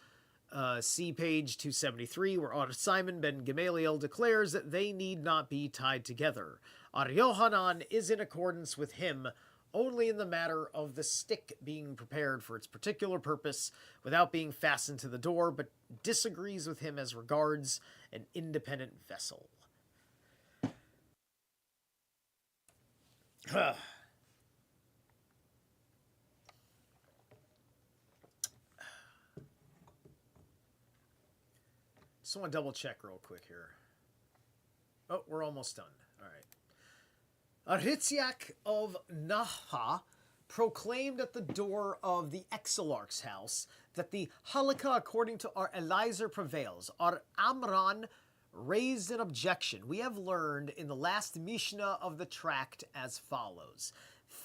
See page 273, where Ar Simon Ben Gamaliel declares that they need not be tied together. Ar Yohanan is in accordance with him only in the matter of the stick being prepared for its particular purpose without being fastened to the door, but disagrees with him as regards an independent vessel. Just want to double check real quick here. Oh, we're almost done. All right. Aritziak of Naha proclaimed at the door of the Exilarch's house that the halakha according to our Eliezer prevails. Our Amran raised an objection. We have learned in the last Mishnah of the tract as follows.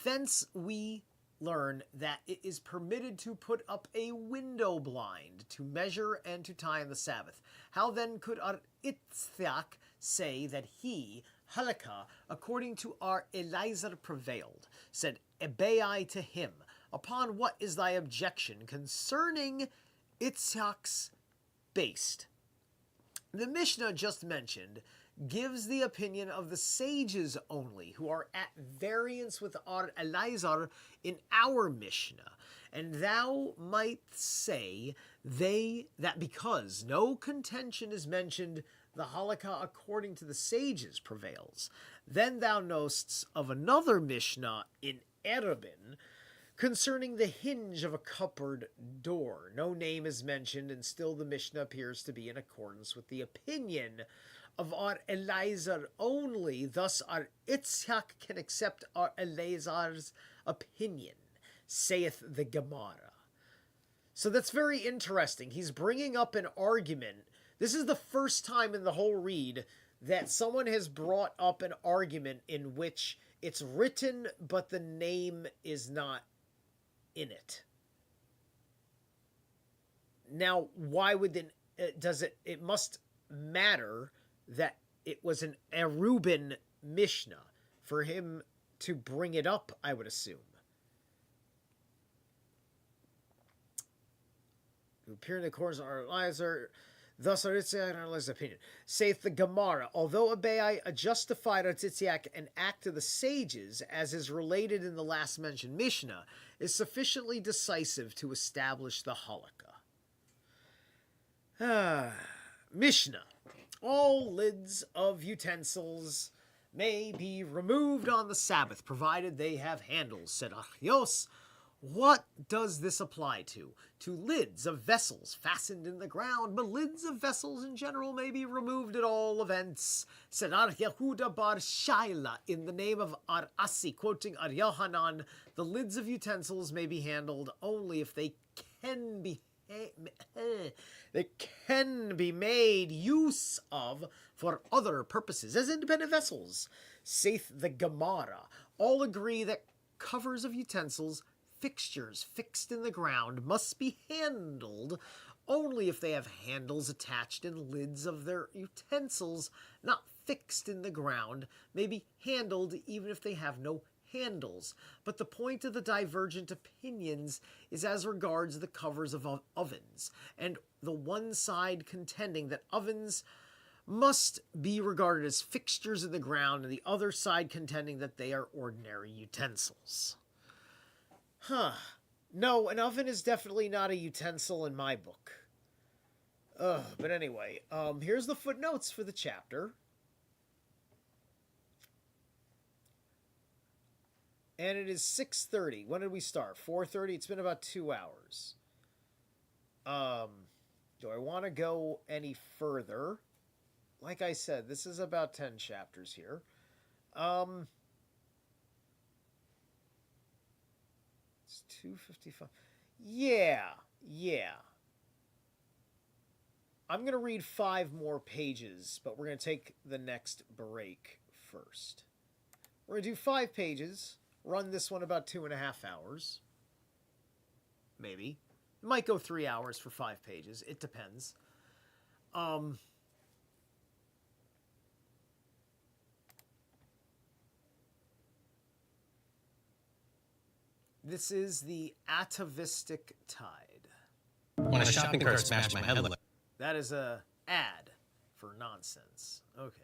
Thence we learn that it is permitted to put up a window blind to measure and to tie on the Sabbath. How then could our Itzchak say that he, halakha, according to our Eliezer prevailed? Said Ebai to him, Upon what is thy objection concerning Itzhak's based? The Mishnah just mentioned gives the opinion of the sages only, who are at variance with Ar Elazar in our Mishnah. And thou might say that because no contention is mentioned, the halakha according to the sages prevails. Then thou knowst of another Mishnah in Erubin concerning the hinge of a cupboard door. No name is mentioned, and still the Mishnah appears to be in accordance with the opinion of Ar Elazar only. Thus Ar Itzhak can accept Ar Elazar's opinion, saith the Gemara. So that's very interesting. He's bringing up an argument. This is the first time in the whole read that someone has brought up an argument in which it's written, but the name is not in it. Now, why would it must matter that it was an Erubin Mishnah for him to bring it up, I would assume. To appear in the course of our lives are thus Ar Itzhak and Elazar's opinion. Saith the Gemara, although Abai justified Ar Itzhak an act of the sages, as is related in the last mentioned Mishnah, is sufficiently decisive to establish the halakha. Mishnah. All lids of utensils may be removed on the Sabbath, provided they have handles, said Achios. What does this apply to? To lids of vessels fastened in the ground, but lids of vessels in general may be removed at all events, said Ar Yehuda bar Shaila, in the name of Ar Asi, quoting Ar Yohanan, the lids of utensils may be handled only if they can be made use of for other purposes, as independent vessels. Saith the Gemara, all agree that covers of utensils, fixtures fixed in the ground, must be handled only if they have handles attached and lids of their utensils not fixed in the ground may be handled even if they have no handles. But the point of the divergent opinions is as regards the covers of ovens, and the one side contending that ovens must be regarded as fixtures in the ground, and the other side contending that they are ordinary utensils. No, an oven is definitely not a utensil in my book. But anyway, here's the footnotes for the chapter. And it is 6:30. When did we start? 4:30? It's been about 2 hours. Do I want to go any further? Like I said, this is about 10 chapters here. It's 2:55. Yeah. I'm going to read 5 more pages, but we're going to take the next break first. We're going to do 5 pages. Run this one about 2.5 hours. Maybe. It might go 3 hours for 5 pages. It depends. This is the atavistic tide. When a shopping cart smashed my head. That is a ad for nonsense. Okay.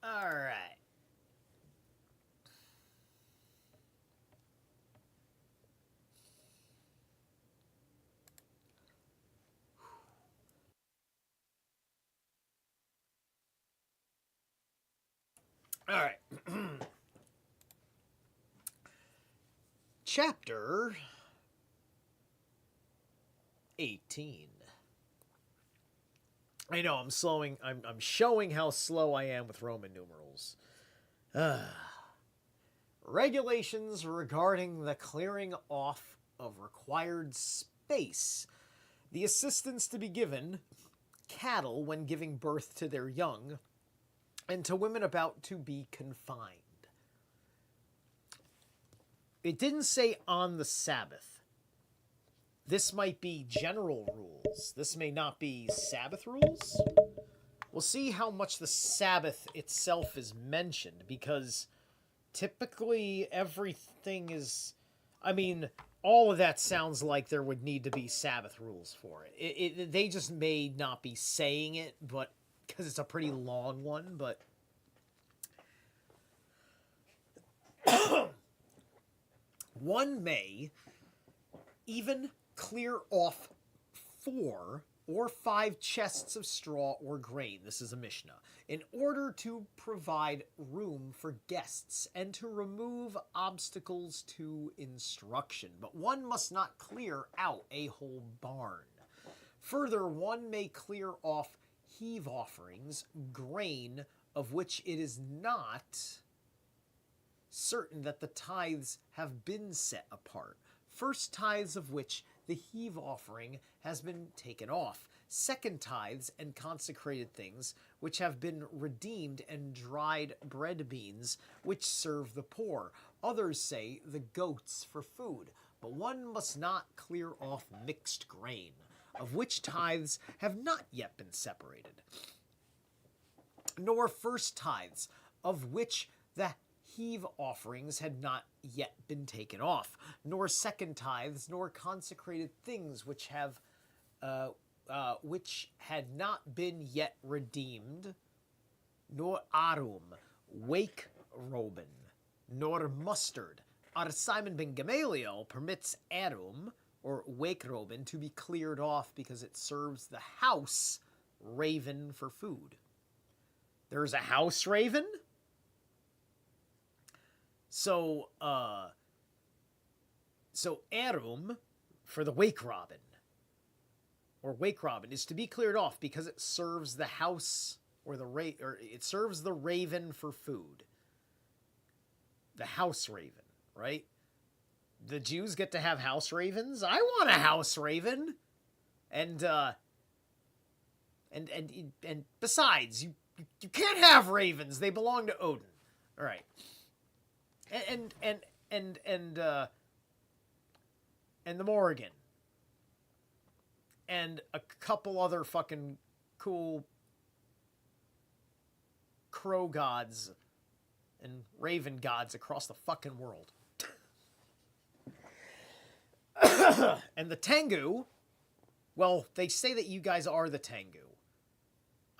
All right. All right. Chapter 18. I know I'm slowing. I'm showing how slow I am with Roman numerals. Regulations regarding the clearing off of required space. The assistance to be given cattle when giving birth to their young, and to women about to be confined. It didn't say on the Sabbath. This might be general rules. This may not be Sabbath rules. We'll see how much the Sabbath itself is mentioned, because typically everything is... I mean, all of that sounds like there would need to be Sabbath rules for it. They just may not be saying it, but because it's a pretty long one, but... One may even clear off 4 or 5 chests of straw or grain, this is a Mishnah, in order to provide room for guests and to remove obstacles to instruction. But one must not clear out a whole barn. Further, one may clear off heave offerings, grain of which it is not certain that the tithes have been set apart. First tithes of which the heave offering has been taken off. Second tithes and consecrated things which have been redeemed, and dried bread beans which serve the poor. Others say the goats for food. But one must not clear off mixed grain, of which tithes have not yet been separated, nor first tithes, of which the heave offerings had not yet been taken off, nor second tithes, nor consecrated things which had not been yet redeemed, nor arum, wake robin, nor mustard. Our Simon ben Gamaliel permits arum, or wake robin, to be cleared off because it serves the house raven for food. There's a house raven? So arum for the wake robin, or wake robin, is to be cleared off because it serves the house, or it serves the raven for food. The house raven, right? The Jews get to have house ravens. I want a house raven, and besides, you can't have ravens. They belong to Odin. All right. And the Morrigan, and a couple other fucking cool crow gods and raven gods across the fucking world. And the Tengu, well, they say that you guys are the Tengu.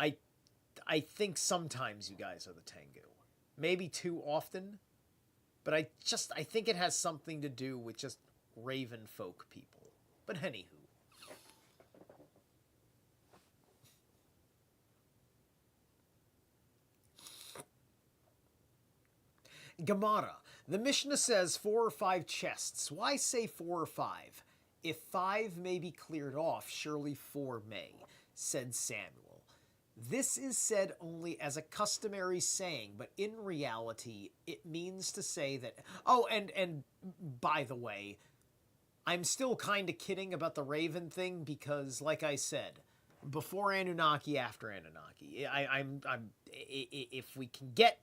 I think sometimes you guys are the Tengu. Maybe too often. But I think it has something to do with just raven folk people. But anywho. Gemara. The Mishnah says 4 or 5 chests. Why say 4 or 5? If 5 may be cleared off, surely 4 may, said Samuel. This is said only as a customary saying, but in reality, it means to say that... Oh, and by the way, I'm still kind of kidding about the raven thing because, like I said, before Anunnaki, after Anunnaki. If we can get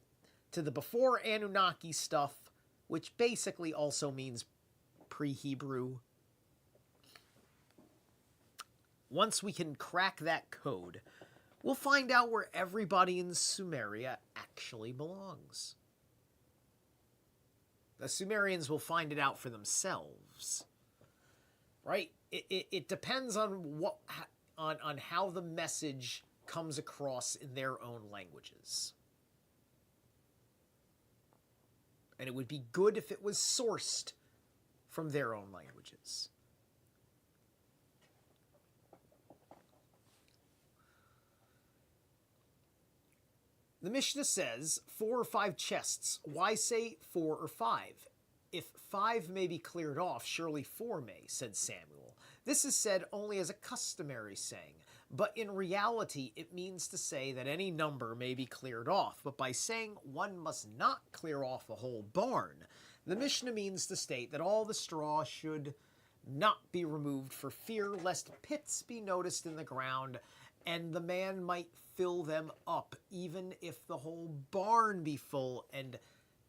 to the before Anunnaki stuff, which basically also means pre-Hebrew, once we can crack that code, we'll find out where everybody in Sumeria actually belongs. The Sumerians will find it out for themselves. Right? It depends on on how the message comes across in their own languages. and it would be good if it was sourced from their own languages. The Mishnah says 4 or 5 chests. Why say 4 or 5? If 5 may be cleared off, surely 4 may, said Samuel. This is said only as a customary saying, but in reality it means to say that any number may be cleared off. But by saying one must not clear off a whole barn, the Mishnah means to state that all the straw should not be removed for fear lest pits be noticed in the ground, and the man might fill them up, even if the whole barn be full, and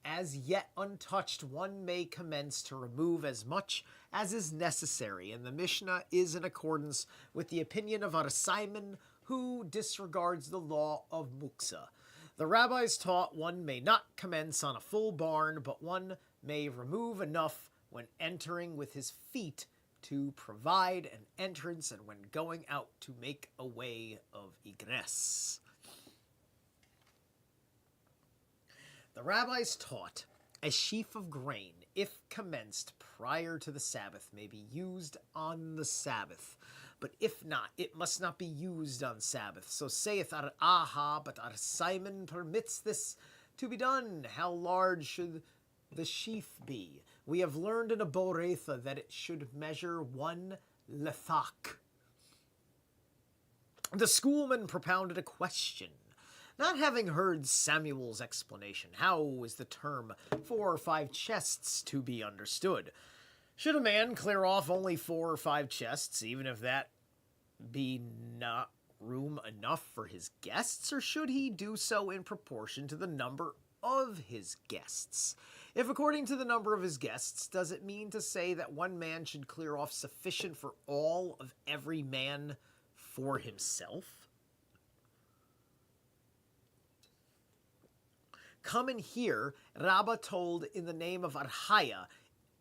as yet untouched, one may commence to remove as much as is necessary. And the Mishnah is in accordance with the opinion of Simon, who disregards the law of muksa. The rabbis taught one may not commence on a full barn, but one may remove enough when entering with his feet to provide an entrance, and when going out to make a way of egress. The rabbis taught a sheaf of grain, if commenced prior to the Sabbath, may be used on the Sabbath, but if not, it must not be used on Sabbath. So saith Aha, but Simon permits this to be done. How large should the sheaf be? We have learned in a Boretha that it should measure 1 lethak. The schoolman propounded a question. Not having heard Samuel's explanation, how is the term 4 or 5 chests to be understood? Should a man clear off only 4 or 5 chests, even if that be not room enough for his guests, or should he do so in proportion to the number of his guests? If according to the number of his guests, does it mean to say that one man should clear off sufficient for all of every man for himself? Come and hear, Rabbah told in the name of Archaya.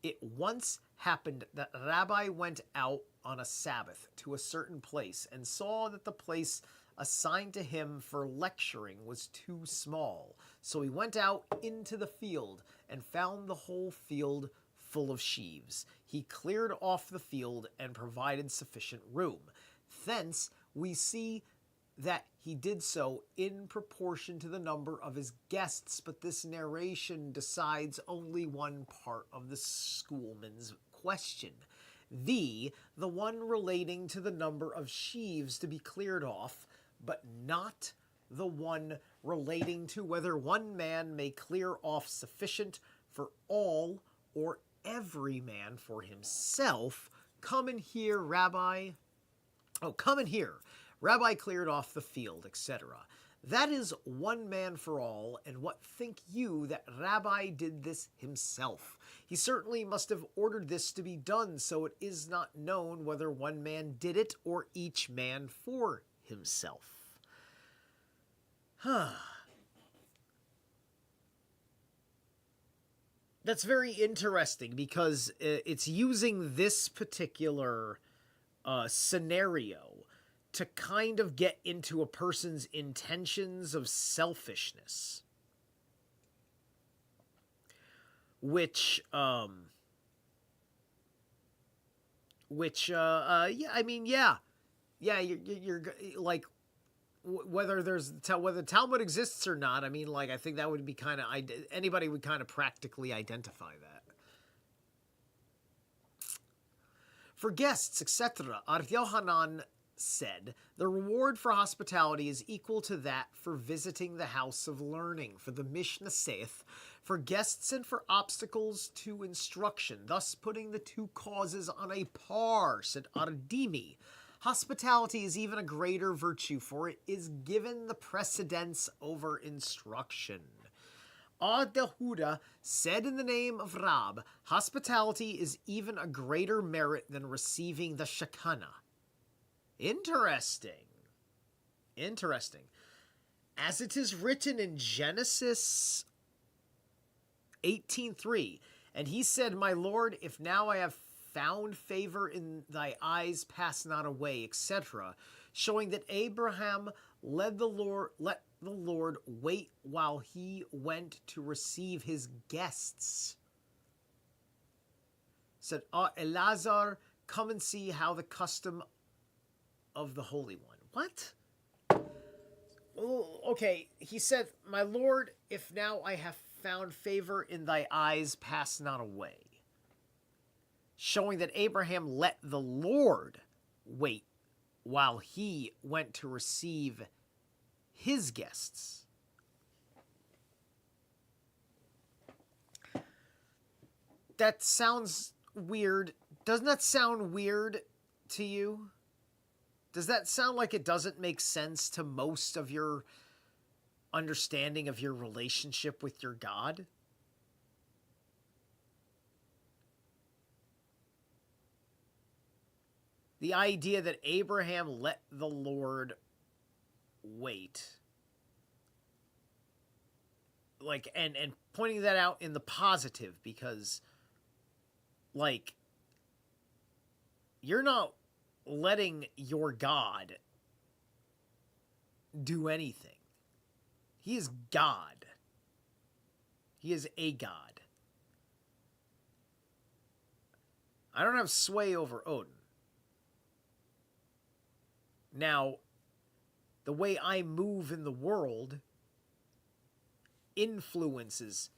It once happened that Rabbi went out on a Sabbath to a certain place and saw that the place assigned to him for lecturing was too small. So he went out into the field and found the whole field full of sheaves. He cleared off the field and provided sufficient room. Thence we see that he did so in proportion to the number of his guests, but this narration decides only one part of the schoolman's question. The one relating to the number of sheaves to be cleared off, but not the one relating to whether one man may clear off sufficient for all or every man for himself. Come and hear, Rabbi. Oh, come and hear. Rabbi cleared off the field, etc. That is one man for all, and what think you that Rabbi did this himself? He certainly must have ordered this to be done, so it is not known whether one man did it or each man for himself. That's very interesting because it's using this particular scenario to kind of get into a person's intentions of selfishness. Which, yeah, I mean, yeah, you're like, whether Talmud exists or not, I mean, like, I think that would be kind of, anybody would kind of practically identify that. For guests, etc., Ar Yohanan said, the reward for hospitality is equal to that for visiting the house of learning. For the Mishnah saith, for guests and for obstacles to instruction, thus putting the two causes on a par, said Ardimi. Hospitality is even a greater virtue, for it is given the precedence over instruction. Ad-Dahuda said in the name of Rab, hospitality is even a greater merit than receiving the shakana. Interesting. As it is written in Genesis 18:3, and he said, my Lord, if now I have found favor in thy eyes, pass not away, etc., showing that Abraham let the Lord wait while he went to receive his guests. Said, Elazar, come and see how the custom of the Holy One. What? Okay, he said, my Lord, if now I have found favor in thy eyes, pass not away. Showing that Abraham let the Lord wait while he went to receive his guests. That sounds weird. Doesn't that sound weird to you? Does that sound like it doesn't make sense to most of your understanding of your relationship with your God? The idea that Abraham let the Lord wait. Like, and pointing that out in the positive, because, like, you're not letting your God do anything. He is God. He is a God. I don't have sway over Odin. Now, the way I move in the world influences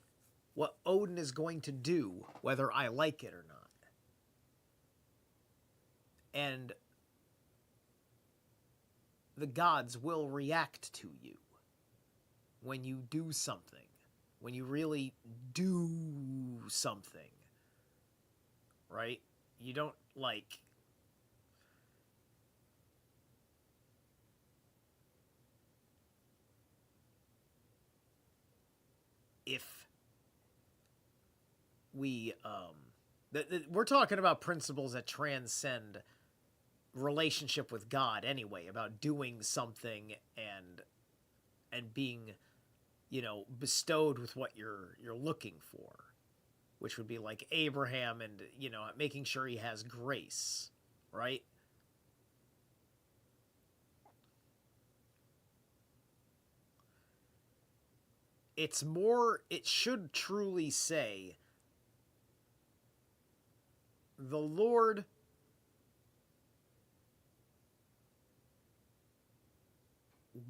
what Odin is going to do, whether I like it or not. And the gods will react to you when you do something, when you really do something, right? You don't, like, if we, we're talking about principles that transcend relationship with God anyway, about doing something and being, bestowed with what you're looking for, which would be like Abraham and, making sure he has grace, right? It should truly say, the Lord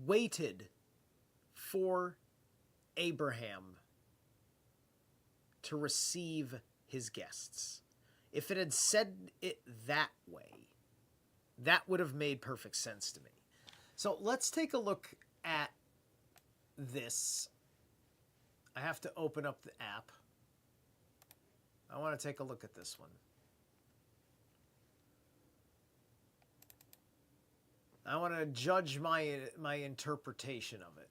waited for Abraham to receive his guests. If it had said it that way, that would have made perfect sense to me. So let's take a look at this. I have to open up the app. I want to take a look at this one. I want to judge my interpretation of it.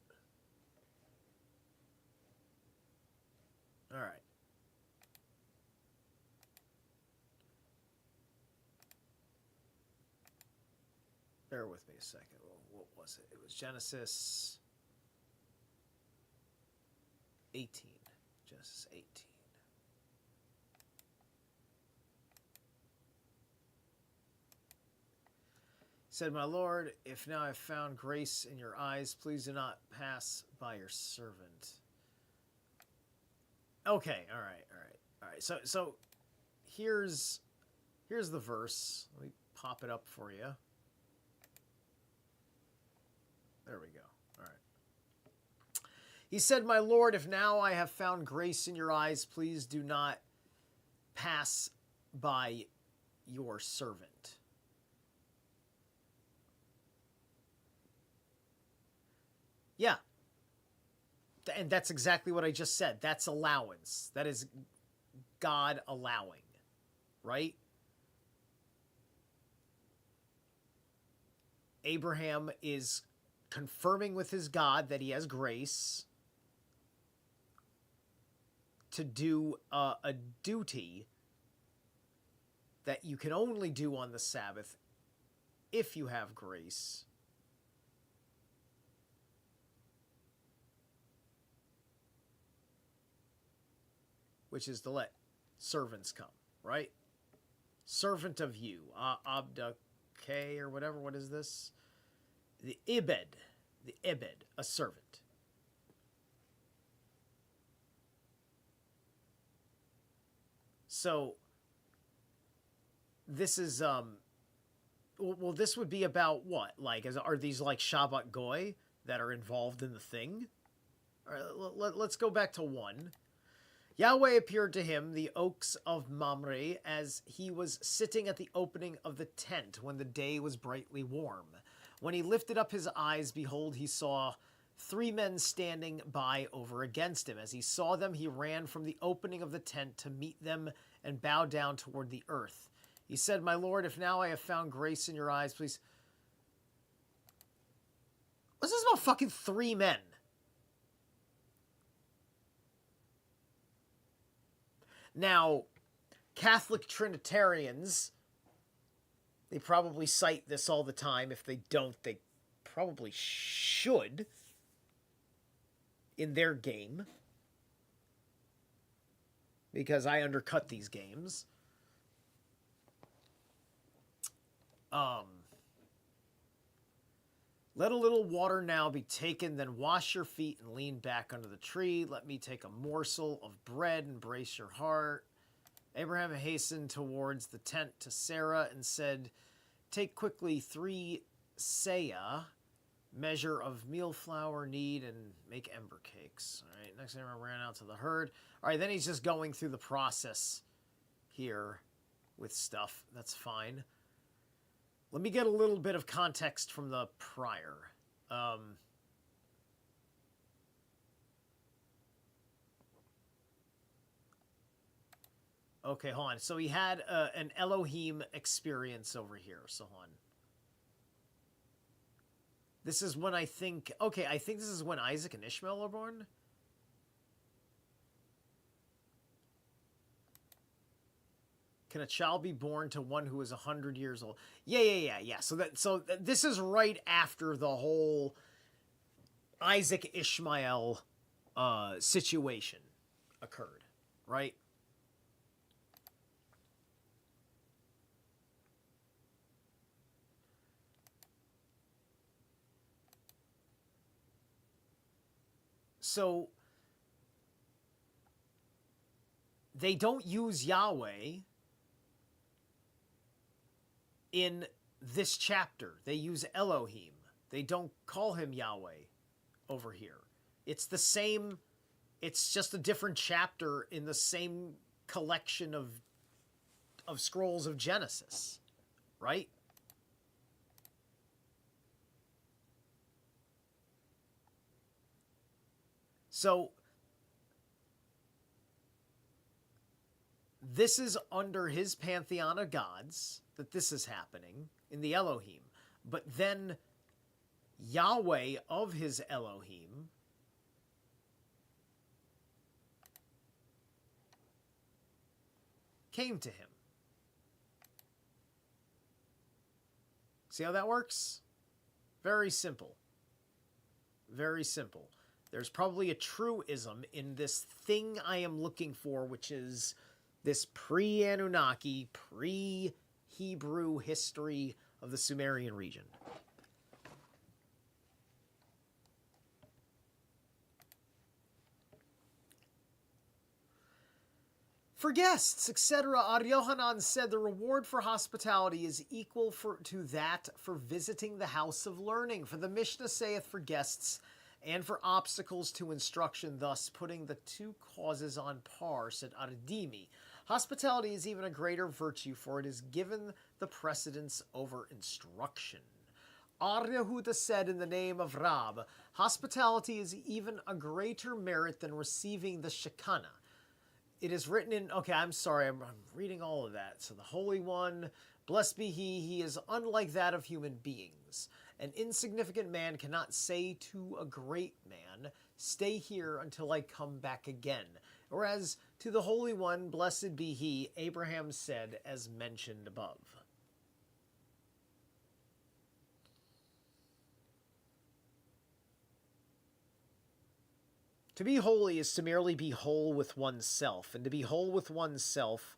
All right. Bear with me a second. What was it? It was Genesis 18. Genesis 18. Said, my Lord, if now I've found grace in your eyes, please do not pass by your servant. Okay, all right. So here's the verse. Let me pop it up for you. There we go. All right. He said, my Lord, if now I have found grace in your eyes, please do not pass by your servant. Yeah. And that's exactly what I just said. That's allowance. That is God allowing, right? Abraham is confirming with his God that he has grace to do a duty that you can only do on the Sabbath if you have grace. Which is to let servants come, right? Servant of you, abdake or whatever. What is this? The ibed, the Ebed, a servant. So this is well, this would be about what? Like, are these like Shabbat Goy that are involved in the thing? All right, let's go back to 1. Yahweh appeared to him, the oaks of Mamre, as he was sitting at the opening of the tent when the day was brightly warm. When he lifted up his eyes, behold, he saw 3 men standing by over against him. As he saw them, he ran from the opening of the tent to meet them and bowed down toward the earth. He said, "My Lord, if now I have found grace in your eyes, please..." What's this about fucking 3 men? Now, Catholic Trinitarians, they probably cite this all the time. If they don't, they probably should in their game, because I undercut these games. Let a little water now be taken, then wash your feet and lean back under the tree. Let me take a morsel of bread and brace your heart. Abraham hastened towards the tent to Sarah and said, "Take quickly 3 seah, measure of meal flour, knead, and make ember cakes." All right, next Abraham ran out to the herd. All right, then he's just going through the process here with stuff. That's fine. Let me get a little bit of context from the prior. Okay, hold on. So he had an Elohim experience over here. So hold on. This is when I think... Okay, I think this is when Isaac and Ishmael are born. Can a child be born to one who is 100 years old? Yeah. So this is right after the whole Isaac Ishmael situation occurred, right? So they don't use Yahweh in this chapter. They use Elohim. They don't call him Yahweh over here. It's the same, it's just a different chapter in the same collection of scrolls of Genesis, right? So this is under his pantheon of gods that this is happening in the Elohim. But then Yahweh of his Elohim came to him. See how that works? Very simple. Very simple. There's probably a truism in this thing I am looking for, which is this pre-Anunnaki, pre-Hebrew history of the Sumerian region. For guests, etc., Ad Yohanan said the reward for hospitality is equal to that for visiting the house of learning. For the Mishnah saith for guests and for obstacles to instruction, thus putting the 2 causes on par, said Adimi. Hospitality is even a greater virtue, for it is given the precedence over instruction. Ar Yehuda said in the name of Rab, hospitality is even a greater merit than receiving the Shekinah. It is written in... Okay, I'm sorry, I'm reading all of that. So the Holy One, blessed be he is unlike that of human beings. An insignificant man cannot say to a great man, stay here until I come back again. Whereas to the Holy One, blessed be he, Abraham said, as mentioned above. To be holy is to merely be whole with oneself, and to be whole with oneself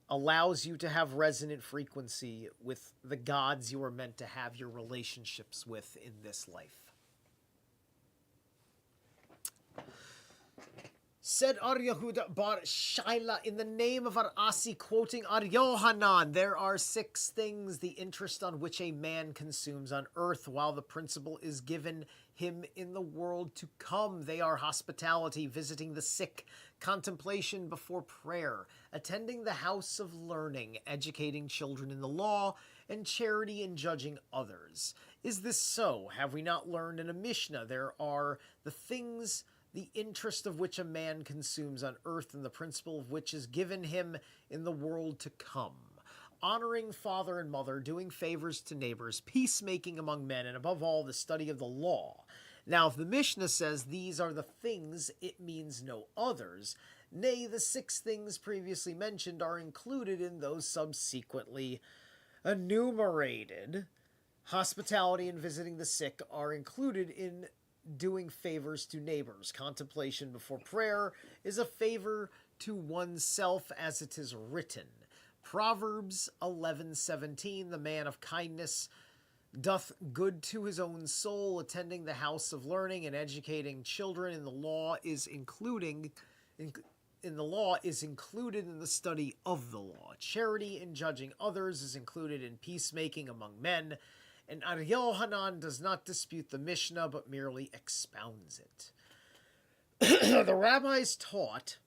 allows you to have resonant frequency with the gods you are meant to have your relationships with in this life. said Ar Yehuda bar Shaila in the name of Ar Asi, quoting Ar Yohanan, there are 6 things the interest on which a man consumes on earth, while the principle is given him in the world to come. They are hospitality, visiting the sick, contemplation before prayer, attending the house of learning, educating children in the law, and charity in judging others. Is this so? Have we not learned in a Mishnah there are the things the interest of which a man consumes on earth, and the principle of which is given him in the world to come? Honoring father and mother, doing favors to neighbors, peacemaking among men, and above all, the study of the law. Now, if the Mishnah says these are the things, it means no others. Nay, the 6 things previously mentioned are included in those subsequently enumerated. Hospitality and visiting the sick are included in doing favors to neighbors. Contemplation before prayer is a favor to oneself, as it is written. Proverbs 11:17, the man of kindness doth good to his own soul, attending the house of learning and educating children in the law is included in the study of the law. Charity in judging others is included in peacemaking among men. And Ar Yohanan does not dispute the Mishnah, but merely expounds it. The rabbis taught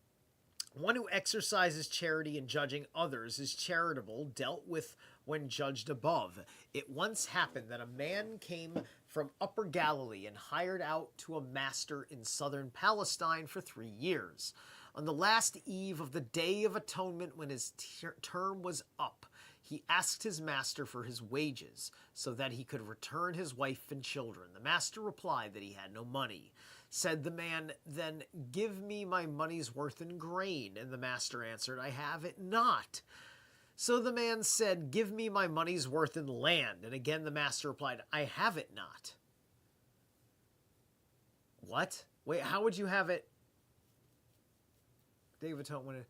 one who exercises charity in judging others is charitable, dealt with when judged above. It once happened that a man came from Upper Galilee and hired out to a master in southern Palestine for 3 years. On the last eve of the Day of Atonement, when his term was up, he asked his master for his wages so that he could return his wife and children. The master replied that he had no money. Said the man, then give me my money's worth in grain. And the master answered, I have it not. So the man said, give me my money's worth in land. And again the master replied, I have it not. What? Wait, how would you have it? Day of Atonement.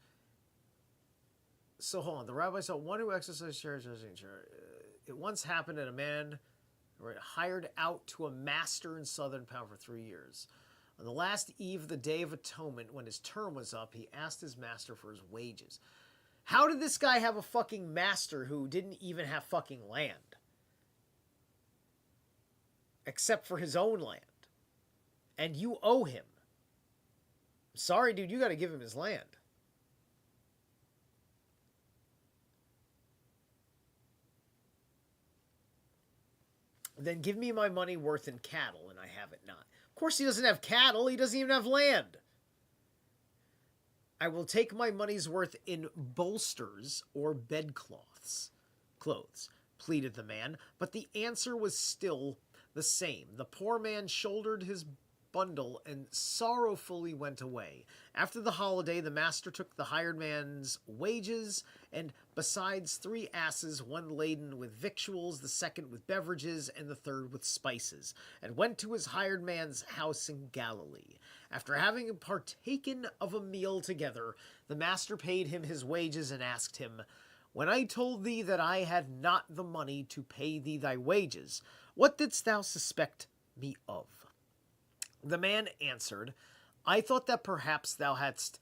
So hold on. The rabbi said, one who exercised charity. It once happened that a man hired out to a master in southern Palestine for 3 years. On the last eve of the Day of Atonement, when his term was up, he asked his master for his wages. How did this guy have a fucking master who didn't even have fucking land? Except for his own land. And you owe him. Sorry, dude, you got to give him his land. Then give me my money worth in cattle, and I have it not. Of course he doesn't have cattle, he doesn't even have land. I will take my money's worth in bolsters or bedcloths, pleaded the man, but the answer was still the same. The poor man shouldered his bundle and sorrowfully went away. After the holiday, the master took the hired man's wages, and besides 3 asses, one laden with victuals, the second with beverages, and the third with spices, and went to his hired man's house in Galilee. After having partaken of a meal together, the master paid him his wages and asked him, when I told thee that I had not the money to pay thee thy wages, what didst thou suspect me of? The man answered, I thought that perhaps thou hadst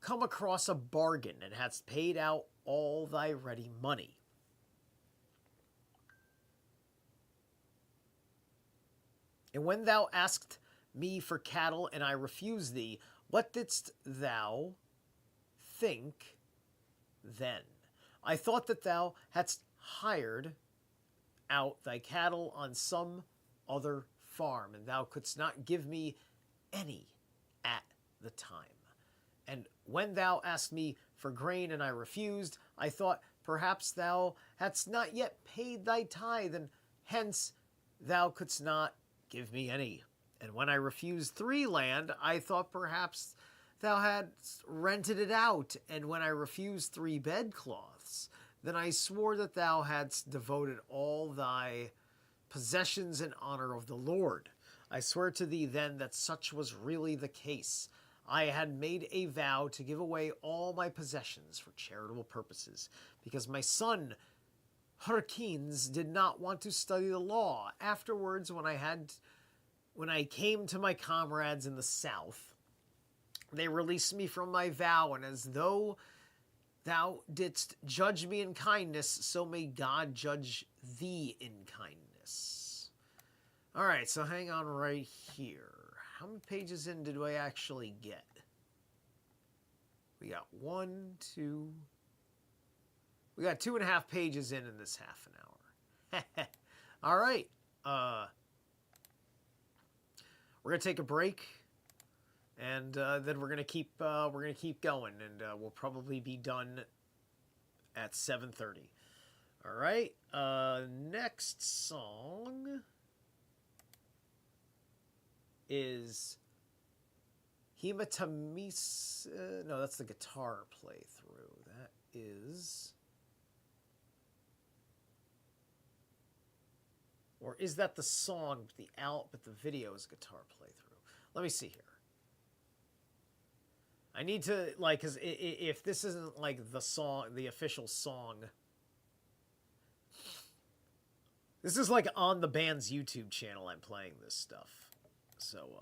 come across a bargain and hadst paid out all thy ready money. And when thou asked me for cattle and I refused thee, what didst thou think then? I thought that thou hadst hired out thy cattle on some other farm, and thou couldst not give me any at the time. And when thou asked me for grain and I refused, I thought perhaps thou hadst not yet paid thy tithe, and hence thou couldst not give me any. And when I refused 3 land, I thought perhaps thou hadst rented it out. And when I refused 3 bedcloths, then I swore that thou hadst devoted all thy possessions in honor of the Lord. I swear to thee then that such was really the case. I had made a vow to give away all my possessions for charitable purposes, because my son Rodkinson did not want to study the law. Afterwards, when I came to my comrades in the south, They release me from my vow, and as though thou didst judge me in kindness, so may God judge thee in kindness. All right, so hang on right here. How many pages in did I actually get? We got 1, 2. We got 2.5 pages in this half an hour. All right. We're gonna take a break, and then we're gonna keep going, and we'll probably be done at 7:30. All right. Next song is Hematamis. No, that's the guitar playthrough. That is. Or is that the song, but the video is guitar playthrough? Let me see here. I need to, like, because if this isn't, like, the song, the official song. This is, like, on the band's YouTube channel I'm playing this stuff. So,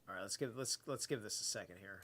all right, let's give this a second here.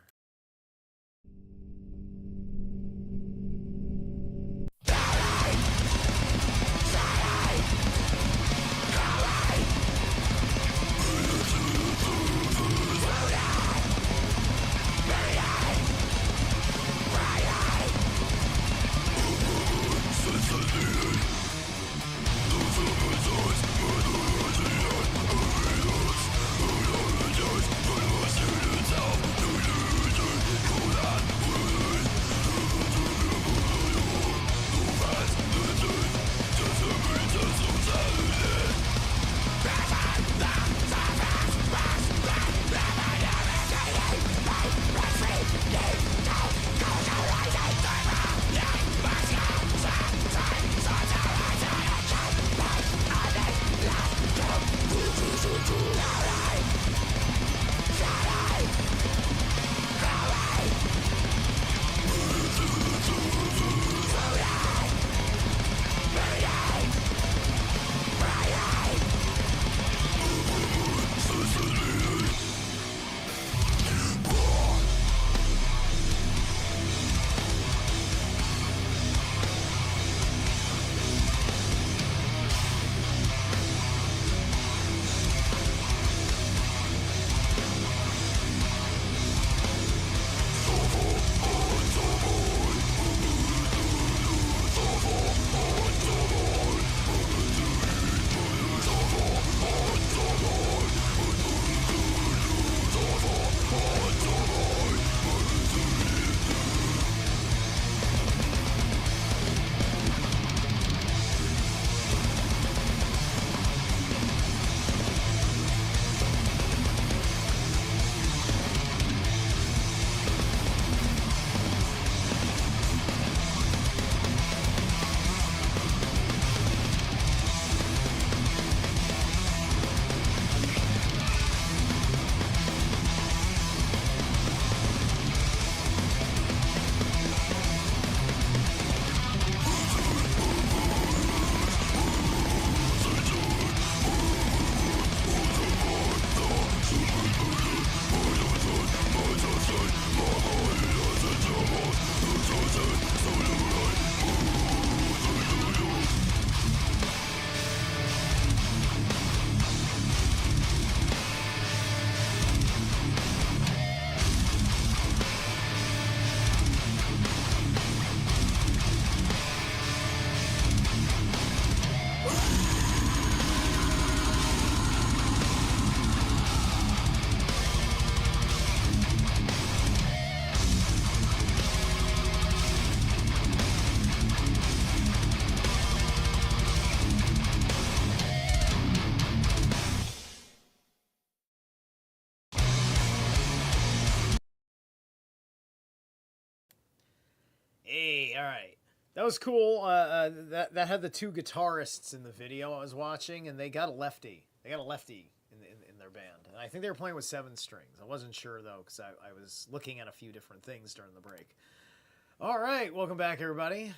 Hey, all right. That was cool. That had the two guitarists in the video I was watching, and they got a lefty. They got a lefty in their band. And I think they were playing with 7 strings. I wasn't sure, though, because I was looking at a few different things during the break. All right. Welcome back, everybody.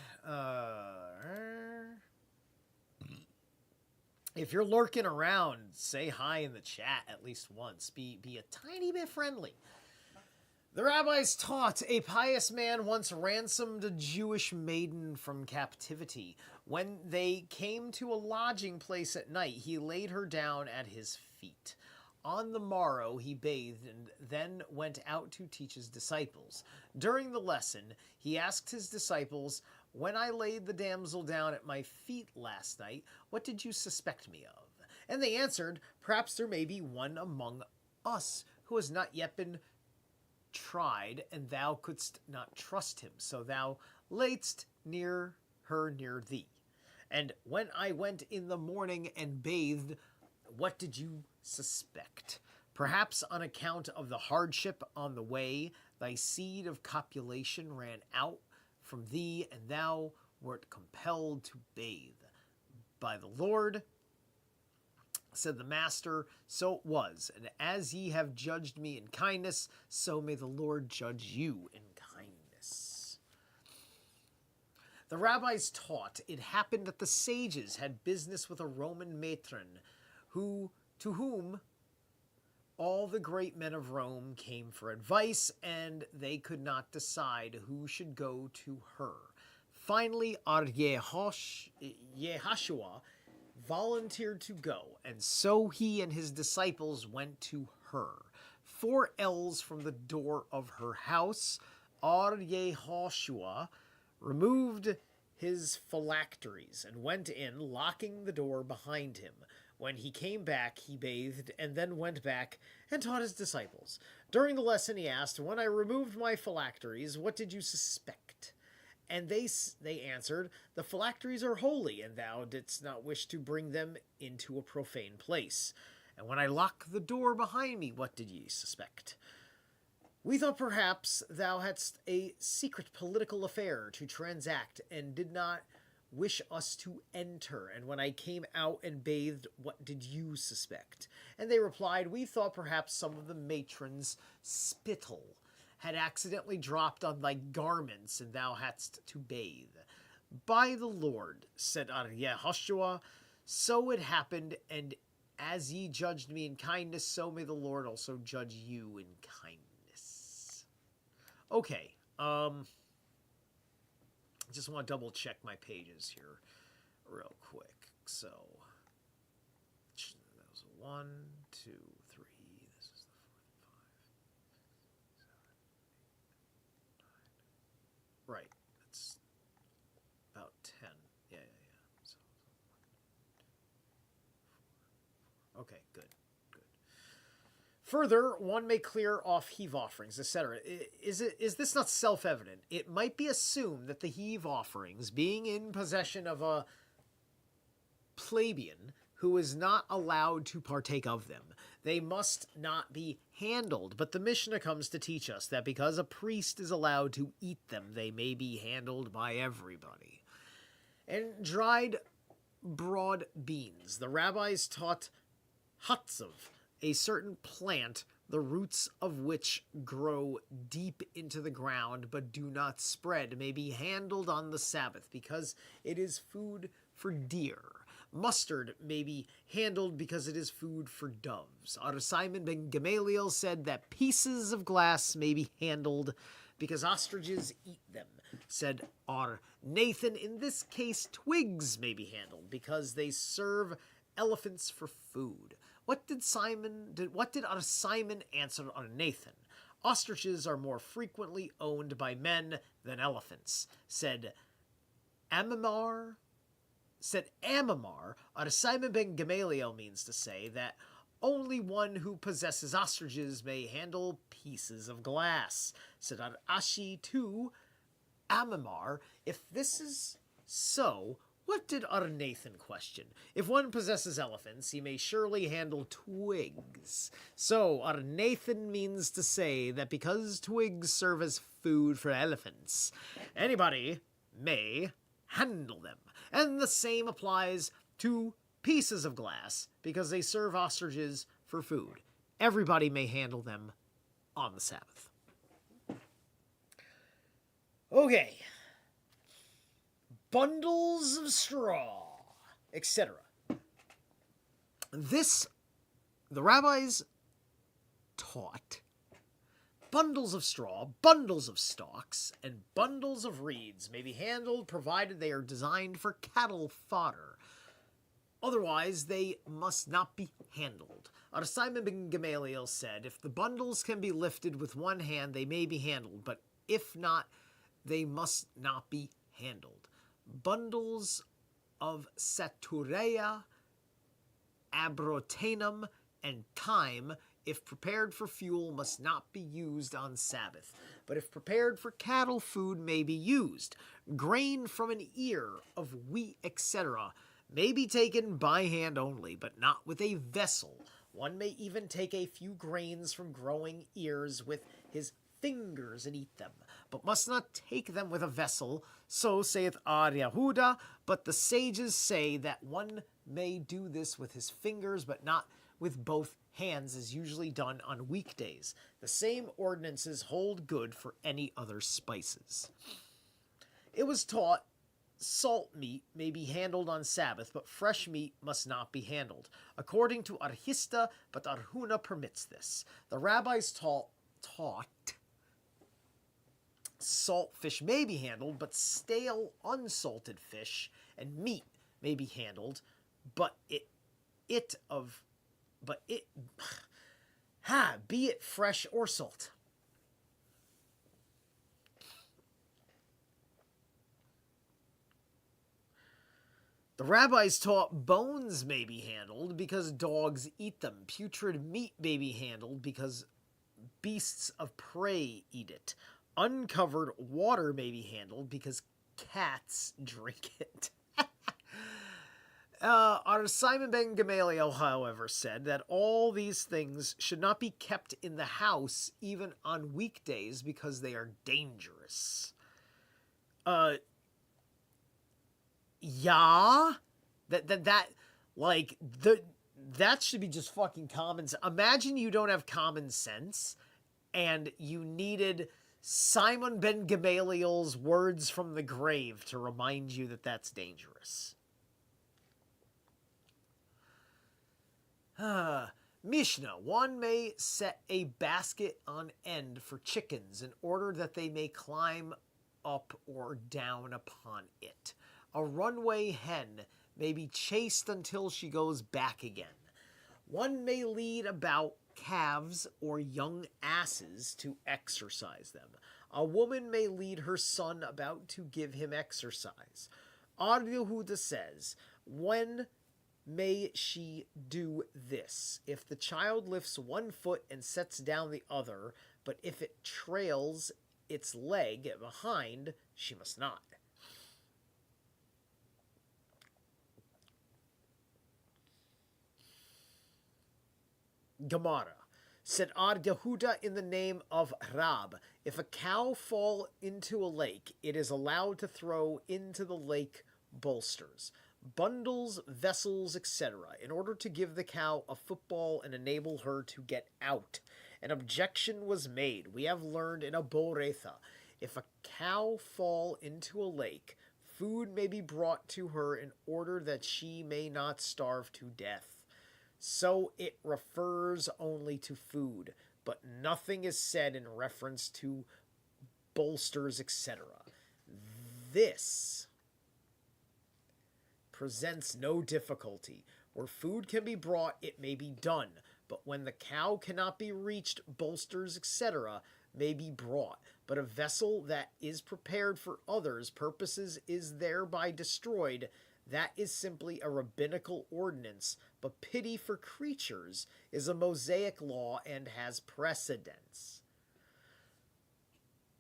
if you're lurking around, say hi in the chat at least once. Be a tiny bit friendly. The rabbis taught a pious man once ransomed a Jewish maiden from captivity. When they came to a lodging place at night, he laid her down at his feet. On the morrow he bathed and then went out to teach his disciples. During the lesson, he asked his disciples, "When I laid the damsel down at my feet last night, what did you suspect me of?" And they answered, "Perhaps there may be one among us who has not yet been tried, and thou couldst not trust him, so thou laidst her near thee. And when I went in the morning and bathed, what did you suspect? Perhaps on account of the hardship on the way, thy seed of copulation ran out from thee, and thou wert compelled to bathe. By the Lord, said the master, so it was, and as ye have judged me in kindness, so may the Lord judge you in kindness. The rabbis taught it happened that the sages had business with a Roman matron, to whom all the great men of Rome came for advice, and they could not decide who should go to her. Finally, Yehashua volunteered to go, and so he and his disciples went to her. 4 ells from the door of her house, Yehashua removed his phylacteries and went in, locking the door behind him. When he came back, he bathed and then went back and taught his disciples. During the lesson, he asked, "When I removed my phylacteries, what did you suspect?" And they answered, "The phylacteries are holy, and thou didst not wish to bring them into a profane place. And when I locked the door behind me, what did ye suspect? We thought perhaps thou hadst a secret political affair to transact, and did not wish us to enter. And when I came out and bathed, what did you suspect?" And they replied, "We thought perhaps some of the matron's spittle had accidentally dropped on thy garments, and thou hadst to bathe." By the Lord, said Yehashua, so it happened, and as ye judged me in kindness, so may the Lord also judge you in kindness. Okay, just want to double check my pages here real quick. So, that was 1, 2, 3, this is the 4th, 5, 7, 8, 9. Right, that's about 10. Yeah. So, okay, good. Further, one may clear off heave offerings, etc. Is this not self-evident? It might be assumed that the heave offerings, being in possession of a plebeian who is not allowed to partake of them, they must not be handled. But the Mishnah comes to teach us that because a priest is allowed to eat them, they may be handled by everybody. And dried broad beans. The rabbis taught Hatzav, a certain plant, the roots of which grow deep into the ground but do not spread, may be handled on the Sabbath because it is food for deer. Mustard may be handled because it is food for doves. Simon ben Gamaliel said that pieces of glass may be handled because ostriches eat them. Said Nathan, in this case, twigs may be handled because they serve elephants for food. What did Simon answer on Nathan? Ostriches are more frequently owned by men than elephants. Said Amamar, Simon ben Gamaliel means to say that only one who possesses ostriches may handle pieces of glass. Said Ashi to Amamar, if this is so, what did Nathan question? If one possesses elephants, he may surely handle twigs. So, Nathan means to say that because twigs serve as food for elephants, anybody may handle them. And the same applies to pieces of glass, because they serve ostriches for food. Everybody may handle them on the Sabbath. Okay. Bundles of straw, etc. The rabbis taught bundles of straw, bundles of stalks, and bundles of reeds may be handled provided they are designed for cattle fodder. Otherwise, they must not be handled. Simon ben Gamaliel said, if the bundles can be lifted with one hand, they may be handled, but if not, they must not be handled. Bundles of saturea, abrotanum, and thyme, if prepared for fuel, must not be used on Sabbath, but if prepared for cattle food, may be used. Grain from an ear of wheat, etc., may be taken by hand only, but not with a vessel. One may even take a few grains from growing ears with his fingers and eat them, but must not take them with a vessel. So saith Ar Yehuda, but the sages say that one may do this with his fingers, but not with both hands, as usually done on weekdays. The same ordinances hold good for any other spices. It was taught salt meat may be handled on Sabbath, but fresh meat must not be handled. According to Arhista, but Arhuna permits this. The rabbis taught salt fish may be handled, but stale unsalted fish and meat may be handled, be it fresh or salt. The rabbis taught bones may be handled because dogs eat them. Putrid meat may be handled because beasts of prey eat it. Uncovered water may be handled because cats drink it. Our Simon ben Gamaliel, however, said that all these things should not be kept in the house even on weekdays because they are dangerous. Yeah, that should be just fucking common sense. Imagine you don't have common sense, and you needed Simon ben Gamaliel's words from the grave to remind you that that's dangerous. Mishnah, one may set a basket on end for chickens in order that they may climb up or down upon it. A runaway hen may be chased until she goes back again. One may lead about calves or young asses to exercise them. A woman may lead her son about to give him exercise. Ar Yehuda says, when may she do this? If the child lifts one foot and sets down the other, but if it trails its leg behind, she must not. Gemara said Ar Yehuda in the name of Rab, if a cow fall into a lake, it is allowed to throw into the lake bolsters, bundles, vessels, etc., in order to give the cow a football and enable her to get out. An objection was made. We have learned in a Boretha, if a cow fall into a lake, food may be brought to her in order that she may not starve to death. So it refers only to food, but nothing is said in reference to bolsters, etc. This presents no difficulty. Where food can be brought, it may be done, but when the cow cannot be reached, bolsters, etc., may be brought. But a vessel that is prepared for others' purposes is thereby destroyed. That is simply a rabbinical ordinance, but pity for creatures is a Mosaic law and has precedence.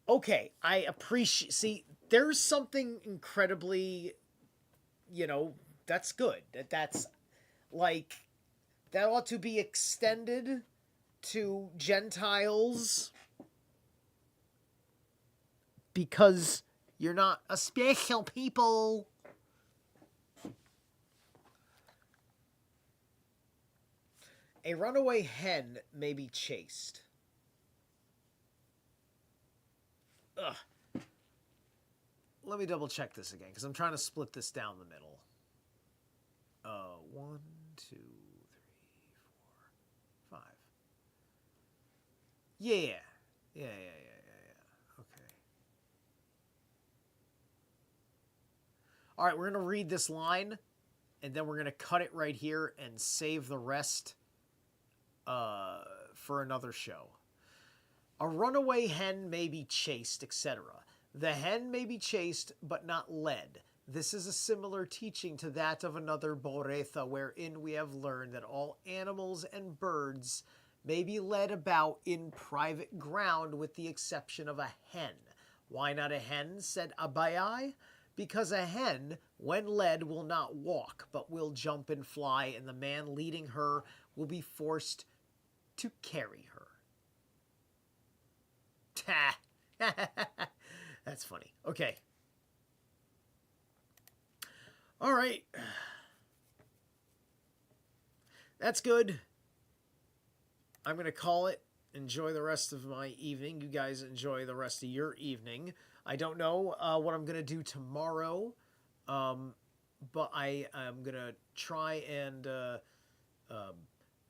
Okay, I appreciate... See, there's something incredibly, that's good. That's, that ought to be extended to Gentiles because you're not a special people. A runaway hen may be chased. Ugh. Let me double check this again, because I'm trying to split this down the middle. 1, 2, 3, Yeah. Okay. All right, we're going to read this line, and then we're going to cut it right here and save the rest for another show. A runaway hen may be chased, etc. The hen may be chased, but not led. This is a similar teaching to that of another Boretha, wherein we have learned that all animals and birds may be led about in private ground with the exception of a hen. Why not a hen, said Abayai? Because a hen, when led, will not walk, but will jump and fly, and the man leading her will be forced to carry her. That's funny. Okay. All right. That's good. I'm going to call it. Enjoy the rest of my evening. You guys enjoy the rest of your evening. I don't know what I'm going to do tomorrow, but I am going to try and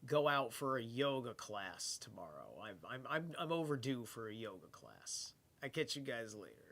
go out for a yoga class tomorrow. I'm overdue for a yoga class. I catch you guys later.